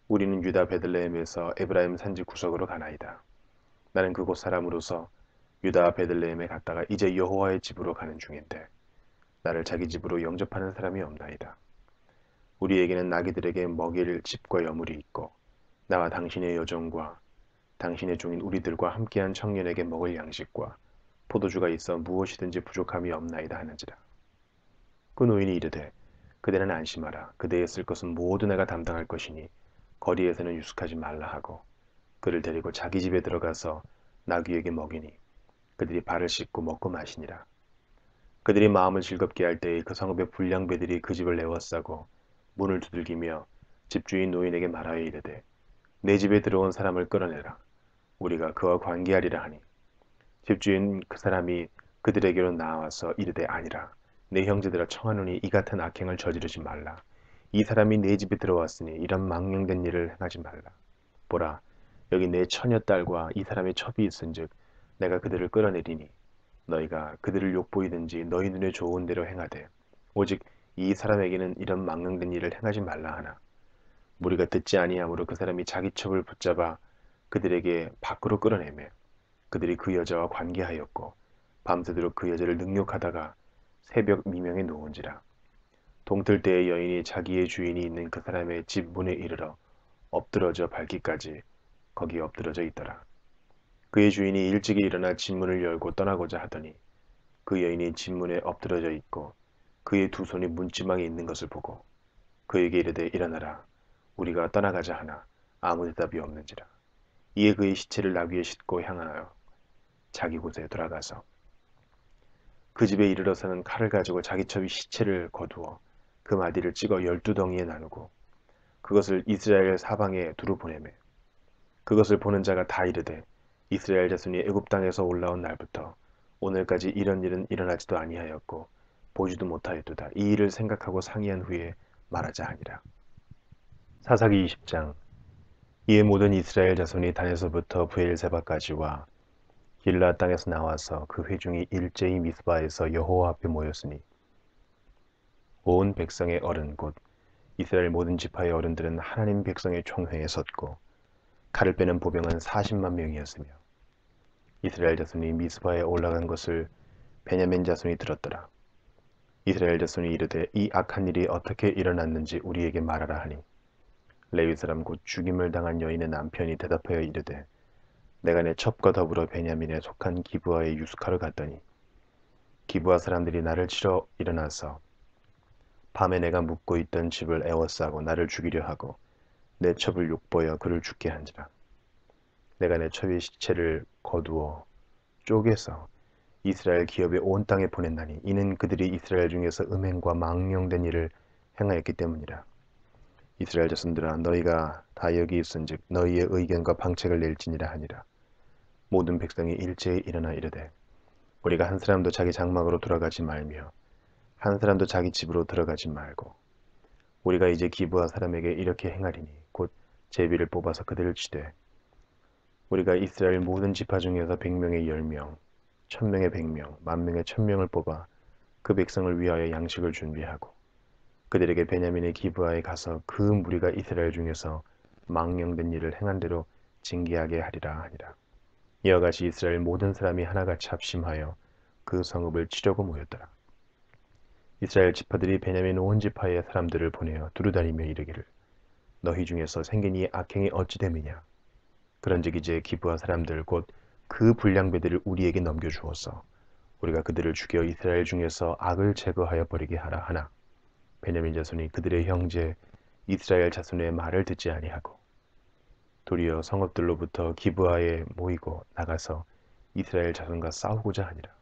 우리는 유다 베들레헴에서 에브라임 산지 구석으로 가나이다. 나는 그곳 사람으로서 유다 베들레헴에 갔다가 이제 여호와의 집으로 가는 중인데 나를 자기 집으로 영접하는 사람이 없나이다. 우리에게는 나귀들에게 먹일 집과 여물이 있고 나와 당신의 여종과 당신의 종인 우리들과 함께한 청년에게 먹을 양식과 포도주가 있어 무엇이든지 부족함이 없나이다 하는지라. 그 노인이 이르되 그대는 안심하라. 그대의 쓸 것은 모두 내가 담당할 것이니 거리에서는 유숙하지 말라 하고 그를 데리고 자기 집에 들어가서 나귀에게 먹이니 그들이 발을 씻고 먹고 마시니라. 그들이 마음을 즐겁게 할 때에 그 성읍의 불량배들이 그 집을 내워싸고 문을 두들기며 집주인 노인에게 말하여 이르되 내 집에 들어온 사람을 끌어내라. 우리가 그와 관계하리라 하니 집주인 그 사람이 그들에게로 나와서 이르되 아니라 내 형제들아 청하노니 이 같은 악행을 저지르지 말라. 이 사람이 내 집에 들어왔으니 이런 망령된 일을 행하지 말라. 보라 여기 내 처녀딸과 이 사람의 첩이 있은즉 내가 그들을 끌어내리니 너희가 그들을 욕보이든지 너희 눈에 좋은 대로 행하되 오직 이 사람에게는 이런 망령된 일을 행하지 말라 하나 무리가 듣지 아니하므로 그 사람이 자기 첩을 붙잡아 그들에게 밖으로 끌어내매 그들이 그 여자와 관계하였고 밤새도록 그 여자를 능욕하다가 새벽 미명에 놓은지라. 동틀 때의 여인이 자기의 주인이 있는 그 사람의 집 문에 이르러 엎드러져 밟기까지 거기에 엎드러져 있더라. 그의 주인이 일찍이 일어나 집문을 열고 떠나고자 하더니 그 여인이 집문에 엎드러져 있고 그의 두 손이 문지방에 있는 것을 보고 그에게 이르되 일어나라 우리가 떠나가자 하나 아무 대답이 없는지라. 이에 그의 시체를 나귀에 싣고 향하여 자기 곳에 돌아가서 그 집에 이르러서는 칼을 가지고 자기 첩이 시체를 거두어 그 마디를 찍어 12덩이에 나누고 그것을 이스라엘 사방에 두루 보내매 그것을 보는 자가 다 이르되 이스라엘 자손이 애굽 땅에서 올라온 날부터 오늘까지 이런 일은 일어나지도 아니하였고 보지도 못하였도다. 이 일을 생각하고 상의한 후에 말하자 하니라. 사사기 20장. 이에 모든 이스라엘 자손이 단에서부터 브엘세바까지와 길라 땅에서 나와서 그 회중이 일제히 미스바에서 여호와 앞에 모였으니 온 백성의 어른 곧 이스라엘 모든 지파의 어른들은 하나님 백성의 총회에 섰고 칼을 빼는 보병은 40만 명이었으며 이스라엘 자손이 미스바에 올라간 것을 베냐민 자손이 들었더라. 이스라엘 자손이 이르되 이 악한 일이 어떻게 일어났는지 우리에게 말하라 하니 레위 사람 곧 죽임을 당한 여인의 남편이 대답하여 이르되 내가 내 첩과 더불어 베냐민에 속한 기브아의 유스카를 갔더니 기브아 사람들이 나를 치러 일어나서 밤에 내가 묵고 있던 집을 에워싸고 나를 죽이려 하고 내 첩을 욕보여 그를 죽게 한지라. 내가 내 첩의 시체를 거두어 쪼개서 이스라엘 기업의 온 땅에 보냈나니 이는 그들이 이스라엘 중에서 음행과 망령된 일을 행하였기 때문이라. 이스라엘 자손들아 너희가 다 여기 있은즉 너희의 의견과 방책을 낼지니라 하니라. 모든 백성이 일제히 일어나 이르되 우리가 한 사람도 자기 장막으로 돌아가지 말며 한 사람도 자기 집으로 들어가지 말고 우리가 이제 기브아 사람에게 이렇게 행하리니 곧 제비를 뽑아서 그들을 치되 우리가 이스라엘 모든 지파 중에서 100명의 10명 1000명의 100명 10,000명의 1000명을 뽑아 그 백성을 위하여 양식을 준비하고 그들에게 베냐민의 기브아에 가서 그 무리가 이스라엘 중에서 망령된 일을 행한 대로 징계하게 하리라 하니라. 이와 같이 이스라엘 모든 사람이 하나같이 합심하여 그 성읍을 치려고 모였더라. 이스라엘 지파들이 베냐민 온 지파의 사람들을 보내어 두루다니며 이르기를 너희 중에서 생긴 이 악행이 어찌 됨이냐. 그런즉 이제 기브아 사람들 곧 그 불량배들을 우리에게 넘겨주어서 우리가 그들을 죽여 이스라엘 중에서 악을 제거하여 버리게 하라 하나 베냐민 자손이 그들의 형제 이스라엘 자손의 말을 듣지 아니하고 도리어 성읍들로부터 기브아에 모이고 나가서 이스라엘 자손과 싸우고자 하니라.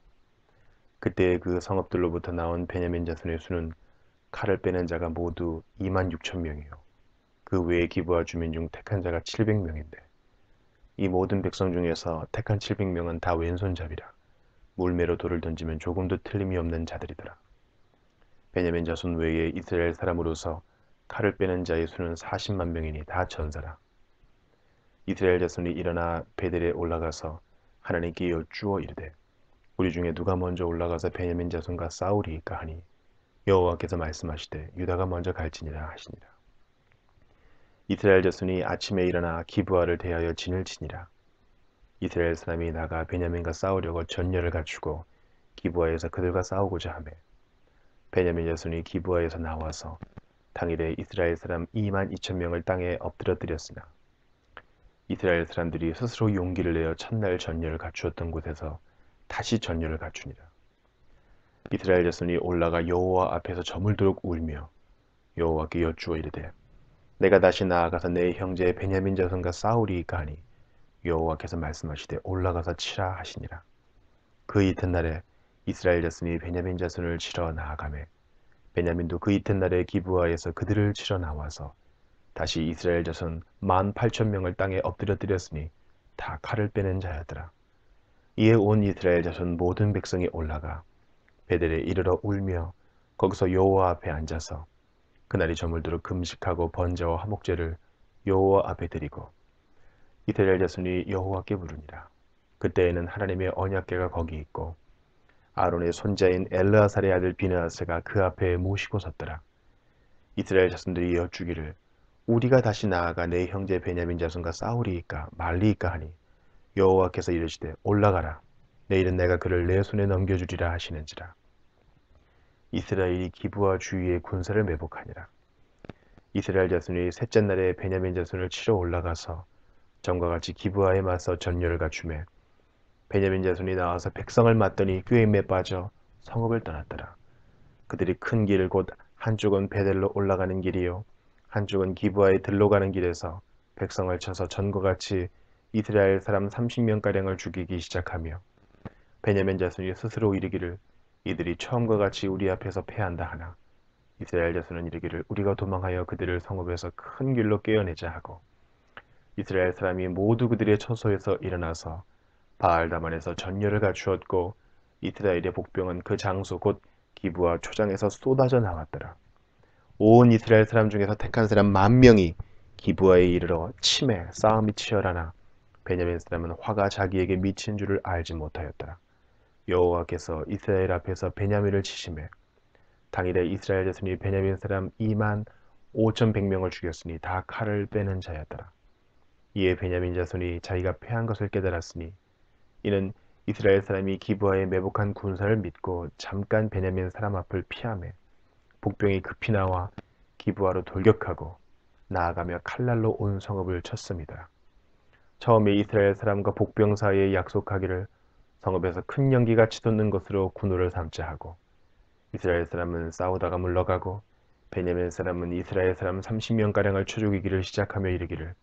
그때 그 성읍들로부터 나온 베냐민 자손의 수는 칼을 빼는 자가 모두 26,000명이요 그 외에 기브아 주민 중 택한 자가 700명인데 이 모든 백성 중에서 택한 700명은 다 왼손잡이라 물매로 돌을 던지면 조금도 틀림이 없는 자들이더라. 베냐민 자손 외에 이스라엘 사람으로서 칼을 빼는 자의 수는 40만 명이니 다 전사라. 이스라엘 자손이 일어나 베델에 올라가서 하나님께 여쭈어 이르되 우리 중에 누가 먼저 올라가서 베냐민 자손과 싸우리이까 하니 여호와께서 말씀하시되 유다가 먼저 갈지니라 하시니라. 이스라엘 자손이 아침에 일어나 기브아를 대하여 진을 치니라. 이스라엘 사람이 나가 베냐민과 싸우려고 전열을 갖추고 기브아에서 그들과 싸우고자 하매 베냐민 자손이 기브아에서 나와서 당일에 이스라엘 사람 22,000명을 땅에 엎드려뜨렸으나 이스라엘 사람들이 스스로 용기를 내어 첫날 전열을 갖추었던 곳에서 다시 전열을 갖추니라. 이스라엘 자손이 올라가 여호와 앞에서 저물도록 울며 여호와께 여쭈어 이르되 내가 다시 나아가서 내 형제 베냐민 자손과 싸우리이까 하니 여호와께서 말씀하시되 올라가서 치라 하시니라. 그 이튿날에 이스라엘 자손이 베냐민 자손을 치러 나아가매 베냐민도 그 이튿날에 기브아에서 그들을 치러 나와서 다시 이스라엘 자손 18,000명을 땅에 엎드려뜨렸으니 다 칼을 빼는 자였더라. 이에 온 이스라엘 자손 모든 백성이 올라가 베델에 이르러 울며 거기서 여호와 앞에 앉아서 그날이 저물도록 금식하고 번제와 화목제를 여호와 앞에 드리고 이스라엘 자손이 여호와께 부르니라. 그때에는 하나님의 언약궤가 거기 있고 아론의 손자인 엘르아살의 아들 비느하스가 그 앞에 모시고 섰더라. 이스라엘 자손들이 여쭈기를 우리가 다시 나아가 내 형제 베냐민 자손과 싸우리이까 말리이까 하니 여호와께서 이르시되 올라가라. 내일은 내가 그를 내 손에 넘겨주리라 하시는지라. 이스라엘이 기브아 주위에 군사를 매복하니라. 이스라엘 자손이 셋째 날에 베냐민 자손을 치러 올라가서 전과 같이 기브아에 맞서 전열을 갖추매 베냐민 자손이 나와서 백성을 맞더니 꾀임에 빠져 성읍을 떠났더라. 그들이 큰 길을 곧 한쪽은 베델로 올라가는 길이요 한쪽은 기브아에 들러가는 길에서 백성을 쳐서 전과 같이 이스라엘 사람 30명가량을 죽이기 시작하며 베냐민 자손이 스스로 이르기를 이들이 처음과 같이 우리 앞에서 패한다 하나 이스라엘 자손은 이르기를 우리가 도망하여 그들을 성읍에서 큰 길로 깨어내자 하고 이스라엘 사람이 모두 그들의 처소에서 일어나서 바알다만에서 전열을 갖추었고 이스라엘의 복병은 그 장소 곧 기브아 초장에서 쏟아져 나왔더라. 온 이스라엘 사람 중에서 택한 사람 10,000명이 기브아에 이르러 치매 싸움이 치열하나 베냐민 사람은 화가 자기에게 미친 줄을 알지 못하였더라. 여호와께서 이스라엘 앞에서 베냐민을 치심해 당일에 이스라엘 자손이 베냐민 사람 2만 5,100명을 죽였으니 다 칼을 빼는 자였더라. 이에 베냐민 자손이 자기가 패한 것을 깨달았으니 이는 이스라엘 사람이 기브아에 매복한 군사를 믿고 잠깐 베냐민 사람 앞을 피하매 복병이 급히 나와 기브아로 돌격하고 나아가며 칼날로 온 성읍을 쳤습니다. 처음에 이스라엘 사람과 복병 사이에 약속하기를 성읍에서 큰 연기가 치솟는 것으로 군호를 삼자 하고 이스라엘 사람은 싸우다가 물러가고 베냐민 사람은 이스라엘 사람 30명가량을 쳐 죽이기를 시작하며 이르기를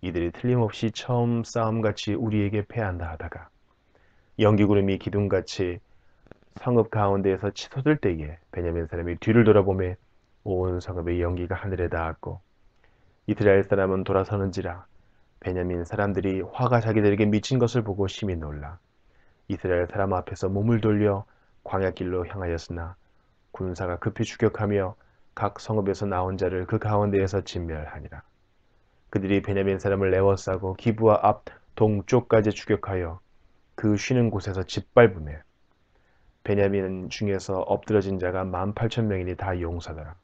이들이 틀림없이 처음 싸움같이 우리에게 패한다 하다가 연기구름이 기둥같이 성읍 가운데에서 치솟을 때에 베냐민 사람이 뒤를 돌아보매 온 성읍의 연기가 하늘에 닿았고 이스라엘 사람은 돌아서는지라 베냐민 사람들이 화가 자기들에게 미친 것을 보고 심히 놀라 이스라엘 사람 앞에서 몸을 돌려 광야길로 향하였으나 군사가 급히 추격하며 각 성읍에서 나온 자를 그 가운데에서 진멸하니라. 그들이 베냐민 사람을 에워싸고 기브아 앞 동쪽까지 추격하여 그 쉬는 곳에서 짓밟으며 베냐민 중에서 엎드러진 자가 18,000명이니 다 용사더라.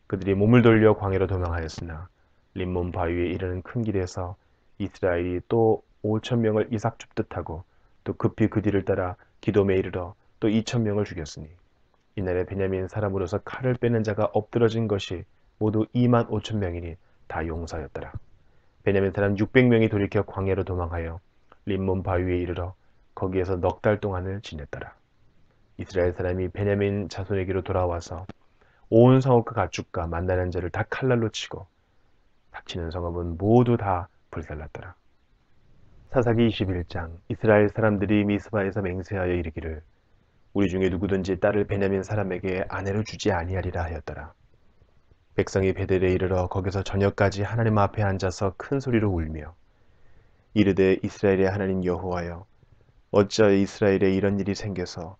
그들이 몸을 돌려 광야로 도망하였으나 림몬 바위에 이르는 큰 길에서 이스라엘이 또 5,000명을 이삭줍듯 하고 또 급히 그 뒤를 따라 기돔에 이르러 또 2,000명을 죽였으니 이날에 베냐민 사람으로서 칼을 빼는 자가 엎드러진 것이 모두 25,000명이니 다 용사였더라. 베냐민 사람 600명이 돌이켜 광야로 도망하여 림몬 바위에 이르러 거기에서 넉 달 동안을 지냈더라. 이스라엘 사람이 베냐민 자손에게로 돌아와서 온 성읍과 가축과 만나는 자를 다 칼날로 치고 닥치는 성읍은 모두 다 불살랐더라. 사사기 21장. 이스라엘 사람들이 미스바에서 맹세하여 이르기를 우리 중에 누구든지 딸을 베냐민 사람에게 아내로 주지 아니하리라 하였더라. 백성이 베델에 이르러 거기서 저녁까지 하나님 앞에 앉아서 큰 소리로 울며 이르되 이스라엘의 하나님 여호와여 어찌하여 이스라엘에 이런 일이 생겨서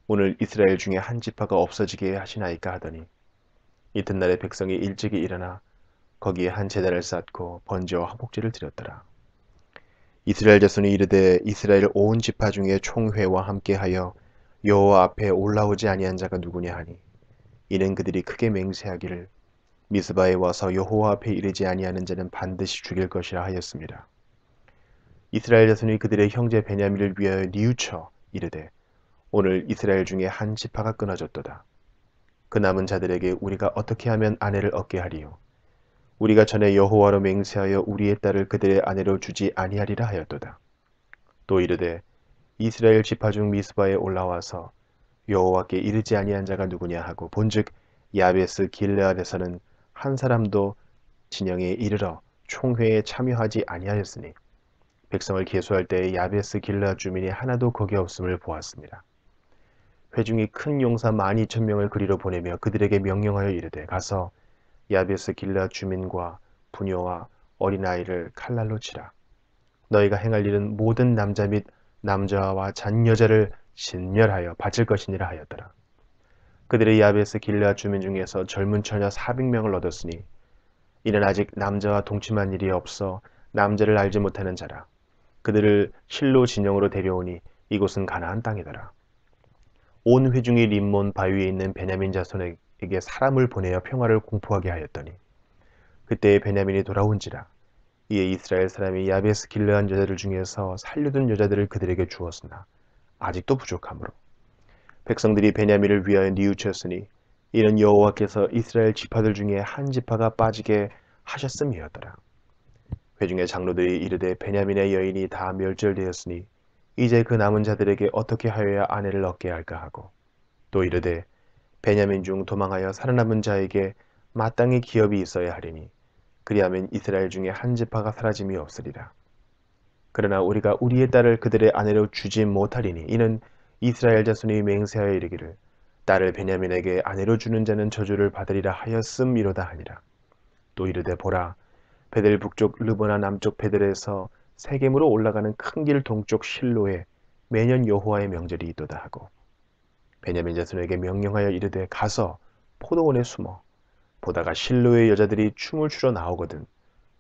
오늘 이스라엘 중에 한 지파가 없어지게 하시나이까 하더니 이튿날에 백성이 일찍이 일어나 거기에 한 제단을 쌓고 번제와 화목제를 드렸더라. 이스라엘 자손이 이르되 이스라엘 온 지파 중에 총회와 함께하여 여호와 앞에 올라오지 아니한 자가 누구냐 하니 이는 그들이 크게 맹세하기를 미스바에 와서 여호와 앞에 이르지 아니하는 자는 반드시 죽일 것이라 하였습니다. 이스라엘 자손이 그들의 형제 베냐민을 위하여 뉘우쳐 이르되 오늘 이스라엘 중에 한 지파가 끊어졌도다. 그 남은 자들에게 우리가 어떻게 하면 아내를 얻게 하리요? 우리가 전에 여호와로 맹세하여 우리의 딸을 그들의 아내로 주지 아니하리라 하였도다. 또 이르되 이스라엘 지파 중 미스바에 올라와서 여호와께 이르지 아니한 자가 누구냐 하고 본즉 야베스 길르앗에서는 한 사람도 진영에 이르러 총회에 참여하지 아니하였으니 백성을 계수할 때에 야베스 길르앗 주민이 하나도 거기 없음을 보았습니다. 회중이 큰 용사 12,000명을 그리로 보내며 그들에게 명령하여 이르되 가서 야베스 길르앗 주민과 부녀와 어린아이를 칼날로 치라. 너희가 행할 일은 모든 남자 및 남자와 잔여자를 진멸하여 바칠 것이니라 하였더라. 그들의 야베스 길르앗 주민 중에서 젊은 처녀 400명을 얻었으니 이는 아직 남자와 동침한 일이 없어 남자를 알지 못하는 자라. 그들을 실로 진영으로 데려오니 이곳은 가나안 땅이더라. 온 회중이 림몬 바위에 있는 베냐민 자손에게 사람을 보내어 평화를 공포하게 하였더니 그때에 베냐민이 돌아온지라. 이에 이스라엘 사람이 야베스 길르앗 여자들 중에서 살려둔 여자들을 그들에게 주었으나 아직도 부족하므로 백성들이 베냐민을 위하여 뉘우쳤으니 이는 여호와께서 이스라엘 지파들 중에 한 지파가 빠지게 하셨음이었더라. 회중의 장로들이 이르되 베냐민의 여인이 다 멸절되었으니 이제 그 남은 자들에게 어떻게 하여야 아내를 얻게 할까 하고 또 이르되 베냐민 중 도망하여 살아남은 자에게 마땅히 기업이 있어야 하리니 그리하면 이스라엘 중에 한 지파가 사라짐이 없으리라. 그러나 우리가 우리의 딸을 그들의 아내로 주지 못하리니 이는 이스라엘 자손이 맹세하여 이르기를 딸을 베냐민에게 아내로 주는 자는 저주를 받으리라 하였음이로다 하니라. 또 이르되 보라 베델 북쪽 르보나 남쪽 베델에서 세겜으로 올라가는 큰 길 동쪽 실로에 매년 여호와의 명절이 있도다 하고 베냐민 자손에게 명령하여 이르되 가서 포도원에 숨어 보다가 실로의 여자들이 춤을 추러 나오거든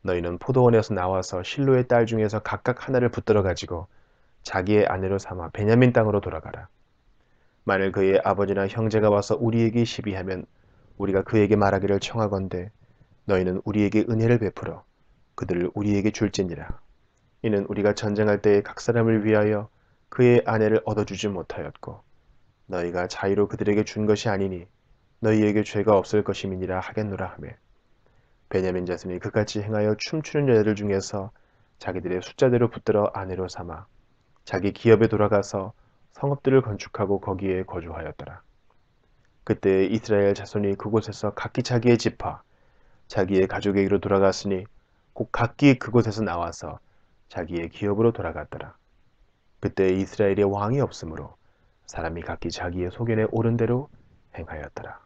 너희는 포도원에서 나와서 실로의 딸 중에서 각각 하나를 붙들어 가지고 자기의 아내로 삼아 베냐민 땅으로 돌아가라. 만일 그의 아버지나 형제가 와서 우리에게 시비하면 우리가 그에게 말하기를 청하건대 너희는 우리에게 은혜를 베풀어 그들을 우리에게 줄지니라. 이는 우리가 전쟁할 때에 각 사람을 위하여 그의 아내를 얻어주지 못하였고 너희가 자의로 그들에게 준 것이 아니니 너희에게 죄가 없을 것임이니라 하겠노라 하며 베냐민 자손이 그같이 행하여 춤추는 여자들 중에서 자기들의 숫자대로 붙들어 아내로 삼아 자기 기업에 돌아가서 성읍들을 건축하고 거기에 거주하였더라. 그때 이스라엘 자손이 그곳에서 각기 자기의 집화 자기의 가족에게로 돌아갔으니 곧 각기 그곳에서 나와서 자기의 기업으로 돌아갔더라. 그때 이스라엘에 왕이 없으므로 사람이 각기 자기의 소견에 오른 대로 행하였더라.